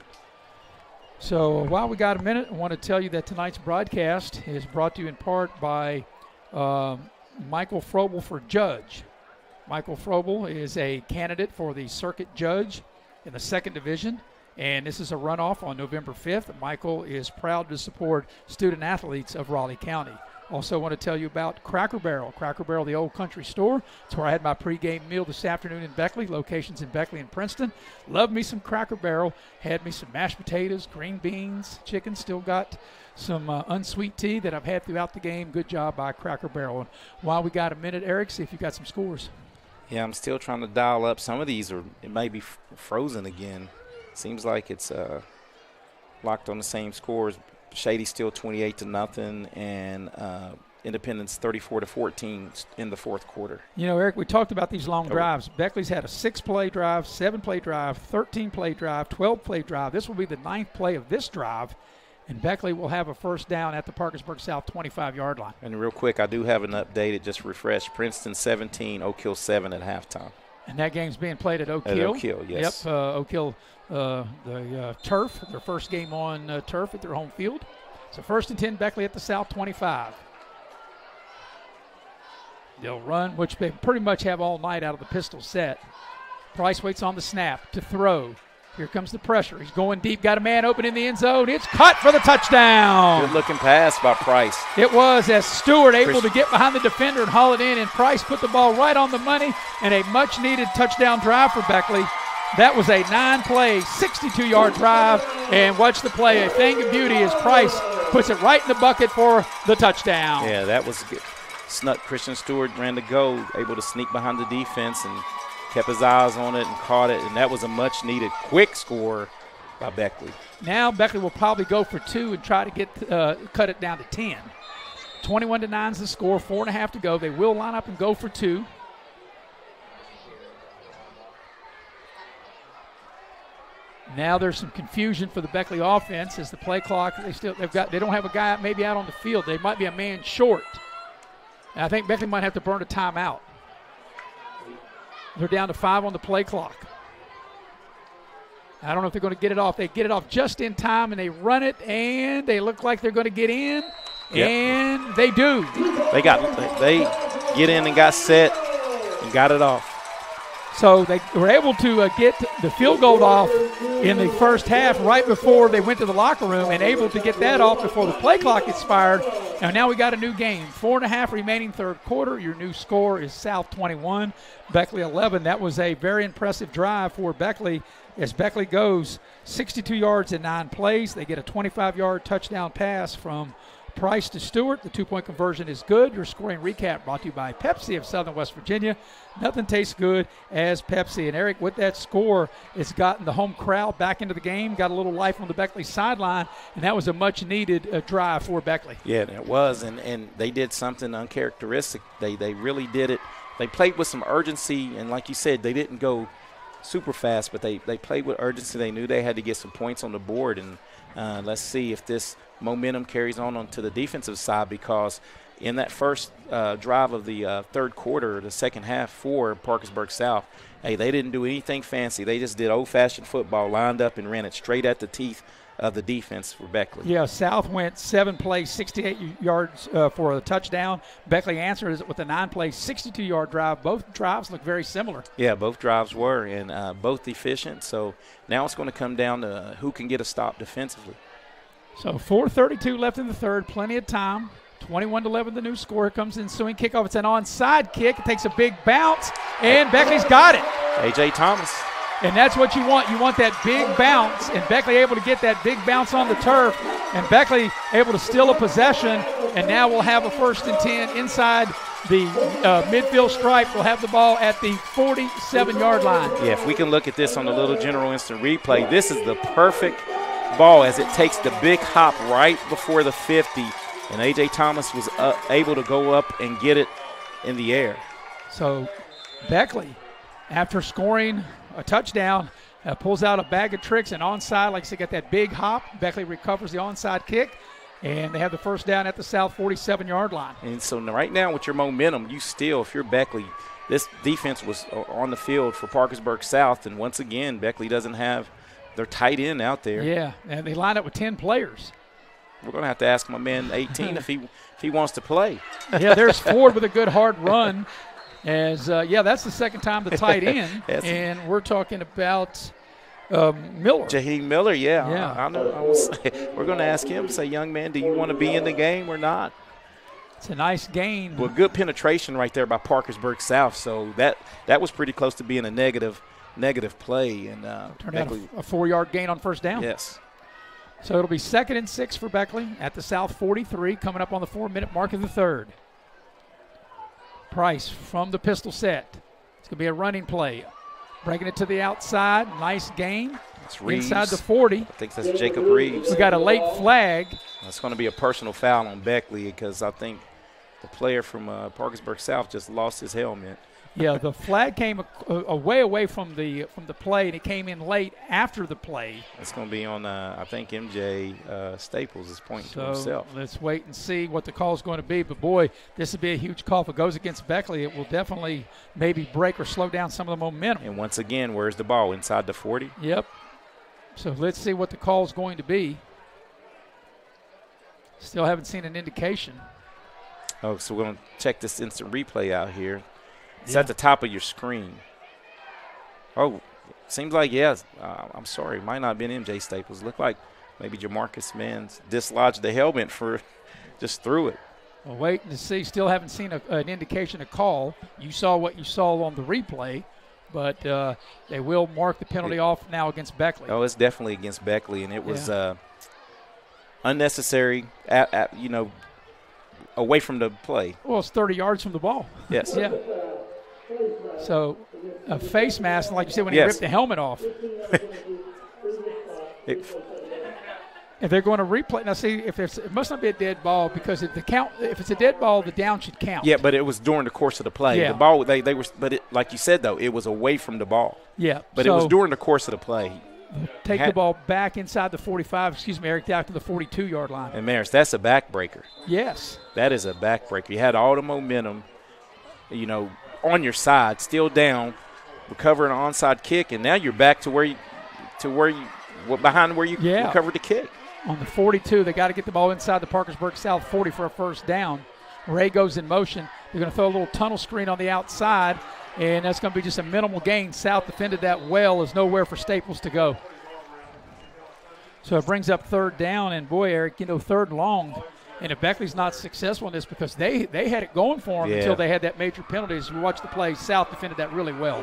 So while we got a minute, I want to tell you that tonight's broadcast is brought to you in part by Michael Frobel for Judge. Michael Frobel is a candidate for the circuit judge in the 2nd division. And this is a runoff on November 5th. Michael is proud to support student athletes of Raleigh County. Also want to tell you about Cracker Barrel. Cracker Barrel, the old country store. It's where I had my pregame meal this afternoon in Beckley. Locations in Beckley and Princeton. Love me some Cracker Barrel. Had me some mashed potatoes, green beans, chicken. Still got some unsweet tea that I've had throughout the game. Good job by Cracker Barrel. And while we got a minute, Eric, see if you got some scores. Yeah, I'm still trying to dial up. Some of these it may be frozen again. Seems like it's locked on the same scores. Shady still 28-0, and Independence 34-14 in the fourth quarter. You know, Eric, we talked about these long drives. Beckley's had a 6-play drive, 7-play drive, 13-play drive, 12-play drive. This will be the 9th play of this drive, and Beckley will have a first down at the Parkersburg South 25-yard line. And real quick, I do have an update. It just refreshed. Princeton 17, Oak Hill 7 at halftime. And that game's being played at Oak Hill. At Oak Hill, yes. Yep, Oak Hill, the turf, their first game on turf at their home field. So 1st and 10, Beckley at the South 25. They'll run, which they pretty much have all night out of the pistol set. Price waits on the snap to throw. Here comes the pressure. He's going deep, got a man open in the end zone. It's caught for the touchdown. Good-looking pass by Price. It was, as Stewart able to get behind the defender and haul it in, and Price put the ball right on the money, and a much-needed touchdown drive for Beckley. That was a 9-play, 62-yard drive, and watch the play. A thing of beauty as Price puts it right in the bucket for the touchdown. Yeah, that was good. Snuck Christian Stewart ran to go, able to sneak behind the defense and kept his eyes on it and caught it, and that was a much-needed quick score by Beckley. Now Beckley will probably go for 2 and try to get cut it down to 10. 21-9 is the score, 4.5 to go. They will line up and go for 2. Now there's some confusion for the Beckley offense as the play clock. They don't have a guy maybe out on the field. They might be a man short. And I think Beckley might have to burn a timeout. They're down to 5 on the play clock. I don't know if they're going to get it off. They get it off just in time, and they run it, and they look like they're going to get in, and they do. They get in and got set and got it off. So they were able to get the field goal off in the first half right before they went to the locker room, and able to get that off before the play clock expired. And now we got a new game. 4.5 remaining third quarter. Your new score is South 21, Beckley 11. That was a very impressive drive for Beckley as Beckley goes 62 yards in 9 plays. They get a 25-yard touchdown pass from Price to Stewart. The 2-point conversion is good. Your scoring recap brought to you by Pepsi of Southern West Virginia. Nothing tastes good as Pepsi. And Eric, with that score, it's gotten the home crowd back into the game, got a little life on the Beckley sideline, and that was a much-needed drive for Beckley. Yeah, it was, and they did something uncharacteristic. They really did it. They played with some urgency, and like you said, they didn't go super fast, but they played with urgency. They knew they had to get some points on the board, and let's see if this momentum carries on to the defensive side, because in that first drive of the third quarter, the second half for Parkersburg South, hey, they didn't do anything fancy. They just did old-fashioned football, lined up and ran it straight at the teeth of the defense for Beckley. Yeah, South went 7 plays, 68 yards for a touchdown. Beckley answered it with a 9-play, 62-yard drive. Both drives look very similar. Yeah, both drives were, and both efficient. So now it's going to come down to who can get a stop defensively. So 4:32 left in the third, plenty of time. 21-11 the new score. Here comes the ensuing kickoff. It's an onside kick. It takes a big bounce, and Beckley's got it. A.J. Thomas. And that's what you want. You want that big bounce, and Beckley able to get that big bounce on the turf, and Beckley able to steal a possession, and now we'll have a 1st and 10 inside the midfield stripe. We'll have the ball at the 47-yard line. Yeah, if we can look at this on the little general instant replay, this is the perfect ball as it takes the big hop right before the 50, and A.J. Thomas was able to go up and get it in the air. So Beckley, after scoring a touchdown, pulls out a bag of tricks, and onside, like I said, got that big hop. Beckley recovers the onside kick, and they have the first down at the South 47-yard line. And so right now with your momentum, you still, if you're Beckley, this defense was on the field for Parkersburg South, and once again, Beckley doesn't have their tight end out there. Yeah, and they lined up with 10 players. We're going to have to ask my man 18 if he wants to play. Yeah, there's Ford with a good hard run. That's the second time the tight end, and we're talking about Miller. Jaheim Miller, yeah. Yeah. I know. We're going to ask him, say, young man, do you want to be in the game or not? It's a nice gain. Well, good penetration right there by Parkersburg South. So that was pretty close to being a negative play. And turned out a 4-yard gain on first down. Yes. So it'll be 2nd and 6 for Beckley at the South 43, coming up on the 4-minute mark of the third. Price from the pistol set. It's going to be a running play. Breaking it to the outside. Nice gain. It's Reeves. Inside the 40. I think that's Jacob Reeves. We got a late flag. That's going to be a personal foul on Beckley because I think the player from Parkersburg South just lost his helmet. Yeah, the flag came a way away from the play, and it came in late after the play. It's going to be on, I think, MJ Staples is pointing to himself. Let's wait and see what the call is going to be. But, boy, this would be a huge call. If it goes against Beckley, it will definitely maybe break or slow down some of the momentum. And once again, where's the ball? Inside the 40? Yep. So let's see what the call is going to be. Still haven't seen an indication. Oh, so we're going to check this instant replay out here. It's at the top of your screen. Oh, seems like, yes. I'm sorry. It might not have been MJ Staples. Looked like maybe Jamarcus Mans dislodged the helmet just threw it. Well, waiting to see. Still haven't seen an indication of call. You saw what you saw on the replay, but they will mark the penalty off now against Beckley. Oh, it's definitely against Beckley, and it was unnecessary, away from the play. Well, it's 30 yards from the ball. Yes. Yeah. So a face mask, like you said, when he ripped the helmet off. If they're going to replay, now see, it must not be a dead ball because if it's a dead ball, the down should count. Yeah, but it was during the course of the play. Yeah. The ball, like you said though, it was away from the ball. Yeah. But it was during the course of the play. Take the ball back inside the 45, Eric, down to the 42-yard line. And Maris, that's a backbreaker. Yes. That is a backbreaker. You had all the momentum, on your side, still down, recovering an onside kick, and now you're back to where you recovered the kick. On the 42, they got to get the ball inside the Parkersburg South 40 for a first down. Ray goes in motion. They're going to throw a little tunnel screen on the outside, and that's going to be just a minimal gain. South defended that well. There's nowhere for Staples to go. So it brings up third down, and boy, Eric, third and long. And if Beckley's not successful in this, because they had it going for them until they had that major penalty. As we watch the play, South defended that really well.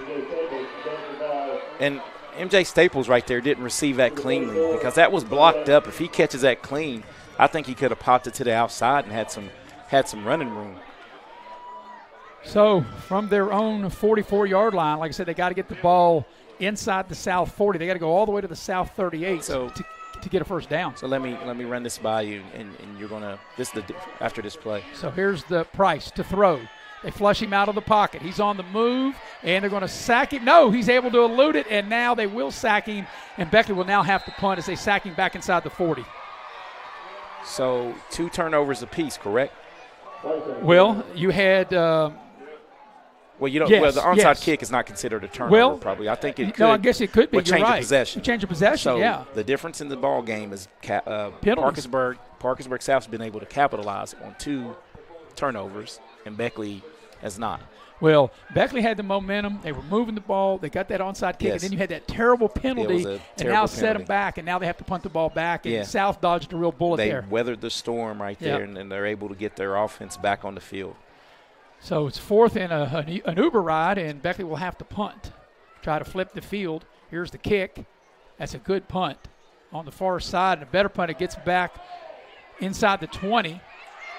And MJ Staples right there didn't receive that cleanly because that was blocked up. If he catches that clean, I think he could have popped it to the outside and had some running room. So from their own 44-yard line, like I said, they got to get the ball inside the South 40. They got to go all the way to the South 38 to get a first down. So let me run this by you, and you're gonna after this play. So here's the Price to throw. They flush him out of the pocket. He's on the move, and they're going to sack him. No, he's able to elude it, and now they will sack him, and Beckley will now have to punt as they sack him back inside the 40. So 2 turnovers apiece, correct? Well, you had. The onside kick is not considered a turnover. Probably, I think it could. No, I guess it could be. Change You're right. of possession. Change of possession. So yeah. The difference in the ball game is Parkersburg South's been able to capitalize on 2 turnovers, and Beckley has not. Well, Beckley had the momentum. They were moving the ball. They got that onside kick, and then you had that terrible penalty, set them back, and now they have to punt the ball back, and South dodged a real bullet there. They weathered the storm right there, and they're able to get their offense back on the field. So it's 4th and an Uber ride, and Beckley will have to punt, try to flip the field. Here's the kick. That's a good punt on the far side, and a better punt. It gets back inside the 20,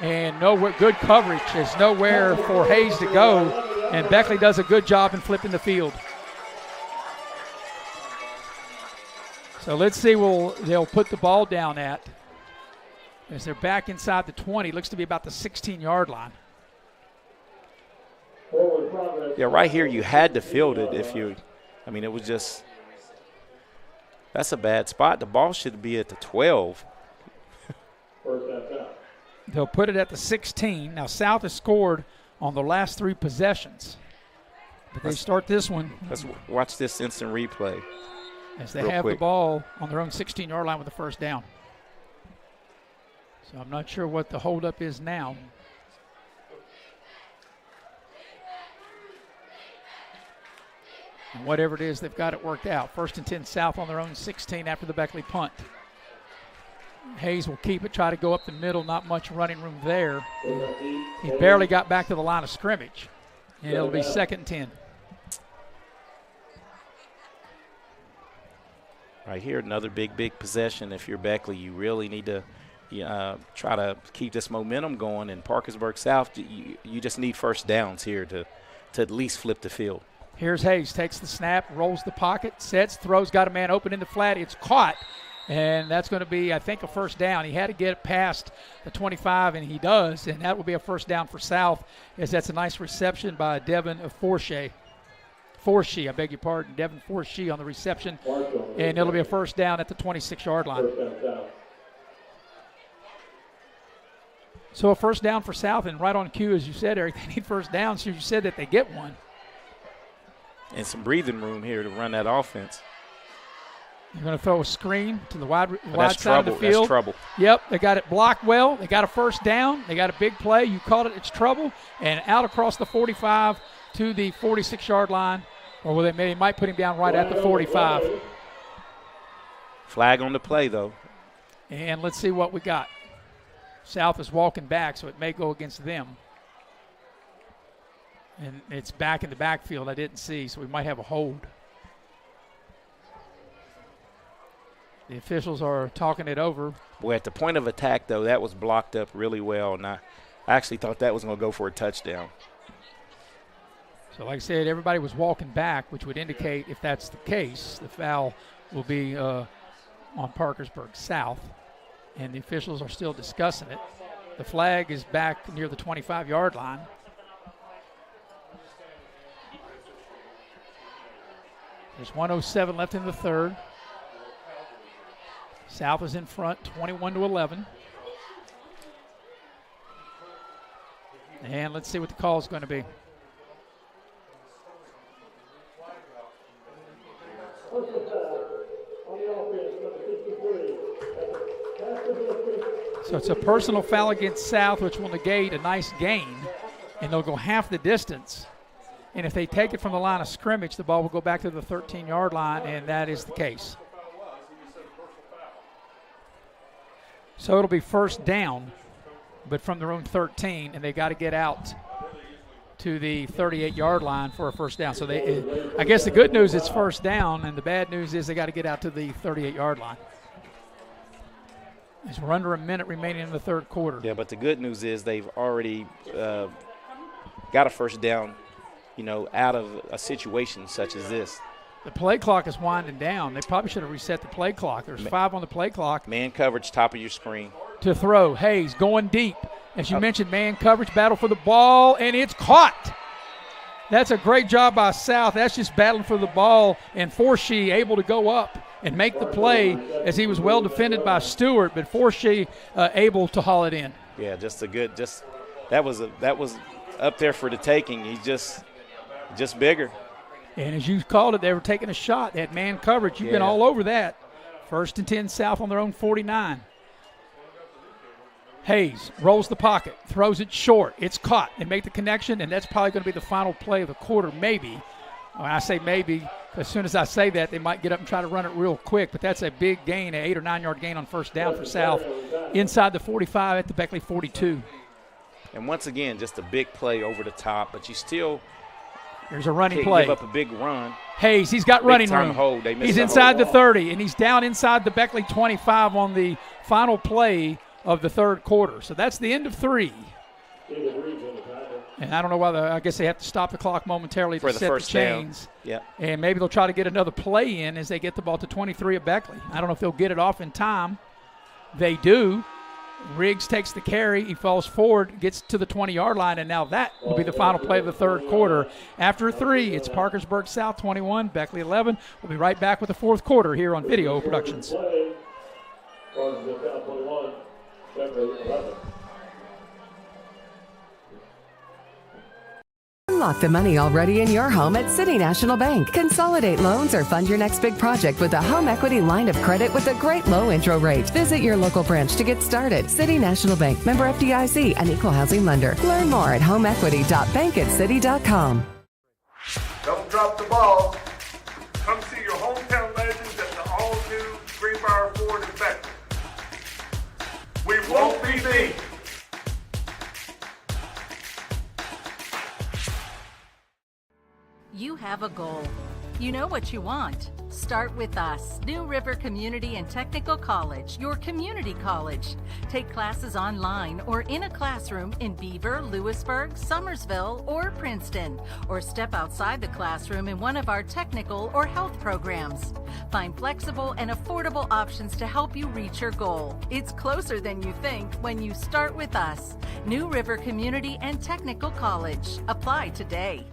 and good coverage. There's nowhere for Hayes to go, and Beckley does a good job in flipping the field. So let's see they'll put the ball down at as they're back inside the 20. Looks to be about the 16-yard line. Yeah, right here you had to field it it was just – that's a bad spot. The ball should be at the 12. They'll put it at the 16. Now, South has scored on the last 3 possessions. But they start this one. Let's watch this instant replay. As they have the ball on their own 16-yard line with the first down. So I'm not sure what the holdup is now. And whatever it is, they've got it worked out. 1st and 10 South on their own 16 after the Beckley punt. Hayes will keep it, try to go up the middle. Not much running room there. He barely got back to the line of scrimmage. And it'll be 2nd and 10. Right here, another big possession. If you're Beckley, you really need to try to keep this momentum going. In Parkersburg South, you just need first downs here to at least flip the field. Here's Hayes, takes the snap, rolls the pocket, sets, throws, got a man open in the flat. It's caught, and that's going to be, I think, a first down. He had to get it past the 25, and he does, and that will be a first down for South, as that's a nice reception by Devin Forshee, I beg your pardon, Devin Forshee on the reception, and it'll be a first down at the 26-yard line. So a first down for South, and right on cue, as you said, Eric, they need first down, so you said that they get one. And some breathing room here to run that offense. You're going to throw a screen to the wide side trouble. of the field. That's trouble. Yep, they got it blocked well. They got a first down. They got a big play. You called it. It's trouble. And out across the 45 to the 46-yard line. Or they might put him down right at the 45. Flag on the play, though. And let's see what we got. South is walking back, so it may go against them. And it's back in the backfield I didn't see, so we might have a hold. The officials are talking it over. Boy, at the point of attack, though, that was blocked up really well, and I actually thought that was going to go for a touchdown. So like I said, everybody was walking back, which would indicate if that's the case, the foul will be on Parkersburg South, and the officials are still discussing it. The flag is back near the 25-yard line. There's 1:07 left in the third. South is in front, 21-11. And let's see what the call is going to be. So it's a personal foul against South, which will negate a nice gain, and they'll go half the distance. And if they take it from the line of scrimmage, the ball will go back to the 13-yard line, and that is the case. So it'll be first down, but from their own 13, and they got to get out to the 38-yard line for a first down. So I guess the good news is first down, and the bad news is they got to get out to the 38-yard line. As we're under a minute remaining in the third quarter. Yeah, but the good news is they've already got a first down, out of a situation such as this. The play clock is winding down. They probably should have reset the play clock. There's 5 on the play clock. Man coverage, top of your screen. To throw. Hayes going deep. As you mentioned, man coverage, battle for the ball, and it's caught. That's a great job by South. That's just battling for the ball, and Forshee able to go up and make the play as he was well defended by Stewart, but Forshee able to haul it in. Yeah, that was up there for the taking. He's just bigger. And as you called it, they were taking a shot. They had man coverage. You've been all over that. 1st and 10 South on their own 49. Hayes rolls the pocket, throws it short. It's caught. They make the connection, and that's probably going to be the final play of the quarter, maybe. When I say maybe, as soon as I say that, they might get up and try to run it real quick, but that's a big gain, an 8 or 9 yard gain on first down for South inside the 45 at the Beckley 42. And once again, just a big play over the top, but you still there's a running can't play. Give up a big run. Hayes, he's got running room. Hold. He's inside the 30, and he's down inside the Beckley 25 on the final play of the third quarter. So that's the end of 3. And I don't know whether, I guess they have to stop the clock momentarily to set the chains. Yeah. And maybe they'll try to get another play in as they get the ball to 23 at Beckley. I don't know if they'll get it off in time. They do. Riggs takes the carry. He falls forward, gets to the 20-yard line, and now that will be the final play of the third quarter. After 3, it's Parkersburg South 21, Beckley 11. We'll be right back with the fourth quarter here on Video Productions. Unlock the money already in your home at City National Bank. Consolidate loans or fund your next big project with a home equity line of credit with a great low intro rate. Visit your local branch to get started. City National Bank, member FDIC, an equal housing lender. Learn more at homeequity.bankatcity.com. Don't drop the ball. Come see your hometown legends at the all-new Greenbrier Ford in Beckley. We won't be beat. You have a goal. You know what you want. Start with us. New River Community and Technical College, your community college. Take classes online or in a classroom in Beaver, Lewisburg, Summersville, or Princeton. Or step outside the classroom in one of our technical or health programs. Find flexible and affordable options to help you reach your goal. It's closer than you think when you start with us. New River Community and Technical College. Apply today.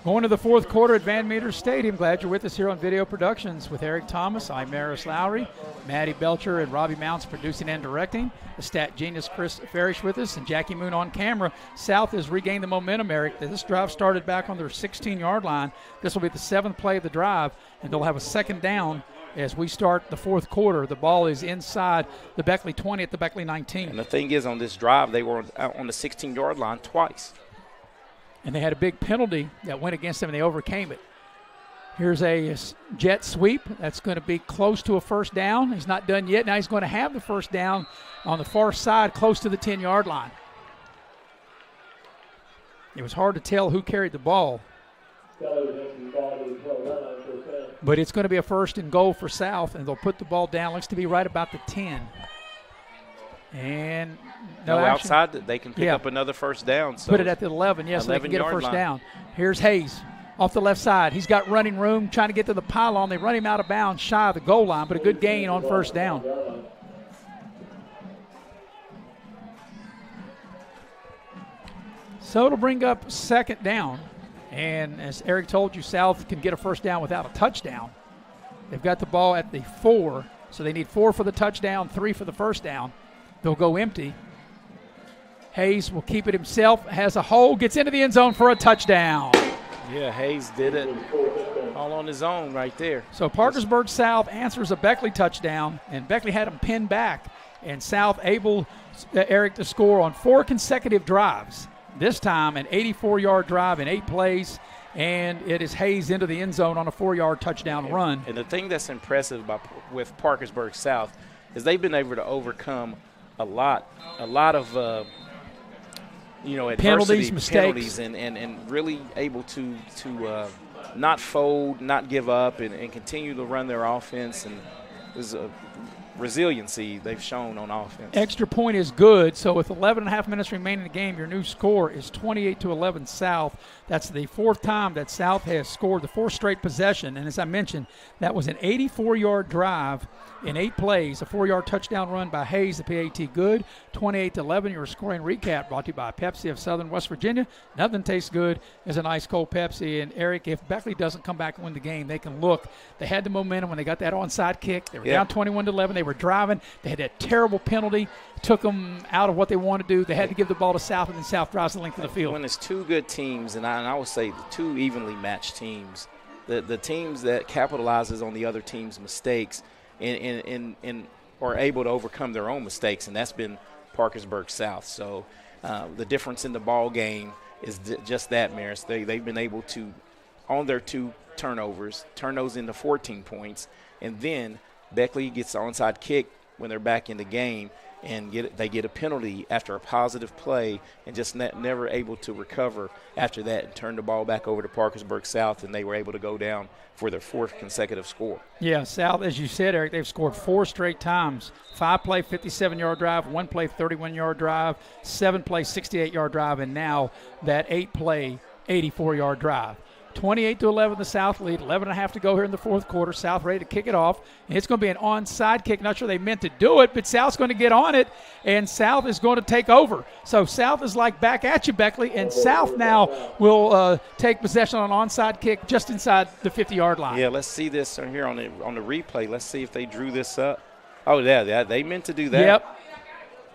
Going to the fourth quarter at Van Meter Stadium. Glad you're with us here on Video Productions with Eric Thomas. I'm Maris Lowry, Maddie Belcher, and Robbie Mounts producing and directing. The stat genius Chris Farish with us, and Jackie Moon on camera. South has regained the momentum, Eric. This drive started back on their 16-yard line. This will be the 7th play of the drive, and they'll have a second down as we start the fourth quarter. The ball is inside the Beckley 20 at the Beckley 19. And the thing is, on this drive, they were out on the 16-yard line twice. And they had a big penalty that went against them, and they overcame it. Here's a jet sweep. That's going to be close to a first down. He's not done yet. Now he's going to have the first down on the far side, close to the 10-yard line. It was hard to tell who carried the ball. But it's going to be a first and goal for South, and they'll put the ball down. Looks to be right about the 10. And no action. Outside, they can pick up another first down. So put it at the 11, yes, so they can get a first down. Here's Hayes off the left side. He's got running room, trying to get to the pylon. They run him out of bounds, shy of the goal line, but a good gain on first down. So it'll bring up second down. And as Eric told you, South can get a first down without a touchdown. They've got the ball at the 4, so they need 4 for the touchdown, 3 for the first down. They'll go empty. Hayes will keep it himself, has a hole, gets into the end zone for a touchdown. Yeah, Hayes did it all on his own right there. So Parkersburg South answers a Beckley touchdown, and Beckley had him pinned back, and South able, Eric, to score on 4 consecutive drives. This time an 84-yard drive in 8 plays, and it is Hayes into the end zone on a 4-yard touchdown run. And the thing that's impressive with Parkersburg South is they've been able to overcome a lot of adversity, penalties, mistakes, and really able to not fold, not give up, and continue to run their offense. And there's a resiliency they've shown on offense. Extra point is good. So with 11.5 minutes remaining in the game, your new score is 28-11 South. That's the 4th time that South has scored, the 4th straight possession. And as I mentioned, that was an 84-yard drive in 8 plays, a 4-yard touchdown run by Hayes, the PAT good. 28-11, your scoring recap brought to you by Pepsi of Southern West Virginia. Nothing tastes good as an ice cold Pepsi. And Eric, if Beckley doesn't come back and win the game, they can look. They had the momentum when they got that onside kick. They were down 21-11. They were driving. They had that terrible penalty. Took them out of what they wanted to do. They had to give the ball to South, and then South drives the length of the field. When it's 2 good teams, and I would say 2 evenly matched teams, the teams that capitalizes on the other team's mistakes and are able to overcome their own mistakes, and that's been Parkersburg South. So the difference in the ball game is just that, Maris. They've been able to, on their 2 turnovers, turn those into 14 points, and then Beckley gets the onside kick when they're back in the game, and they get a penalty after a positive play, and just never able to recover after that and turn the ball back over to Parkersburg South, and they were able to go down for their 4th consecutive score. Yeah, South, as you said, Eric, they've scored 4 straight times. 5-play, 57-yard drive, 1-play, 31-yard drive, 7-play, 68-yard drive, and now that 8-play, 84-yard drive. 28-11, the South lead. 11.5 to go here in the 4th quarter. South ready to kick it off. And it's going to be an onside kick. Not sure they meant to do it, but South's going to get on it, and South is going to take over. So South is like back at you, Beckley, and South now will take possession on an onside kick just inside the 50-yard line. Yeah, let's see this here on the replay. Let's see if they drew this up. Oh, yeah, they meant to do that. Yep.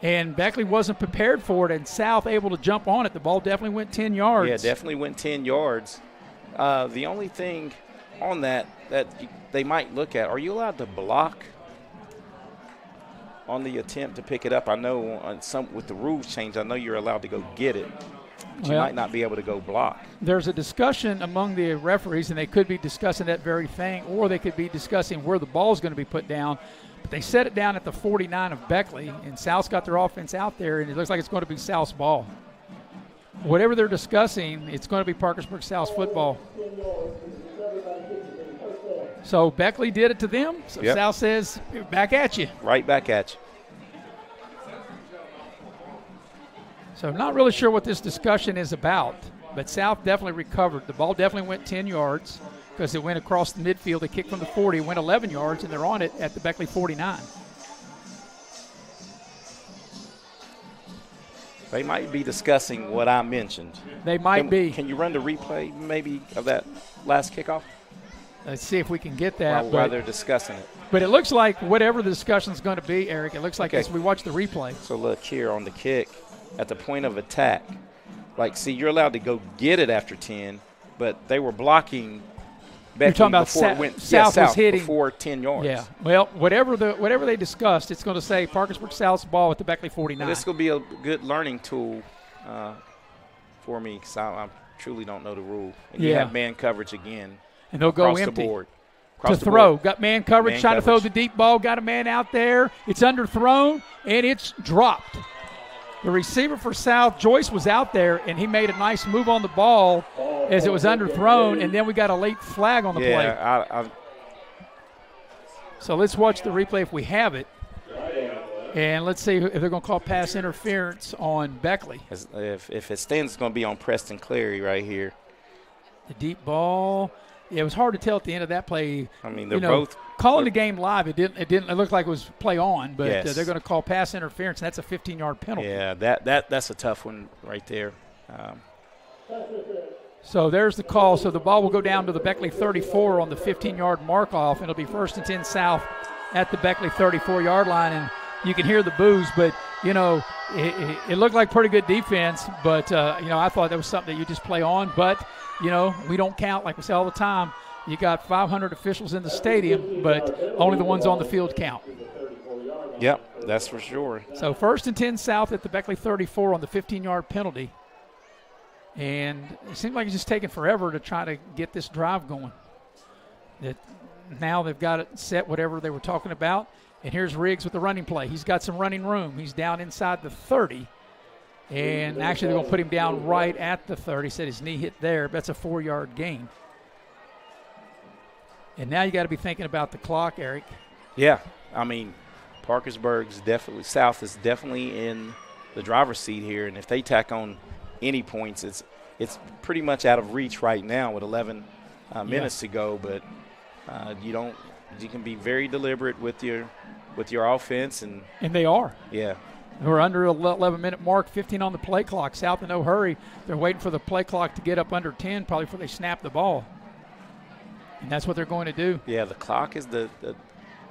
And Beckley wasn't prepared for it, and South able to jump on it. The ball definitely went 10 yards. Yeah, definitely went 10 yards. The only thing on that they might look at, are you allowed to block on the attempt to pick it up? I know with the rules change, I know you're allowed to go get it. but you might not be able to go block. There's a discussion among the referees, and they could be discussing that very thing, or they could be discussing where the ball is going to be put down. But they set it down at the 49 of Beckley, and South's got their offense out there, and it looks like it's going to be South's ball. Whatever they're discussing, it's going to be Parkersburg South's football. So Beckley did it to them. So South says, back at you. Right back at you. So not really sure what this discussion is about, but South definitely recovered. The ball definitely went 10 yards because it went across the midfield. They kicked from the 40, went 11 yards, and they're on it at the Beckley 49. They might be discussing what I mentioned. They might be. Can you run the replay maybe of that last kickoff? Let's see if we can get that. While they're discussing it. But it looks like whatever the discussion is going to be, Eric, it looks like as we watch the replay. So look here on the kick, at the point of attack. Like, see, you're allowed to go get it after 10, but they were blocking Beckley before it went South was hitting before 10 yards. Yeah. Well, whatever they discussed, it's going to say Parkersburg South's ball at the Beckley 49. This will be a good learning tool for me because I truly don't know the rule. And you have man coverage again. And they'll go empty. The board. To throw. Got man coverage, trying to throw the deep ball. Got a man out there. It's underthrown, and it's dropped. The receiver for South, Joyce, was out there, and he made a nice move on the ball as it was underthrown, and then we got a late flag on the play. So let's watch the replay if we have it. And let's see if they're going to call pass interference on Beckley. If it stands, it's going to be on Preston Clary right here. The deep ball. Yeah, it was hard to tell at the end of that play. I mean, they're both calling the game live. It looked like it was play on, but they're going to call pass interference, and that's a 15-yard penalty. Yeah, that's a tough one right there. So there's the call. So the ball will go down to the Beckley 34 on the 15-yard mark off. It'll be 1st and 10 South at the Beckley 34-yard line, and you can hear the boos, but it looked like pretty good defense. But I thought that was something that you just play on, but. We don't count, like we say all the time. You got 500 officials in the stadium, but only the ones on the field count. Yep, that's for sure. So 1st and 10 South at the Beckley 34 on the 15-yard penalty. And it seems like it's just taking forever to try to get this drive going. Now they've got it set, whatever they were talking about. And here's Riggs with the running play. He's got some running room. He's down inside the 30. And actually, they're going to put him down right at the 30. Said his knee hit there. That's a 4-yard gain. And now you got to be thinking about the clock, Eric. Yeah. I mean, South is definitely in the driver's seat here. And if they tack on any points, it's pretty much out of reach right now with 11 minutes to go. But you can be very deliberate with your offense. And they are. Yeah. We're under 11-minute mark, 15 on the play clock. South in no hurry. They're waiting for the play clock to get up under 10 probably before they snap the ball. And that's what they're going to do. Yeah, the clock is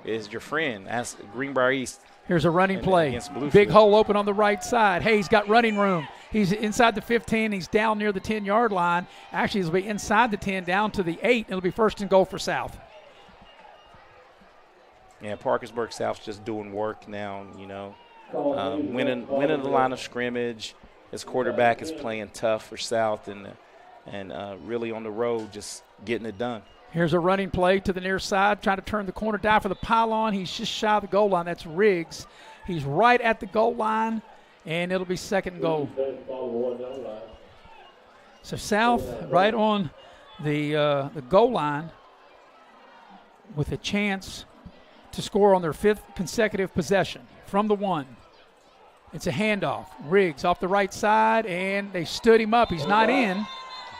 is your friend. That's Greenbrier East. Here's a running play. Big hole open on the right side. Hey, he's got running room. He's inside the 15. He's down near the 10-yard line. Actually, he'll be inside the 10 down to the 8. It'll be 1st and goal for South. Yeah, Parkersburg South's just doing work now, winning the line of scrimmage. His quarterback is playing tough for South and really on the road just getting it done. Here's a running play to the near side, trying to turn the corner, dive for the pylon. He's just shy of the goal line. That's Riggs. He's right at the goal line, and it'll be 2nd and goal. So South right on the goal line with a chance to score on their 5th consecutive possession from the 1. It's a handoff. Riggs off the right side, and they stood him up. He's not in.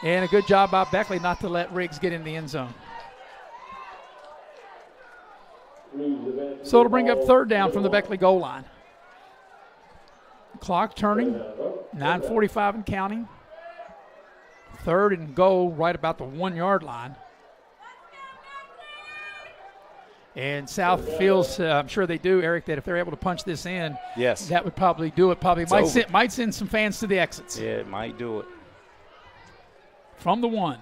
And a good job by Beckley not to let Riggs get in the end zone. So it'll bring up 3rd down from the Beckley goal line. Clock turning, 9:45 and counting. 3rd and goal right about the 1-yard line. And South feels, I'm sure they do, Eric, that if they're able to punch this in, that would probably do it. Probably might send some fans to the exits. Yeah, it might do it. From the 1.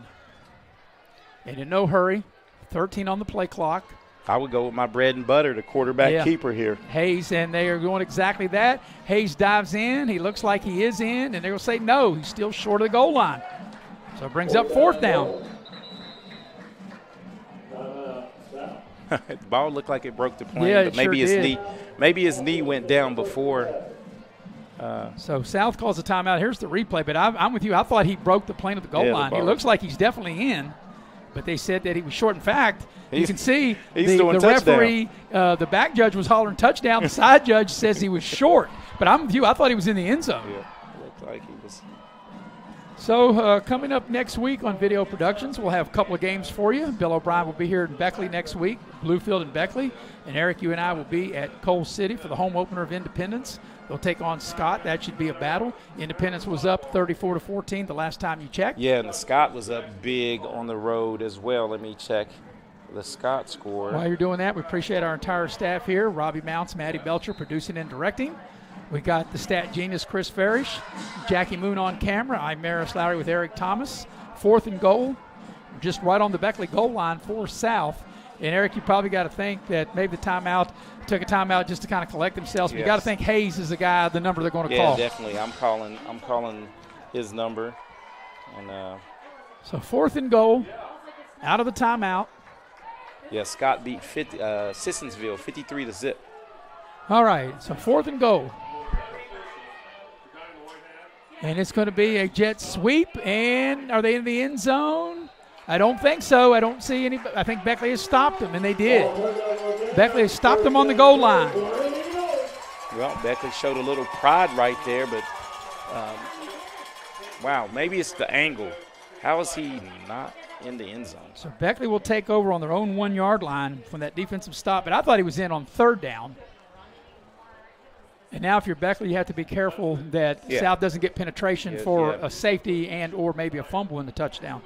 And in no hurry, 13 on the play clock. I would go with my bread and butter, the quarterback keeper here. Hayes, and they are going exactly that. Hayes dives in. He looks like he is in, and they're going to say no. He's still short of the goal line. So it brings up 4th down. The ball looked like it broke the plane, Yeah, but maybe his knee went down before. So South calls a timeout. Here's the replay, but I'm with you. I thought he broke the plane of the goal line. He looks like he's definitely in, but they said that he was short. In fact, you can see the referee, the back judge was hollering touchdown. The side judge says he was short, but I'm with you. I thought he was in the end zone. Yeah, looked like he was. So coming up next week on Video Productions, we'll have a couple of games for you. Bill O'Brien will be here in Beckley next week, Bluefield and Beckley. And Eric, you and I will be at Coal City for the home opener of Independence. They'll take on Scott. That should be a battle. Independence was up 34-14 the last time you checked. Yeah, and the Scott was up big on the road as well. Let me check the Scott score. While you're doing that, we appreciate our entire staff here. Robbie Mounts, Maddie Belcher producing and directing. We got the stat genius Chris Farish, Jackie Moon on camera. I'm Maris Lowry with Eric Thomas. 4th and goal, just right on the Beckley goal line for South. And Eric, you probably got to think that maybe the timeout took a timeout just to kind of collect themselves. But you got to think Hayes is the number they're going to call. Yeah, definitely. I'm calling his number. And so 4th and goal, out of the timeout. Yeah, Scott beat Sissonsville 53-0. All right, so 4th and goal. And it's going to be a jet sweep. And are they in the end zone? I don't think so. I don't see any. I think Beckley has stopped them, and they did. Beckley has stopped them on the goal line. Well, Beckley showed a little pride right there, but wow, maybe it's the angle. How is he not in the end zone? So Beckley will take over on their own 1-yard line from that defensive stop, but I thought he was in on 3rd down. And now if you're Beckley, you have to be careful that South doesn't get penetration for a safety and or maybe a fumble in the touchdown.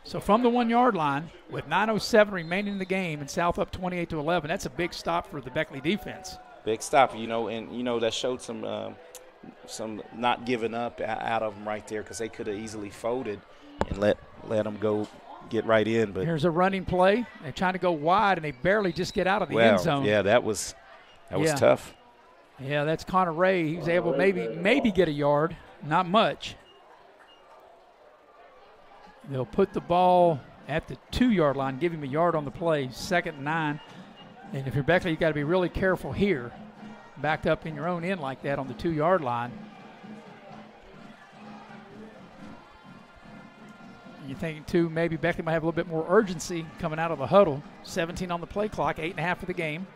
So from the 1-yard line, with 9:07 remaining in the game and South up 28-11, that's a big stop for the Beckley defense. Big stop, and that showed some not giving up out of them right there because they could have easily folded and let them go get right in. But here's a running play. They're trying to go wide, and they barely just get out of the end zone. Yeah, that was tough. Yeah, that's Connor Ray. He was able to maybe get a yard, not much. They'll put the ball at the 2-yard line, give him a yard on the play, 2nd and 9. And if you're Beckley, you've got to be really careful here. Backed up in your own end like that on the 2-yard line. You're thinking, too, maybe Beckley might have a little bit more urgency coming out of the huddle. 17 on the play clock, 8.5 for the game.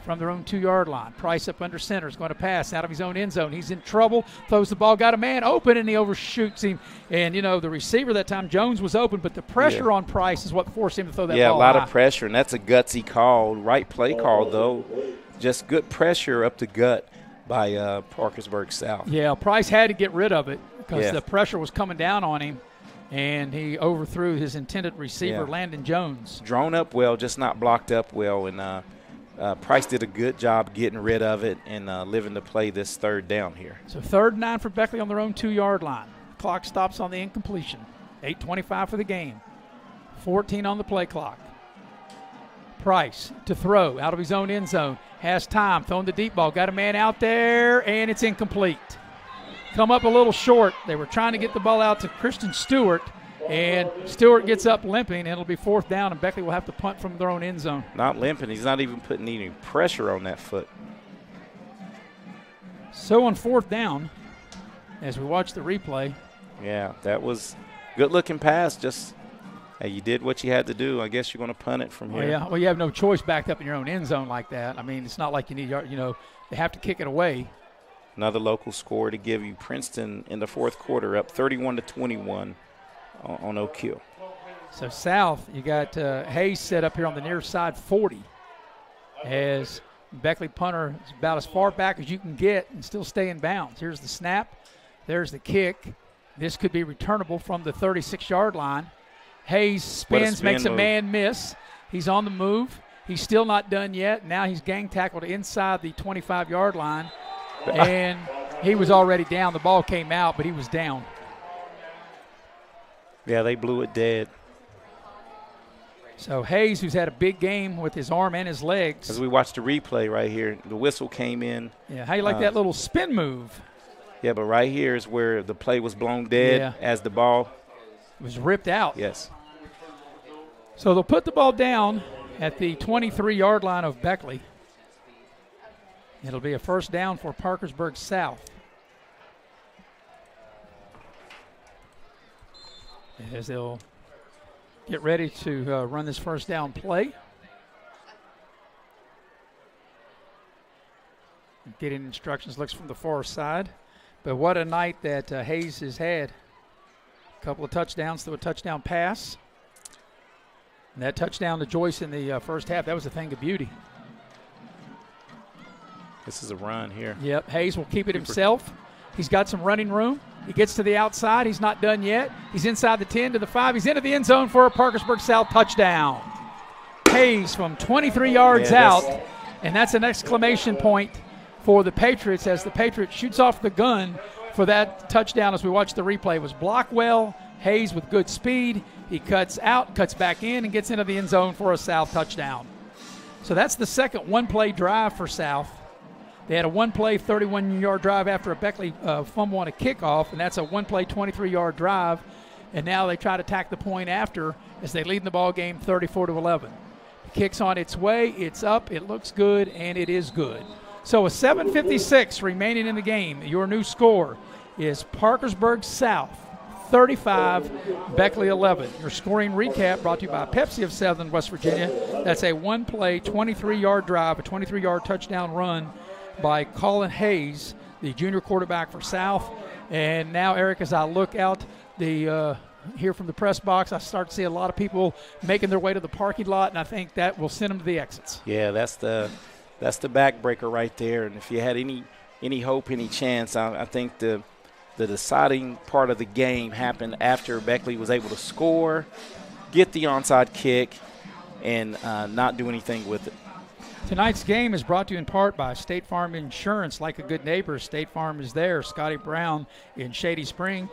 From their own 2-yard line. Price up under center is going to pass out of his own end zone. He's in trouble, throws the ball, got a man open, and he overshoots him. And, the receiver that time, Jones, was open, but the pressure on Price is what forced him to throw that ball. Yeah, a lot of pressure, and that's a gutsy call. Right play call, though. Just good pressure up the gut by Parkersburg South. Yeah, Price had to get rid of it because the pressure was coming down on him, and he overthrew his intended receiver, Landon Jones. Drawn up well, just not blocked up well, and Price did a good job getting rid of it and living to play this 3rd down here. So 3rd and 9 for Beckley on their own 2-yard line. Clock stops on the incompletion. 8:25 for the game. 14 on the play clock. Price to throw out of his own end zone. Has time, throwing the deep ball. Got a man out there, and it's incomplete. Come up a little short. They were trying to get the ball out to Christian Stewart, and Stewart gets up limping, and it'll be 4th down, and Beckley will have to punt from their own end zone. Not limping. He's not even putting any pressure on that foot. So on 4th down, as we watch the replay. Yeah, that was good-looking pass. Just, hey, you did what you had to do. I guess you're going to punt it from here. Well, you have no choice backed up in your own end zone like that. I mean, it's not like you need, they have to kick it away. Another local score to give you. Princeton in the 4th quarter up 31-21. On Oak Hill. So South, you got Hayes set up here on the near side 40 as Beckley punter is about as far back as you can get and still stay in bounds. Here's the snap. There's the kick. This could be returnable from the 36-yard line. Hayes spins, makes a man miss. He's on the move. He's still not done yet. Now he's gang tackled inside the 25-yard line, and he was already down. The ball came out, but he was down. Yeah, they blew it dead. So Hayes, who's had a big game with his arm and his legs. As we watched the replay right here, the whistle came in. Yeah, how you like that little spin move? Yeah, but right here is where the play was blown dead as the ball was ripped out. Yes. So they'll put the ball down at the 23-yard line of Beckley. It'll be a first down for Parkersburg South. As they'll get ready to run this first down play. Getting instructions, looks from the far side. But what a night that Hayes has had. A couple of touchdowns through a touchdown pass. And that touchdown to Joyce in the first half, that was a thing of beauty. This is a run here. Yep, Hayes will keep it himself. He's got some running room. He gets to the outside. He's not done yet. He's inside the 10 to the 5. He's into the end zone for a Parkersburg South touchdown. Hayes from 23 yards out, and that's an exclamation point for the Patriots as the Patriots shoots off the gun for that touchdown. As we watch the replay, it was Blockwell. Hayes with good speed. He cuts out, cuts back in, and gets into the end zone for a South touchdown. So that's the second one-play drive for South. They had a one-play 31-yard drive after a Beckley fumble on a kickoff, and that's a one-play 23-yard drive. And now they try to tack the point after as they lead in the ball game 34-11. The kick's on its way. It's up. It looks good, and it is good. So a 7:56 remaining in the game. Your new score is Parkersburg South 35, Beckley 11. Your scoring recap brought to you by Pepsi of Southern West Virginia. That's a one-play 23-yard drive, a 23-yard touchdown run by Colin Hayes, the junior quarterback for South. And now, Eric, as I look out here from the press box, I start to see a lot of people making their way to the parking lot, and I think that will send them to the exits. Yeah, that's the backbreaker right there. And if you had any hope, any chance, I think the deciding part of the game happened after Beckley was able to score, get the onside kick, and not do anything with it. Tonight's game is brought to you in part by State Farm Insurance. Like a good neighbor, State Farm is there. Scotty Brown in Shady Spring.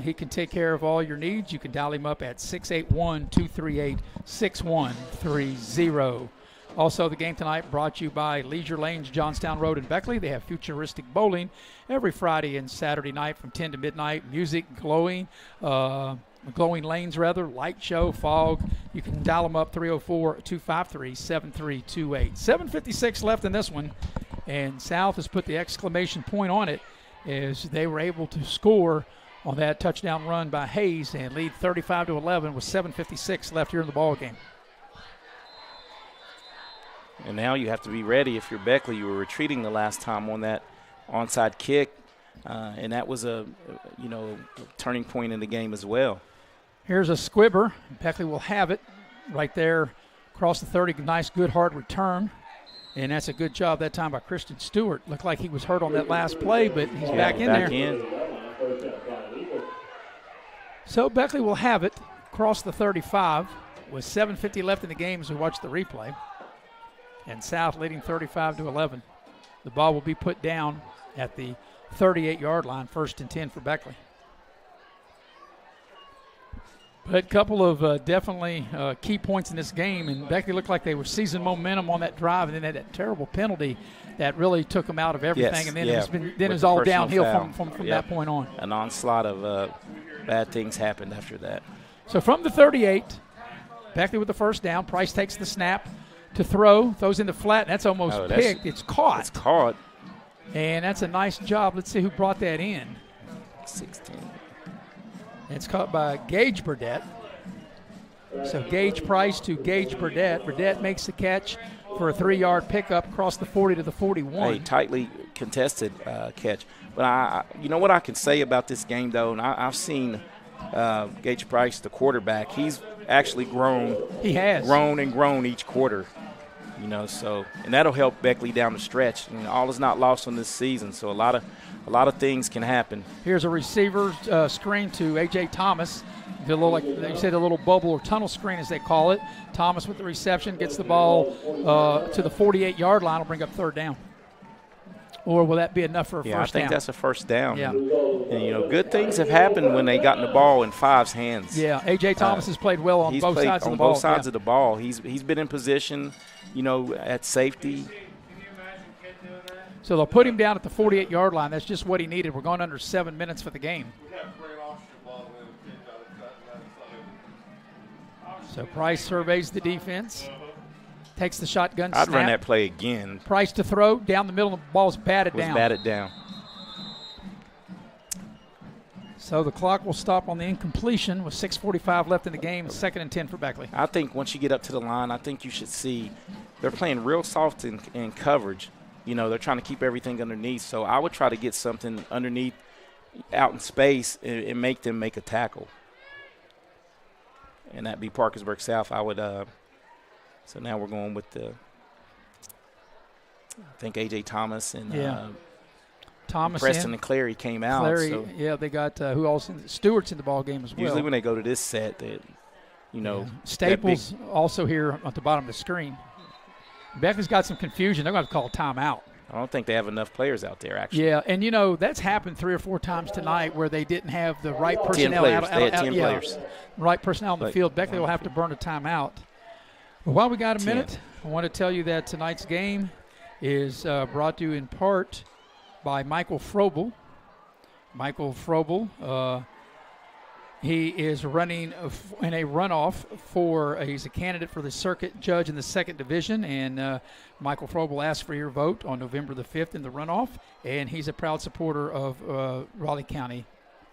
He can take care of all your needs. You can dial him up at 681-238-6130. Also, the game tonight brought to you by Leisure Lanes, Johnstown Road and Beckley. They have futuristic bowling every Friday and Saturday night from 10 to midnight. Music, glowing lanes, light show, fog. You can dial them up 304-253-7328. 7:56 left in this one, and South has put the exclamation point on it as they were able to score on that touchdown run by Hayes and lead 35-11 with 7:56 left here in the ball game. And now you have to be ready. If you're Beckley, you were retreating the last time on that onside kick, and that was a turning point in the game as well. Here's a squibber. Beckley will have it right there across the 30. Nice, good, hard return. And that's a good job that time by Christian Stewart. Looked like he was hurt on that last play, but he's back in there. So Beckley will have it across the 35 with 7:50 left in the game as we watch the replay. And South leading 35-11. The ball will be put down at the 38-yard line, 1st and 10 for Beckley. But a couple of definitely key points in this game, and Beckley looked like they were seizing momentum on that drive, and then had that terrible penalty that really took them out of everything. Yes, and then it was all downhill from that point on. An onslaught of bad things happened after that. So from the 38, Beckley with the first down. Price takes the snap to throws in the flat, and that's almost picked. It's caught. It's caught. And that's a nice job. Let's see who brought that in. 16. It's caught by Gage Burdett. So Gage Price to Gage Burdett. Burdett makes the catch for a 3-yard pickup across the 40 to the 41. A tightly contested catch. But you know what I can say about this game, though, and I've seen Gage Price, the quarterback, he's actually grown. He has. Grown each quarter. And that'll help Beckley down the stretch. All is not lost on this season, so a lot of things can happen. Here's a receiver screen to A.J. Thomas. A little bubble or tunnel screen, as they call it. Thomas with the reception gets the ball to the 48-yard line. Will bring up 3rd down. Or will that be enough for a first down? I think that's a first down. Yeah. And, good things have happened when they gotten the ball in Five's hands. Yeah, A.J. Thomas has played well on both sides of the ball. On both sides of the ball. He's been in position, at safety. So they'll put him down at the 48-yard line. That's just what he needed. We're going under 7 minutes for the game. So Price surveys the defense. Takes the shotgun snap. I'd run that play again. Price to throw. Down the middle, the ball's batted down. Batted down. So the clock will stop on the incompletion with 6:45 left in the game. 2nd and 10 for Beckley. I think once you get up to the line, I think you should see they're playing real soft in coverage. They're trying to keep everything underneath. So I would try to get something underneath out in space and make them make a tackle. And that'd be Parkersburg South. I would so now we're going with I think A.J. Thomas and Thomas Preston and Clary came out. Clary, so they got who else? Stewart's in the ball game as well. Usually when they go to this set, Staples also here at the bottom of the screen. Beckley's got some confusion. They're going to have to call a timeout. I don't think they have enough players out there, actually. Yeah, and, that's happened 3 or 4 times tonight where they didn't have the right personnel. 10 players. They had 10 players. Right personnel on the field. Beckley will have to burn a timeout. But while we got a minute, I want to tell you that tonight's game is brought to you in part by Michael Frobel. Michael Frobel, he is running in a runoff he's a candidate for the circuit judge in the 2nd division, and Michael Frobel asked for your vote on November the 5th in the runoff, and he's a proud supporter of Raleigh County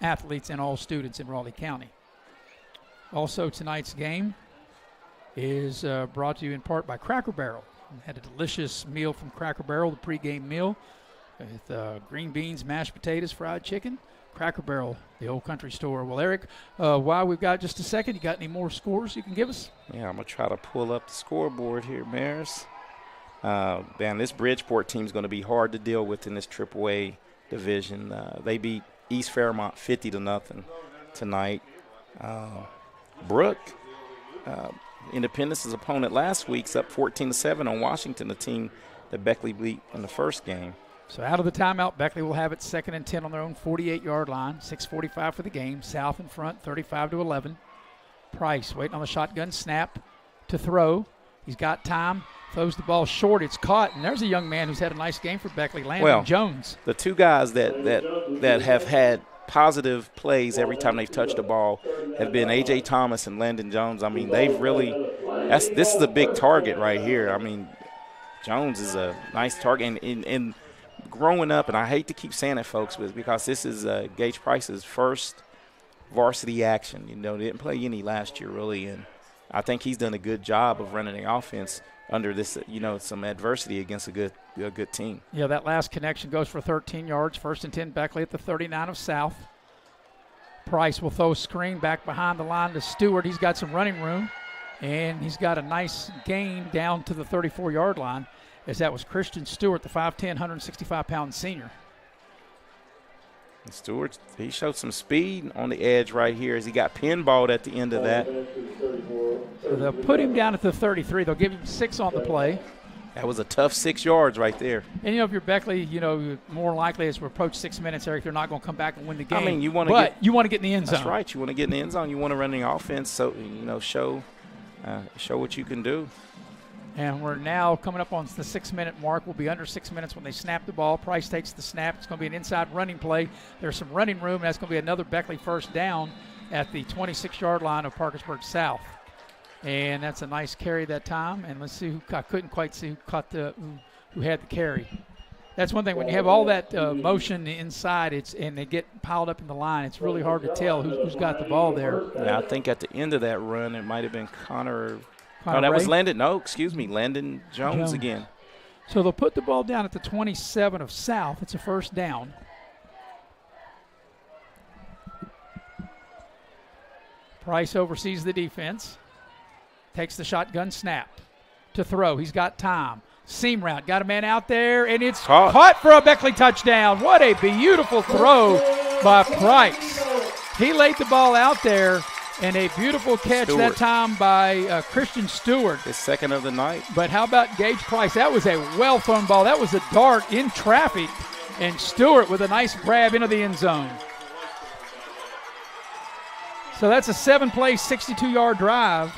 athletes and all students in Raleigh County. Also, tonight's game is brought to you in part by Cracker Barrel. We had a delicious meal from Cracker Barrel, the pregame meal, with green beans, mashed potatoes, fried chicken. Cracker Barrel, the old country store. Well, Eric, while we've got just a second, you got any more scores you can give us? Yeah, I'm going to try to pull up the scoreboard here, Maris. Man, this Bridgeport team's going to be hard to deal with in this AAA division. They beat East Fairmont 50-0 tonight. Brooke, Independence's opponent last week's up 14-7 on Washington, the team that Beckley beat in the first game. So out of the timeout, Beckley will have it 2nd and 10 on their own 48-yard line. 6:45 for the game. South in front, 35-11. Price waiting on the shotgun snap to throw. He's got time. Throws the ball short. It's caught, and there's a young man who's had a nice game for Beckley, Landon Jones. The two guys that have had positive plays every time they've touched the ball have been A.J. Thomas and Landon Jones. I mean, they've really this is a big target right here. I mean, Jones is a nice target, and growing up, and I hate to keep saying it, folks, because this is Gage Price's first varsity action. They didn't play any last year, really, and I think he's done a good job of running the offense under this, some adversity against a good team. Yeah, that last connection goes for 13 yards. 1st and 10, Beckley at the 39 of South. Price will throw a screen back behind the line to Stewart. He's got some running room, and he's got a nice gain down to the 34-yard line, as that was Christian Stewart, the 5'10", 165-pound senior. And Stewart, he showed some speed on the edge right here as he got pinballed at the end of that. So they'll put him down at the 33. They'll give him 6 on the play. That was a tough 6 yards right there. And, if you're Beckley, more likely as we approach 6 minutes, Eric, they're not going to come back and win the game. I mean, you want to get in the end zone. That's right. You want to get in the end zone. You want to run the offense, so, show what you can do. And we're now coming up on the 6-minute mark. We'll be under 6 minutes when they snap the ball. Price takes the snap. It's going to be an inside running play. There's some running room, and that's going to be another Beckley first down at the 26-yard line of Parkersburg South. And that's a nice carry that time. And let's see I couldn't quite see who had the carry. That's one thing. When you have all that motion inside, and they get piled up in the line, it's really hard to tell who's got the ball there. Yeah, I think at the end of that run, it might have been Connor. No, that was Landon. No, excuse me, Landon Jones again. So they'll put the ball down at the 27 of South. It's a first down. Price oversees the defense. Takes the shotgun snap to throw. He's got time. Seam route. Got a man out there, and it's caught for a Beckley touchdown. What a beautiful throw by Price. He laid the ball out there. And a beautiful catch that time by Christian Stewart. His second of the night. But how about Gage Price? That was a well-thrown ball. That was a dart in traffic. And Stewart with a nice grab into the end zone. So that's a 7-play, 62-yard drive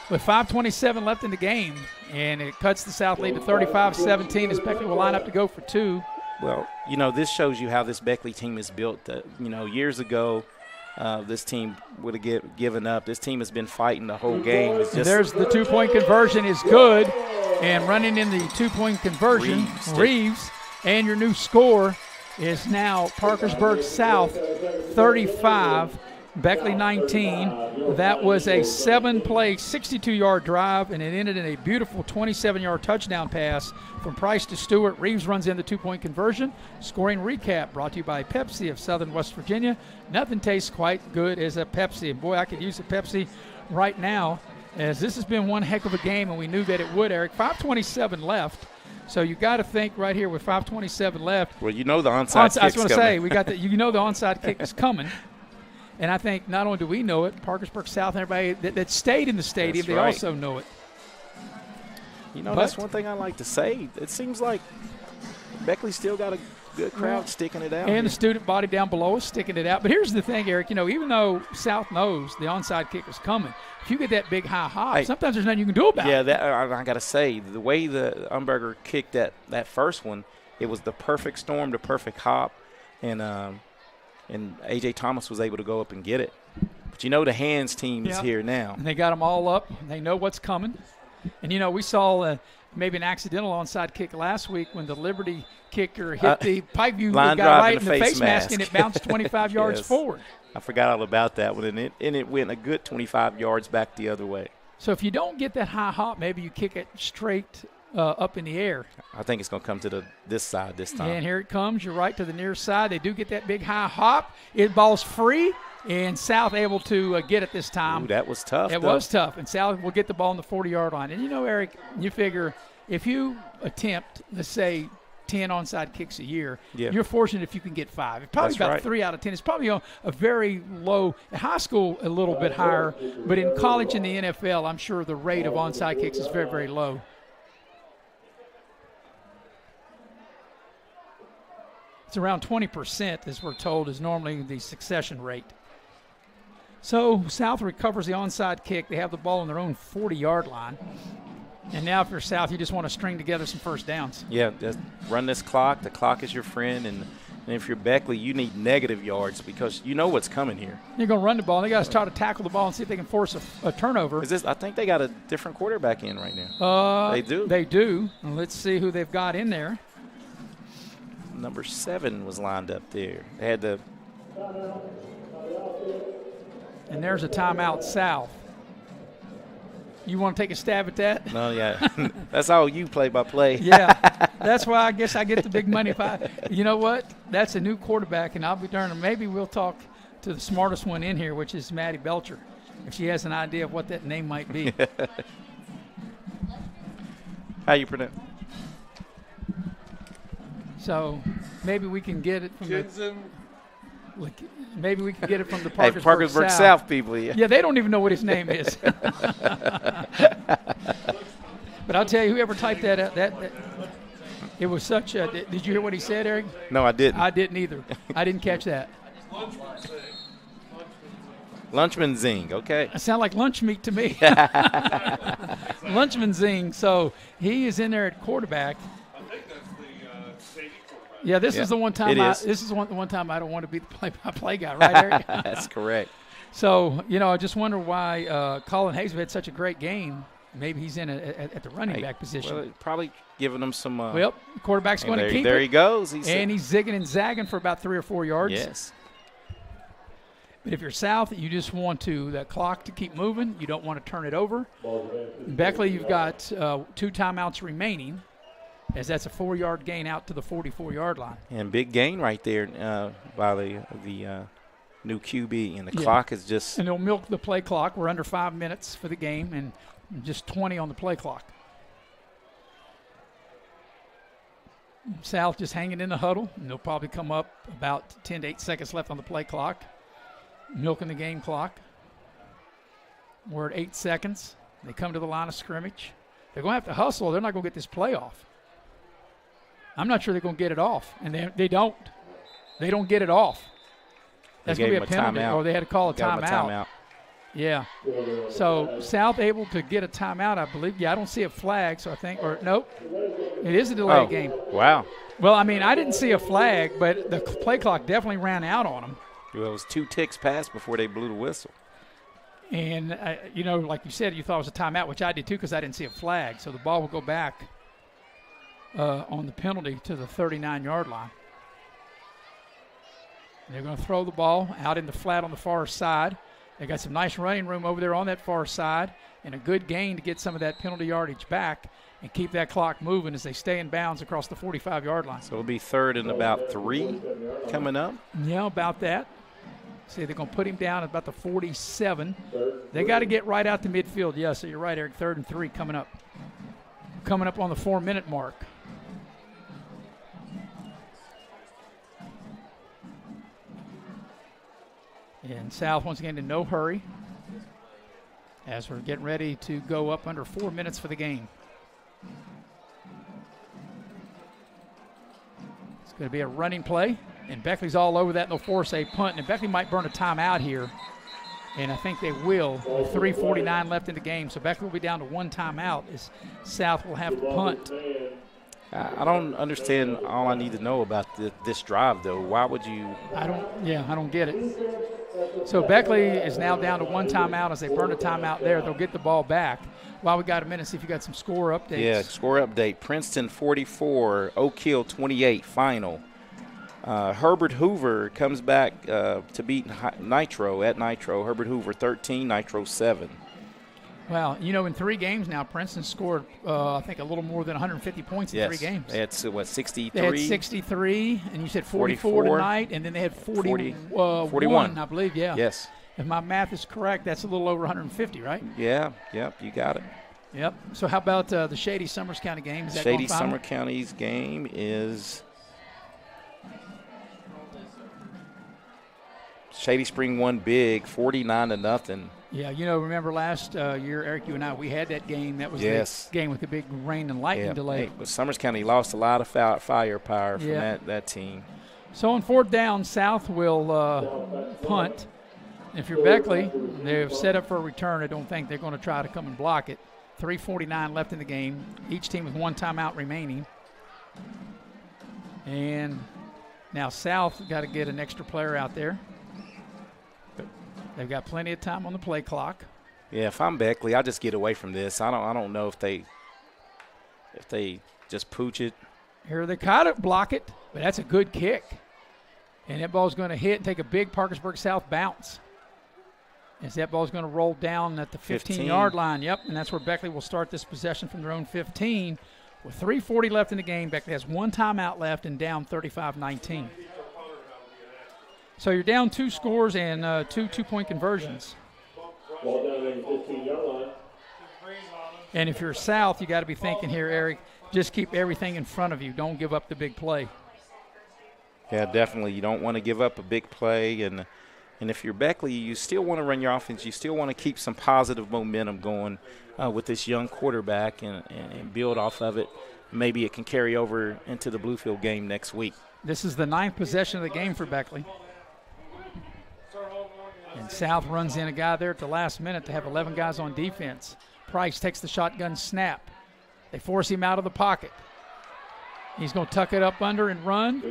with 5:27 left in the game, and it cuts the South lead to 35-17 as Beckley will line up to go for 2. Well, this shows you how this Beckley team is built. Years ago, this team would have given up. This team has been fighting the whole game. There's the 2-point conversion is good, and running in the 2-point conversion, Reeves, and your new score is now Parkersburg South 35, Beckley 19. That was a 7-play, 62-yard drive, and it ended in a beautiful 27-yard touchdown pass from Price to Stewart. Reeves runs in the 2-point conversion. Scoring recap brought to you by Pepsi of Southern West Virginia. Nothing tastes quite good as a Pepsi. And boy, I could use a Pepsi right now, as this has been one heck of a game, and we knew that it would, Eric. 5:27 left. So you got to think right here with 5:27 left. Well, the onside kick's coming. I was going to say, we got the onside kick is coming. And I think not only do we know it, Parkersburg South and everybody that stayed in the stadium, they also know it. That's one thing I like to say. It seems like Beckley still got a good crowd sticking it out. And the student body down below is sticking it out. But here's the thing, Eric. Even though South knows the onside kick is coming, if you get that big high hop, sometimes there's nothing you can do about it. Yeah, I got to say, the way the Umberger kicked that first one, it was the perfect storm, the perfect hop, and A.J. Thomas was able to go up and get it. But the hands team is here now. And they got them all up. They know what's coming. And, we saw maybe an accidental onside kick last week when the Liberty kicker hit the Pikeview guy right in the face mask, and it bounced 25 yards forward. I forgot all about that one, and it went a good 25 yards back the other way. So if you don't get that high hop, maybe you kick it straight up in the air. I think it's going to come to this side this time. And here it comes. You're right to the near side. They do get that big high hop. It ball's free, and South able to get it this time. Ooh, that was tough. It was tough, and South will get the ball on the 40-yard line. And, Eric, you figure if you attempt, let's say, 10 onside kicks a year, you're fortunate if you can get 5. It's probably about 3 out of 10. It's probably a very low. In high school, a little bit higher, but in college and the NFL, I'm sure the rate of onside kicks is very, very low. It's around 20%, as we're told, is normally the succession rate. So South recovers the onside kick. They have the ball on their own 40-yard line. And now if you're South, you just want to string together some first downs. Yeah, just run this clock. The clock is your friend. And if you're Beckley, you need negative yards because you know what's coming here. You're going to run the ball. They got to try to tackle the ball and see if they can force a turnover. I think they got a different quarterback in right now. They do. They do. And let's see who they've got in there. Number 7 was lined up there. They had the. And there's a timeout, South. You want to take a stab at that? No, yeah. That's all you play-by-play. Yeah. That's why I guess I get the big money. You know what? That's a new quarterback, and I'll be darned. Maybe we'll talk to the smartest one in here, which is Maddie Belcher, if she has an idea of what that name might be. How you pronounce? So maybe we can get it from maybe we can get it from the Parkersburg South people. Yeah, they don't even know what his name is. But I'll tell you, whoever typed that out, that it was such a. Did you hear what he said, Eric? No, I didn't. I didn't either. I didn't catch that. Lunchman Zing, okay. It sounded like lunch meat to me. Lunchman Zing. So he is in there at quarterback. Yeah, this is the one time. This is the one time I don't want to be the play-by-play guy, right, Eric? That's correct. So I just wonder why Colin Hayes had such a great game. Maybe he's in at the running back position. Well, probably giving him some. Well, quarterback's going to keep it. There he goes. He's zigging and zagging for about 3 or 4 yards. Yes. But if you're South, you just want the clock to keep moving. You don't want to turn it over. Beckley, you've got 2 timeouts remaining, as that's a 4-yard gain out to the 44-yard line. And big gain right there by the new QB. And the clock is just. And they'll milk the play clock. We're under 5 minutes for the game and just 20 on the play clock. South just hanging in the huddle. And they'll probably come up about 10 to 8 seconds left on the play clock. Milking the game clock. We're at 8 seconds. They come to the line of scrimmage. They're going to have to hustle. They're not going to get this play off. I'm not sure they're going to get it off. And they don't. They don't get it off. That's going to be a penalty. Oh, they had to call a timeout. Yeah. So South able to get a timeout, I believe. Yeah, I don't see a flag, so I think, or nope. It is a delayed game. Wow. Well, I mean, I didn't see a flag, but the play clock definitely ran out on them. Well, it was 2 ticks past before they blew the whistle. And, you know, like you said, you thought it was a timeout, which I did too because I didn't see a flag. So the ball will go back on the penalty to the 39-yard line. And they're going to throw the ball out in the flat on the far side. They got some nice running room over there on that far side and a good gain to get some of that penalty yardage back and keep that clock moving as they stay in bounds across the 45-yard line. So it'll be 3rd and about 3 coming up. Yeah, about that. See, they're going to put him down at about the 47. They got to get right out to midfield. Yeah, so you're right, Eric. 3rd and 3 coming up. Coming up on the 4-minute mark. And South, once again, in no hurry as we're getting ready to go up under 4 minutes for the game. It's going to be a running play, and Beckley's all over that, and they'll force a punt. And Beckley might burn a timeout here, and I think they will. With 3:49 left in the game, so Beckley will be down to 1 timeout as South will have to punt. I don't understand all I need to know about this drive, though. Why would you? I don't get it. So Beckley is now down to 1 timeout. As they burn a timeout there, they'll get the ball back. While we got a minute, see if you got some score updates. Yeah, score update. Princeton 44, Oak Hill 28, final. Herbert Hoover comes back to beat Nitro at Nitro. Herbert Hoover 13, Nitro 7. Well, you know, in 3 games now, Princeton scored, I think, a little more than 150 points in 3 games. They had, 63? They had 63, and you said 44 tonight, and then they had 41, I believe, yeah. Yes. If my math is correct, that's a little over 150, right? Yeah, yep, you got it. Yep. So how about the Shady Summers County game? Is that Shady Summer County's game is Shady Spring won big, 49-0. Yeah, you know, remember last year, Eric, you and I, we had that game. That was the game with the big rain and lightning delay. Hey, but Summers County lost a lot of firepower from that team. So on 4th down, South will punt. If you're Beckley, they've set up for a return. I don't think they're going to try to come and block it. 3:49 left in the game. Each team with 1 timeout remaining. And now South got to get an extra player out there. They've got plenty of time on the play clock. Yeah, if I'm Beckley, I just get away from this. I don't know if they just pooch it. Here they kind of block it, but that's a good kick. And that ball's going to hit and take a big Parkersburg South bounce. As that ball's going to roll down at the 15-yard line. Yep, and that's where Beckley will start this possession from their own 15. With 3:40 left in the game, Beckley has 1 timeout left and down 35-19. So you're down 2 scores and 2 two-point conversions. And if you're South, you got to be thinking here, Eric, just keep everything in front of you. Don't give up the big play. Yeah, definitely. You don't want to give up a big play. And if you're Beckley, you still want to run your offense. You still want to keep some positive momentum going with this young quarterback and build off of it. Maybe it can carry over into the Bluefield game next week. This is the 9th possession of the game for Beckley. And South runs in a guy there at the last minute to have 11 guys on defense. Price takes the shotgun snap. They force him out of the pocket. He's going to tuck it up under and run.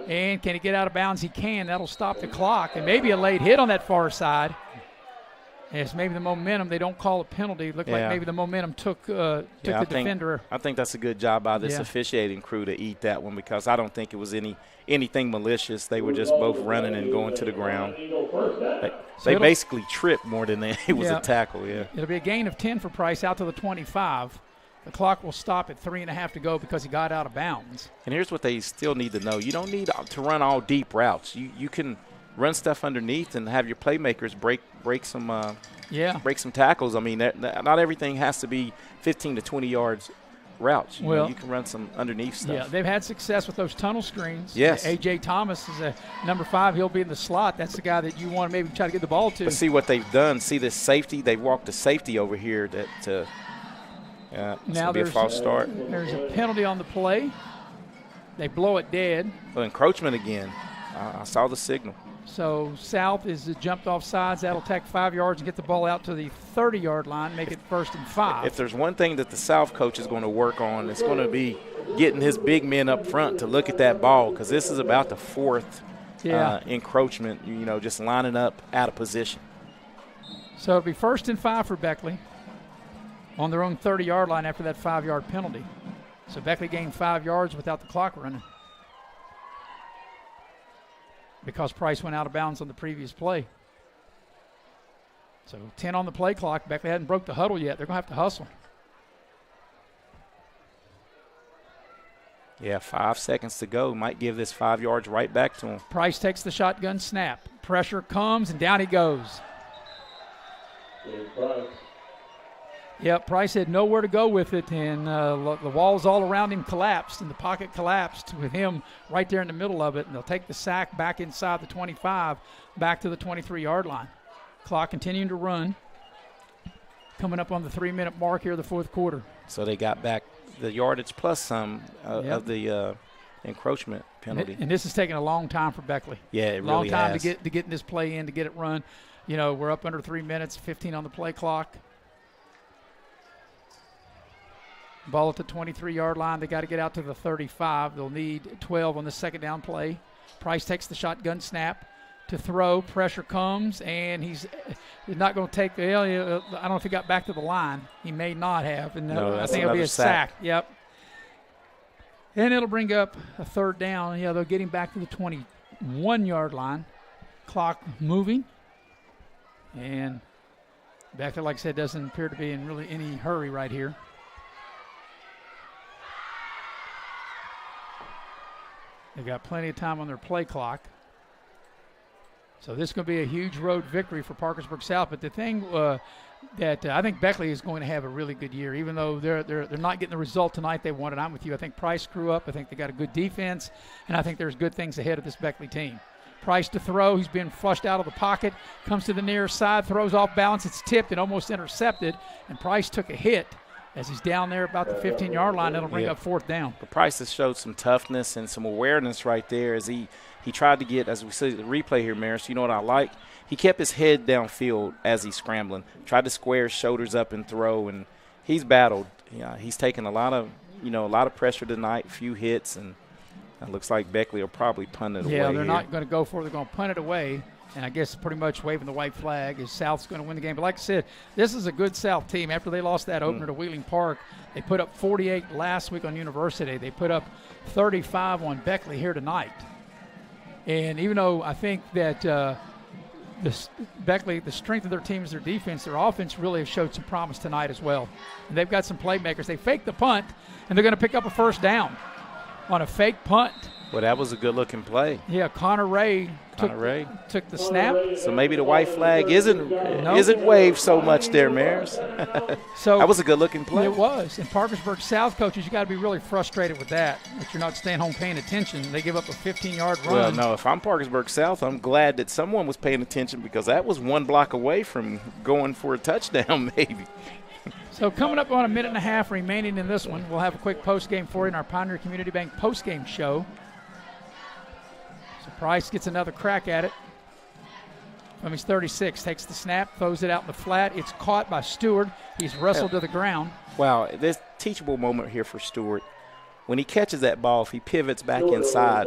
And can he get out of bounds? He can. That'll stop the clock. And maybe a late hit on that far side. It's maybe the momentum. They don't call a penalty. Looked like maybe the momentum took the defender. I think that's a good job by this officiating crew to eat that one, because I don't think it was anything malicious. They were just both running and going to the ground. They basically tripped more than it was a tackle, It'll be a gain of 10 for Price out to the 25. The clock will stop at 3.5 to go because he got out of bounds. And here's what they still need to know. You don't need to run all deep routes. You can run stuff underneath and have your playmakers break some tackles. I mean, not everything has to be 15 to 20 yards routes. You can run some underneath stuff. Yeah, they've had success with those tunnel screens. Yes. A.J. Thomas is a number 5. He'll be in the slot. That's the guy that you want to maybe try to get the ball to. But see what they've done. See this safety. They've walked the safety over here it's now going to be a false start. There's a penalty on the play. They blow it dead. Well, encroachment again. I saw the signal. So South is jumped off sides. That'll take 5 yards and get the ball out to the 30-yard line, make it 1st and 5. If there's one thing that the South coach is going to work on, it's going to be getting his big men up front to look at that ball, because this is about the 4th encroachment, just lining up out of position. So it'll be 1st and 5 for Beckley on their own 30-yard line after that 5-yard penalty. So Beckley gained 5 yards without the clock running, because Price went out of bounds on the previous play. So 10 on the play clock. Beckley hadn't broke the huddle yet. They're going to have to hustle. Yeah, 5 seconds to go. Might give this 5 yards right back to him. Price takes the shotgun snap. Pressure comes, and down he goes. Yep, Price had nowhere to go with it, and the walls all around him collapsed, and the pocket collapsed with him right there in the middle of it, and they'll take the sack back inside the 25, back to the 23-yard line. Clock continuing to run. Coming up on the 3-minute mark here of the 4th quarter. So they got back the yardage plus some of the encroachment penalty. And this is taking a long time for Beckley. Yeah, it long really time has. to get this play in, to get it run. We're up under 3 minutes, 15 on the play clock. Ball at the 23-yard line. They got to get out to the 35. They'll need 12 on the 2nd down play. Price takes the shotgun snap to throw. Pressure comes, and he's not going to take the – I don't know if he got back to the line. He may not have. And no, I think it'll be a sack. Yep. And it'll bring up a 3rd down. Yeah, they'll get him back to the 21-yard line. Clock moving. And Beckley, like I said, doesn't appear to be in really any hurry right here. They've got plenty of time on their play clock. So this is going to be a huge road victory for Parkersburg South. But the thing that I think Beckley is going to have a really good year, even though they're not getting the result tonight they wanted. I'm with you. I think Price grew up. I think they got a good defense, and I think there's good things ahead of this Beckley team. Price to throw. He's been flushed out of the pocket. Comes to the near side, throws off balance. It's tipped and almost intercepted, and Price took a hit as he's down there about the 15-yard line. It'll bring up 4th down. But Price has showed some toughness and some awareness right there as he tried to get, as we see the replay here, Maris, you know what I like? He kept his head downfield as he's scrambling, tried to square his shoulders up and throw, and he's battled. Yeah, he's taken a lot of pressure tonight, a few hits, and it looks like Beckley will probably punt it away. Yeah, they're not going to go for it. They're going to punt it away. And I guess pretty much waving the white flag is South's going to win the game. But like I said, this is a good South team. After they lost that opener to Wheeling Park, they put up 48 last week on University. They put up 35 on Beckley here tonight. And even though I think that Beckley, the strength of their team is their defense, their offense really has showed some promise tonight as well. And they've got some playmakers. They faked the punt, and they're going to pick up a 1st down on a fake punt. Well, that was a good-looking play. Yeah, Connor Ray took the snap. So maybe the white flag isn't waved so much there, Maris. So that was a good-looking play. It was. And Parkersburg South coaches, you got to be really frustrated with that you're not staying home paying attention. They give up a 15-yard run. Well, no, if I'm Parkersburg South, I'm glad that someone was paying attention, because that was 1 block away from going for a touchdown maybe. So coming up on a minute and a half remaining in this one, we'll have a quick post-game for you in our Pioneer Community Bank post-game show. So Price gets another crack at it. From his 36, takes the snap, throws it out in the flat. It's caught by Stewart. He's wrestled to the ground. Wow, this teachable moment here for Stewart. When he catches that ball, if he pivots back inside,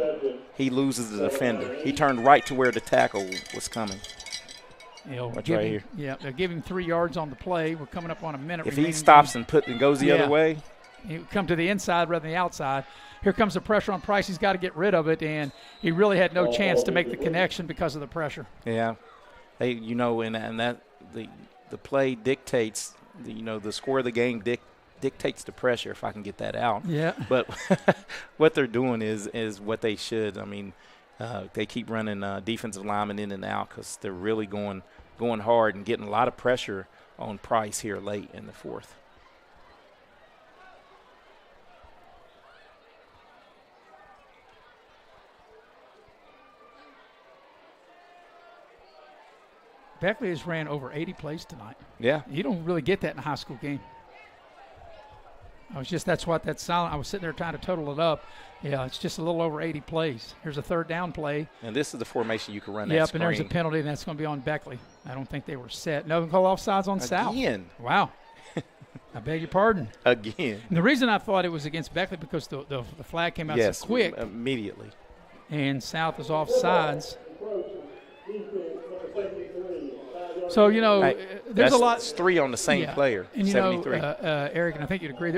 he loses the defender. He turned right to where the tackle was coming. Right here. Yeah, they'll give him 3 yards on the play. We're coming up on a minute. If he stops and goes the other way, he'll come to the inside rather than the outside. Here comes the pressure on Price. He's got to get rid of it, and he really had no chance to make the connection because of the pressure. Yeah, and that the play dictates. The score of the game dictates the pressure. If I can get that out. Yeah. But what they're doing is what they should. I mean, they keep running defensive linemen in and out because they're really going hard and getting a lot of pressure on Price here late in the 4th. Beckley has ran over 80 plays tonight. Yeah. You don't really get that in a high school game. That's what that silent. I was sitting there trying to total it up. Yeah, it's just a little over 80 plays. Here's a third down play. And this is the formation you can run that Yep, screen. and there's a penalty, and that's going to be on Beckley. I don't think they were set. No call offsides on South. Again. Wow. I beg your pardon. Again. And the reason I thought it was against Beckley because the flag came out so quick. Immediately. And South is offsides. So, there's a lot. It's 3 on the same player, and 73. Eric, and I think you'd agree,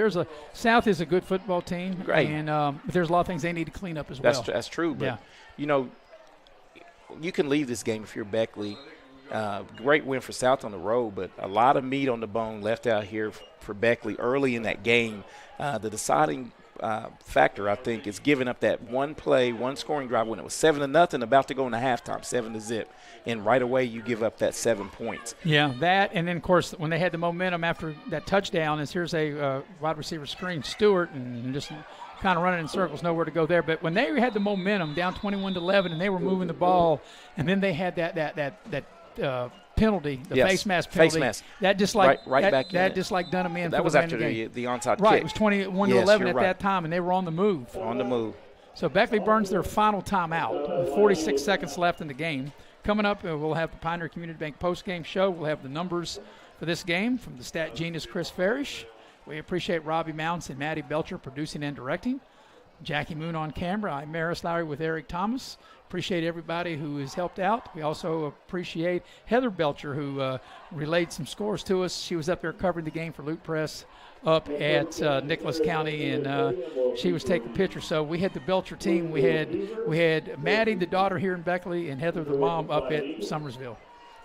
South is a good football team. Great. And but there's a lot of things they need to clean up as well. That's true. But, you can leave this game if you're Beckley. Great win for South on the road, but a lot of meat on the bone left out here for Beckley early in that game. The deciding factor, I think, is giving up that one play, one scoring drive when it was 7-0, about to go into halftime, 7-0, and right away you give up that 7 points. Yeah, that, and then of course when they had the momentum after that touchdown, here's a wide receiver screen, Stewart, and just kind of running in circles, nowhere to go there. But when they had the momentum, down 21-11, and they were moving the ball, and then they had that penalty, the face mask penalty. Face mask. That just like back that just like done them in. That was after the onside kick. Right, it was 21-11 at that time, and they were on the move. On the move. So Beckley burns their final timeout with 46 seconds left in the game. Coming up, we'll have the Pioneer Community Bank post-game show. We'll have the numbers for this game from the stat genius Chris Farish. We appreciate Robbie Mounts and Maddie Belcher producing and directing. Jackie Moon on camera. I'm Maris Lowry with Eric Thomas. Appreciate everybody who has helped out. We also appreciate Heather Belcher, who relayed some scores to us. She was up there covering the game for Loot Press up at Nicholas County, and she was taking pictures. So we had the Belcher team. We had Maddie, the daughter, here in Beckley, and Heather, the mom, up at Summersville.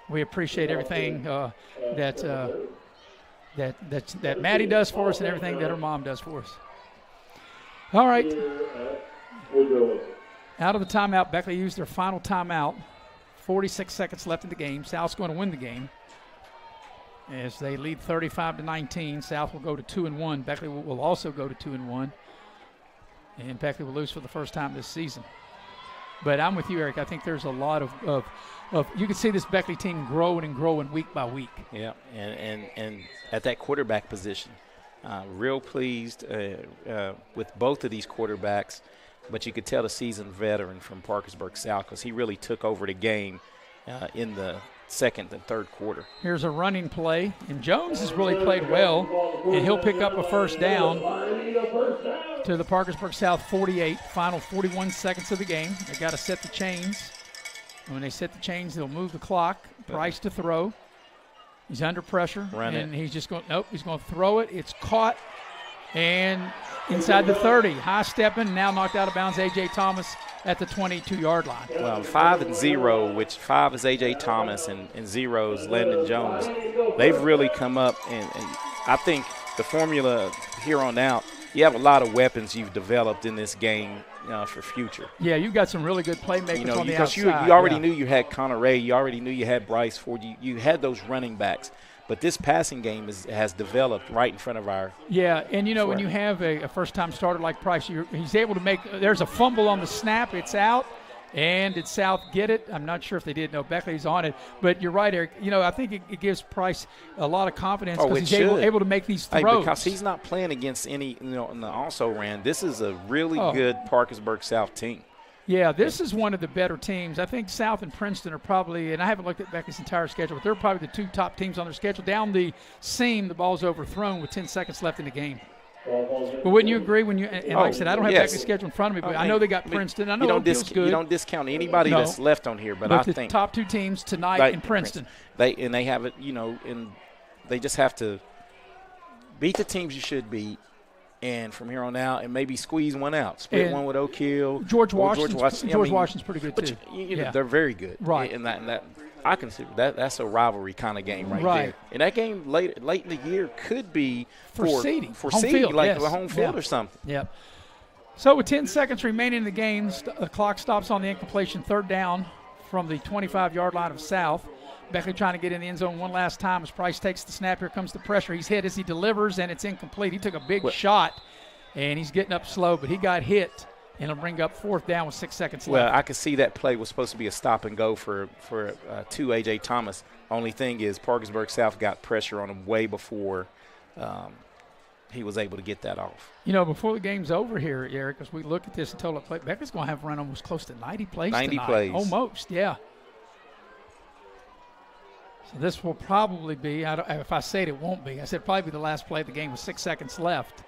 We appreciate everything that Maddie does for us and everything that her mom does for us. All right. Out of the timeout, Beckley used their final timeout. 46 seconds left in the game. South's going to win the game as they lead 35-19. South will go to 2-1. Beckley will also go to 2-1. And Beckley will lose for the first time this season. But I'm with you, Eric. I think there's a lot of you can see this Beckley team growing and growing week by week. Yeah, and at that quarterback position, real pleased with both of these quarterbacks. But you could tell the seasoned veteran from Parkersburg South because he really took over the game in the second and third quarter. Here's a running play, and Jones has really played well, and he'll pick up a first down to the Parkersburg South 48, final 41 seconds of the game. They got to set the chains. And when they set the chains, they'll move the clock. Price to throw. He's under pressure, he's just going, he's going to throw it. It's caught, and inside the 30, high stepping, now knocked out of bounds. A.J. Thomas at the 22-yard line. Well, 5 and 0, which 5 is A.J. Thomas and 0 is Landon Jones. They've really come up, and I think the formula here on out, you have a lot of weapons you've developed in this game for future. Yeah, you've got some really good playmakers on the outside. You already knew you had Connor Ray. You already knew you had Bryce Ford. You had those running backs. But this passing game has developed right in front of our – Yeah, and, when you have a first-time starter like Price, he's able to make – there's a fumble on the snap. It's out. And did South get it? I'm not sure if they did. No, Beckley's on it. But you're right, Eric. I think it gives Price a lot of confidence because he's able to make these throws. Because he's not playing against any in the also-ran. This is a really good Parkersburg South team. Yeah, this is one of the better teams. I think South and Princeton are probably, and I haven't looked at Beckley's entire schedule, but they're probably the two top teams on their schedule. Down the seam, the ball's overthrown with 10 seconds left in the game. But wouldn't you agree when you, and like I said, I don't have Beckley's schedule in front of me, but I know they got Princeton. I know it feels good. You don't discount anybody that's left on here, but I think the top two teams tonight in Princeton. They have it, and they just have to beat the teams you should beat. And from here on out, and maybe squeeze one out. Split one with Oak Hill. George Washington's pretty good, too. They're very good. Right. And that I consider that's a rivalry kind of game right there. And that game late in the year could be for seeding. For seeding, like a home field or something. Yep. So with 10 seconds remaining in the game, the clock stops on the incompletion, third down from the 25-yard line of South. Beckley trying to get in the end zone one last time as Price takes the snap. Here comes the pressure. He's hit as he delivers, and it's incomplete. He took a big shot, and he's getting up slow, but he got hit, and it'll bring up fourth down with 6 seconds left. Well, I could see that play was supposed to be a stop and go for A.J. Thomas. Only thing is Parkersburg South got pressure on him way before he was able to get that off. You know, before the game's over here, Eric, as we look at this and total play, Beckley's going to have run almost close to 90 plays 90 tonight. plays. Almost, yeah. So this will probably be, if I say it won't be, I said probably be the last play of the game with 6 seconds left.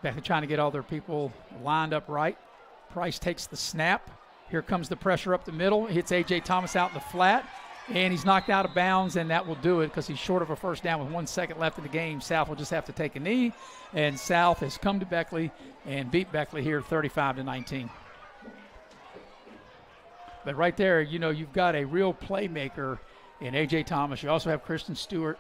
Beckley trying to get all their people lined up right. Price takes the snap. Here comes the pressure up the middle. Hits A.J. Thomas out in the flat, and he's knocked out of bounds, and that will do it because he's short of a first down with 1 second left in the game. South will just have to take a knee, and South has come to Beckley and beat Beckley here 35-19. But right there, you know, you've got a real playmaker in A.J. Thomas. You also have Kristen Stewart.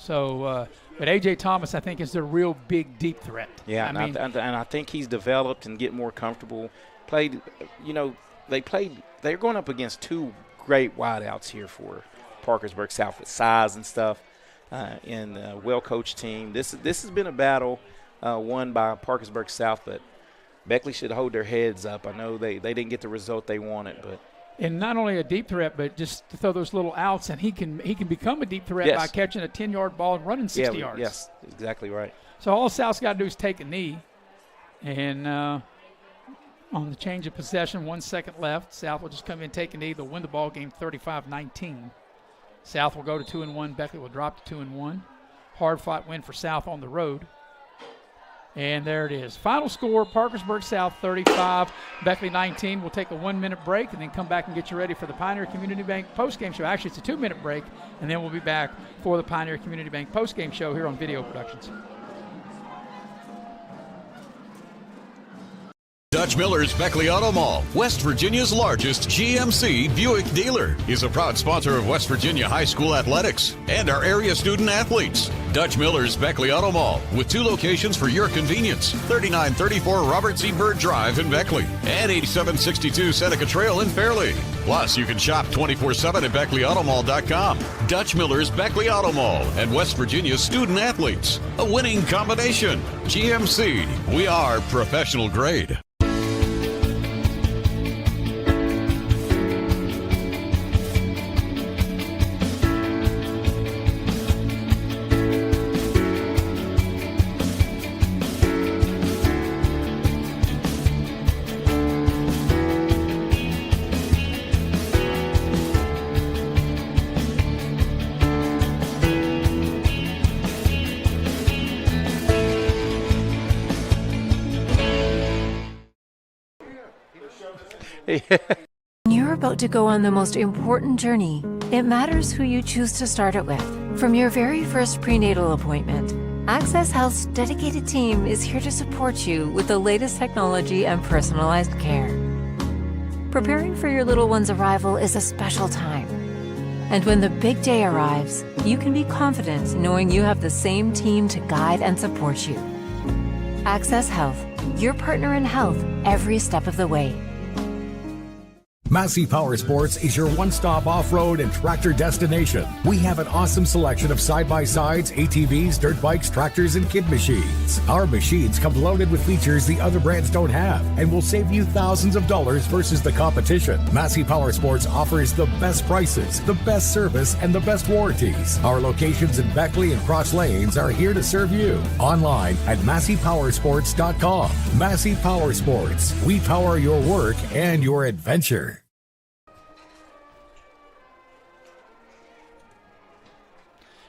So, but A.J. Thomas, I think, is the real big, deep threat. Yeah, and I think he's developed and get more comfortable. Played, you know, they're going up against two great wideouts here for Parkersburg South with size and stuff, and a well-coached team. This has been a battle won by Parkersburg South, but Beckley should hold their heads up. I know they didn't get the result they wanted, but. And not only a deep threat, but just to throw those little outs, and he can become a deep threat by catching a 10-yard ball and running 60 yards. Yes, exactly right. So all South's got to do is take a knee, and on the change of possession, 1 second left, South will just come in and take a knee. They'll win the ball game 35-19. South will go to 2-1. Beckley will drop to 2-1. Hard-fought win for South on the road. And there it is. Final score, Parkersburg South 35, Beckley 19. We'll take a 1-minute break and then come back and get you ready for the Pioneer Community Bank postgame show. Actually, it's a 2-minute break, and then we'll be back for the Pioneer Community Bank postgame show here on Video Productions. Dutch Miller's Beckley Auto Mall, West Virginia's largest GMC Buick dealer, is a proud sponsor of West Virginia High School athletics and our area student athletes. Dutch Miller's Beckley Auto Mall, with 2 locations for your convenience: 3934 Robert C. Byrd Drive in Beckley and 8762 Seneca Trail in Fairleigh. Plus, you can shop 24/7 at BeckleyAutomall.com. Dutch Miller's Beckley Auto Mall and West Virginia's student athletes. A winning combination. GMC, we are professional grade. When you're about to go on the most important journey, it matters who you choose to start it with. From your very first prenatal appointment, Access Health's dedicated team is here to support you with the latest technology and personalized care. Preparing for your little one's arrival is a special time. And when the big day arrives, you can be confident knowing you have the same team to guide and support you. Access Health, your partner in health every step of the way. Massey Power Sports is your one-stop off-road and tractor destination. We have an awesome selection of side-by-sides, ATVs, dirt bikes, tractors, and kid machines. Our machines come loaded with features the other brands don't have and will save you thousands of dollars versus the competition. Massey Power Sports offers the best prices, the best service, and the best warranties. Our locations in Beckley and Cross Lanes are here to serve you. Online at MasseyPowersports.com. Massey Power Sports. We power your work and your adventure.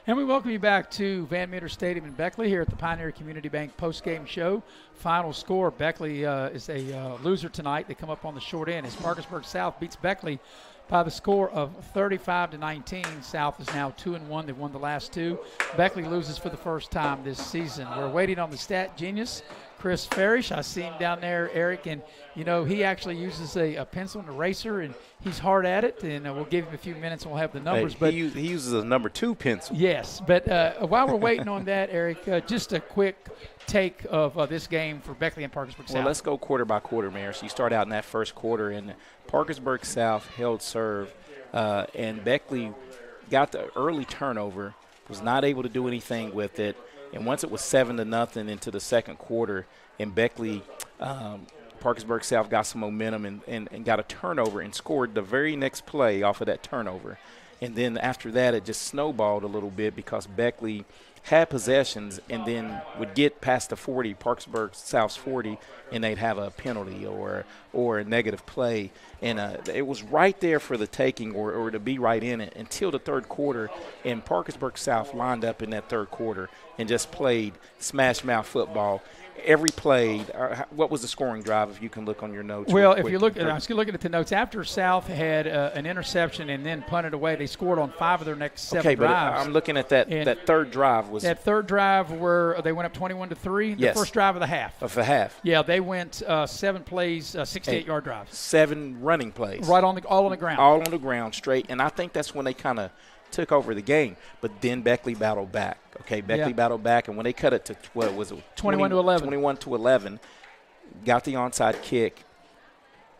And we welcome you back to Van Meter Stadium in Beckley here at the Pioneer Community Bank postgame show. Final score, Beckley is a loser tonight. They come up on the short end as Parkersburg South beats Beckley by the score of 35-19. South is now 2-1. They've won the last 2. Beckley loses for the first time this season. We're waiting on the stat genius, Chris Farish. I see him down there, Eric, and, you know, he actually uses a pencil and eraser, and he's hard at it, and we'll give him a few minutes and we'll have the numbers. But he uses a number 2 pencil. Yes, but while we're waiting on that, Eric, just a quick take of this game for Beckley and Parkersburg South. Well, let's go quarter by quarter, Mayor. So you start out in that first quarter, and Parkersburg South held serve, and Beckley got the early turnover, was not able to do anything with it. And once it was 7-0 into the second quarter, and Beckley, Parkersburg South got some momentum and got a turnover and scored the very next play off of that turnover. And then after that, it just snowballed a little bit because Beckley had possessions and then would get past the 40, Parkersburg South's 40, and they'd have a penalty or a negative play. And it was right there for the taking or to be right in it until the third quarter. And Parkersburg South lined up in that third quarter and just played smash-mouth football. Every play, what was the scoring drive, if you can look on your notes? Well, if you look, I was looking at the notes, after South had an interception and then punted away, they scored on 5 of their next 7 drives. But I'm looking at that third drive. That third drive where they went up 21-3, the first drive of the half. Of the half. Yeah, they went 7 plays, 68-yard drives. 7 running plays. Right all on the ground. All on the ground, straight. And I think that's when they kind of took over the game. But then Beckley battled back. Beckley battled back, and when they cut it to, what was it? 21-11. 21-11, got the onside kick,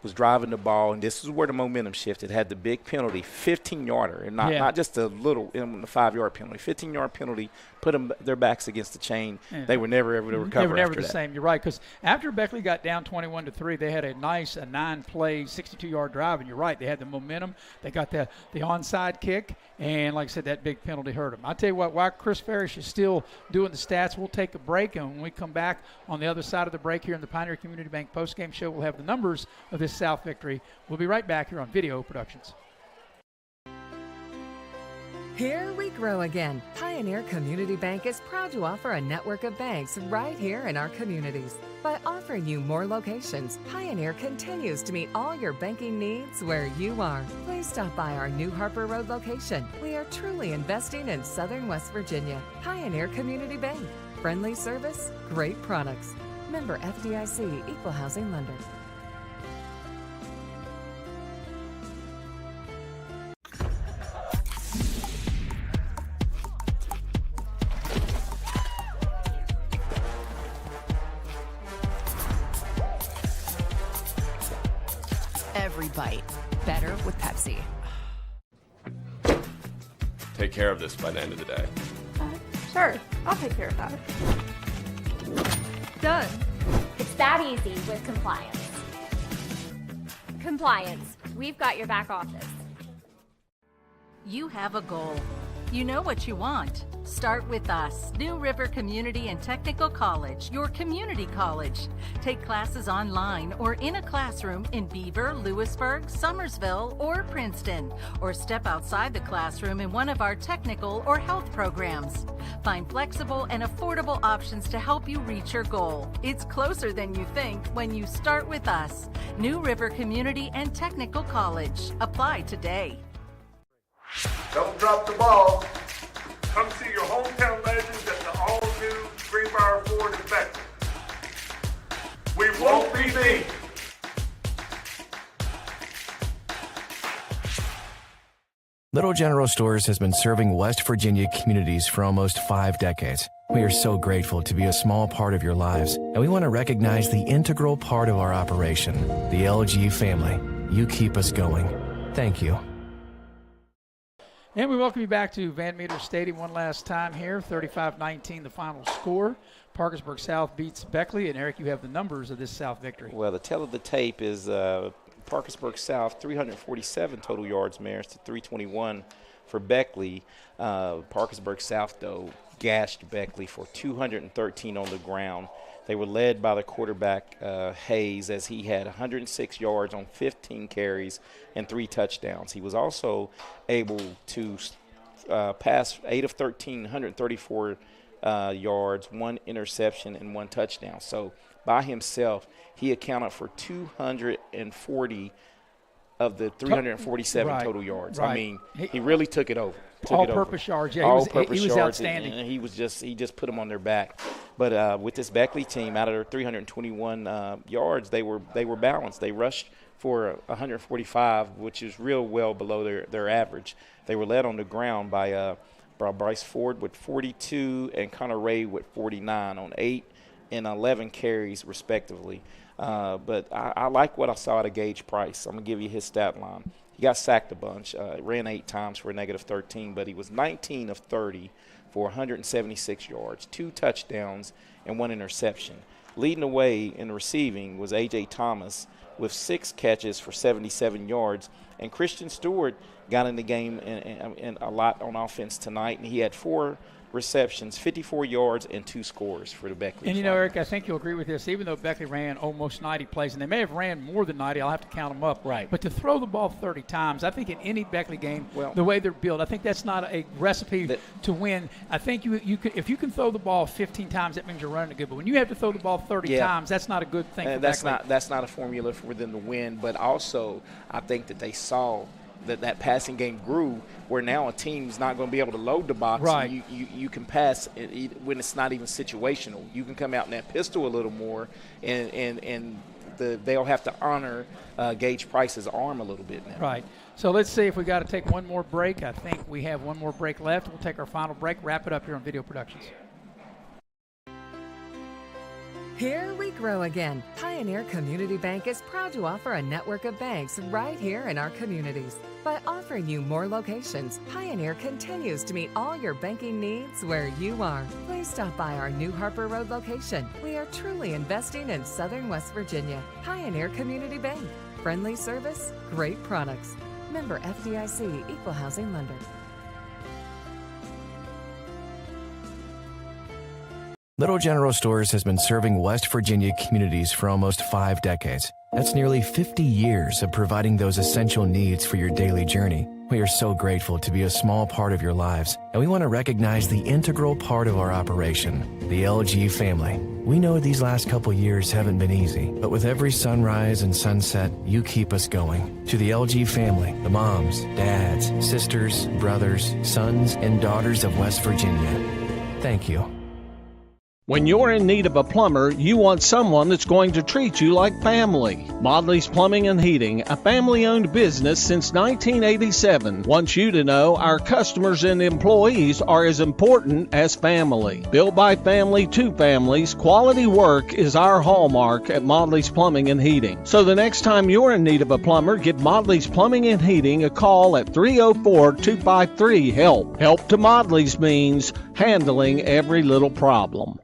was driving the ball, and this is where the momentum shifted. Had the big penalty, 15-yarder, and not just a little, the 5-yard penalty. 15-yard penalty, put them their backs against the chain. Yeah. They were never able to recover. They were never after the that. Same. You're right, because after Beckley got down 21-3, they had a 9-play, 62-yard drive, and you're right, they had the momentum. They got the onside kick, and like I said, that big penalty hurt them. I'll tell you what, while Chris Farish is still doing the stats, we'll take a break, and when we come back on the other side of the break here in the Pioneer Community Bank postgame show, we'll have the numbers of this South victory. We'll be right back here on Video Productions. Here we grow again. Pioneer Community Bank is proud to offer a network of banks right here in our communities. By offering you more locations, Pioneer continues to meet all your banking needs where you are. Please stop by our New Harper Road location. We are truly investing in Southern West Virginia. Pioneer Community Bank. Friendly service, great products. Member FDIC, Equal Housing Lender. Every bite better with Pepsi. Take care of this by the end of the day. Sure, I'll take care of that. Done. It's that easy with compliance. Compliance. We've got your back office. You have a goal. You know what you want. Start with us, New River Community and Technical College, your community college. Take classes online or in a classroom in Beaver, Lewisburg, Summersville, or Princeton, or step outside the classroom in one of our technical or health programs. Find flexible and affordable options to help you reach your goal. It's closer than you think when you start with us, New River Community and Technical College. Apply today. Don't drop the ball. Come see your hometown legends at the all-new Greenbrier Ford in Beckley. We won't be beat. Little General Stores has been serving West Virginia communities for almost 5 decades. We are so grateful to be a small part of your lives, and we want to recognize the integral part of our operation, the LG family. You keep us going. Thank you. And we welcome you back to Van Meter Stadium one last time here. 35-19 the final score. Parkersburg South beats Beckley. And, Eric, you have the numbers of this South victory. Well, the tale of the tape is Parkersburg South, 347 total yards, Maris, to 321 for Beckley. Parkersburg South, though, gashed Beckley for 213 on the ground. They were led by the quarterback, Hayes, as he had 106 yards on 15 carries and 3 touchdowns. He was also able to pass 8 of 13, 134 yards, 1 interception, and 1 touchdown. So by himself, he accounted for 240 of the 347 total yards. Right. I mean, he really took it over. All-purpose yards. Yeah, he was outstanding. And he just put them on their back. But with this Beckley team, out of their 321 yards, they were balanced. They rushed for 145, which is real well below their average. They were led on the ground by Bryce Ford with 42 and Connor Ray with 49 on 8 and 11 carries respectively. But I like what I saw out of Gage Price. I'm going to give you his stat line. He got sacked a bunch, ran 8 times for a negative 13, but he was 19 of 30 for 176 yards, 2 touchdowns, and 1 interception. Leading the way in receiving was A.J. Thomas with 6 catches for 77 yards, and Christian Stewart got in the game and a lot on offense tonight, and he had 4 receptions, 54 yards, and 2 scores for the Beckley. And, you know, Eric, I think you'll agree with this. Even though Beckley ran almost 90 plays, and they may have ran more than 90, I'll have to count them up. Right. But to throw the ball 30 times, I think in any Beckley game, the way they're built, I think that's not a recipe to win. I think you could, if you can throw the ball 15 times, that means you're running it good. But when you have to throw the ball 30 times, that's not a good thing for Beckley. That's not a formula for them to win. But also, I think that they saw that passing game grew, where now a team's not going to be able to load the box. Right. You can pass when it's not even situational. You can come out in that pistol a little more, and they'll have to honor Gage Price's arm a little bit now. Right. So let's see if we got to take one more break. I think we have one more break left. We'll take our final break, wrap it up here on Video Productions. Here we grow again. Pioneer Community Bank is proud to offer a network of banks right here in our communities. By offering you more locations, Pioneer continues to meet all your banking needs where you are. Please stop by our New Harper Road location. We are truly investing in Southern West Virginia. Pioneer Community Bank. Friendly service, great products. Member FDIC, Equal Housing Lender. Little General Stores has been serving West Virginia communities for almost 5 decades. That's nearly 50 years of providing those essential needs for your daily journey. We are so grateful to be a small part of your lives, and we want to recognize the integral part of our operation, the LG family. We know these last couple years haven't been easy, but with every sunrise and sunset, you keep us going. To the LG family, the moms, dads, sisters, brothers, sons, and daughters of West Virginia, thank you. When you're in need of a plumber, you want someone that's going to treat you like family. Modley's Plumbing and Heating, a family-owned business since 1987, wants you to know our customers and employees are as important as family. Built by family to families, quality work is our hallmark at Modley's Plumbing and Heating. So the next time you're in need of a plumber, give Modley's Plumbing and Heating a call at 304-253-HELP. Help to Modley's means handling every little problem.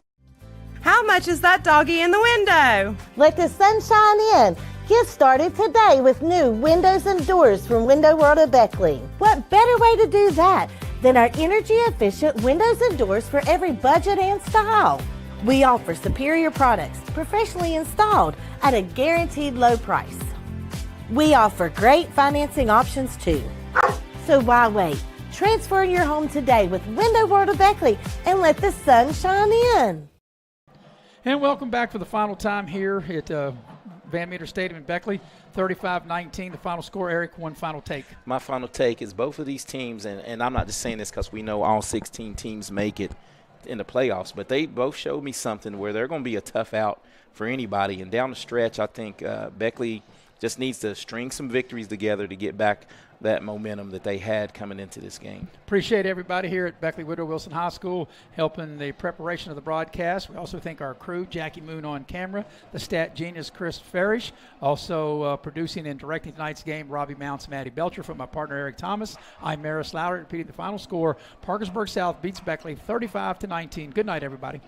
How much is that doggy in the window? Let the sun shine in. Get started today with new windows and doors from Window World of Beckley. What better way to do that than our energy-efficient windows and doors for every budget and style? We offer superior products, professionally installed at a guaranteed low price. We offer great financing options too. So why wait? Transfer your home today with Window World of Beckley and let the sun shine in. And welcome back for the final time here at Van Meter Stadium in Beckley. 35-19, the final score. Eric, one final take. My final take is both of these teams, and I'm not just saying this because we know all 16 teams make it in the playoffs, but they both showed me something where they're going to be a tough out for anybody. And down the stretch, I think Beckley just needs to string some victories together to get back that momentum that they had coming into this game. Appreciate everybody here at Beckley Woodrow Wilson High School helping the preparation of the broadcast. We also thank our crew, Jackie Moon on camera, the stat genius Chris Farish, also producing and directing tonight's game, Robbie Mounts, Maddie Belcher. From my partner Eric Thomas, I'm Maris Lowry, repeating the final score. Parkersburg South beats Beckley 35-19. Good night, everybody.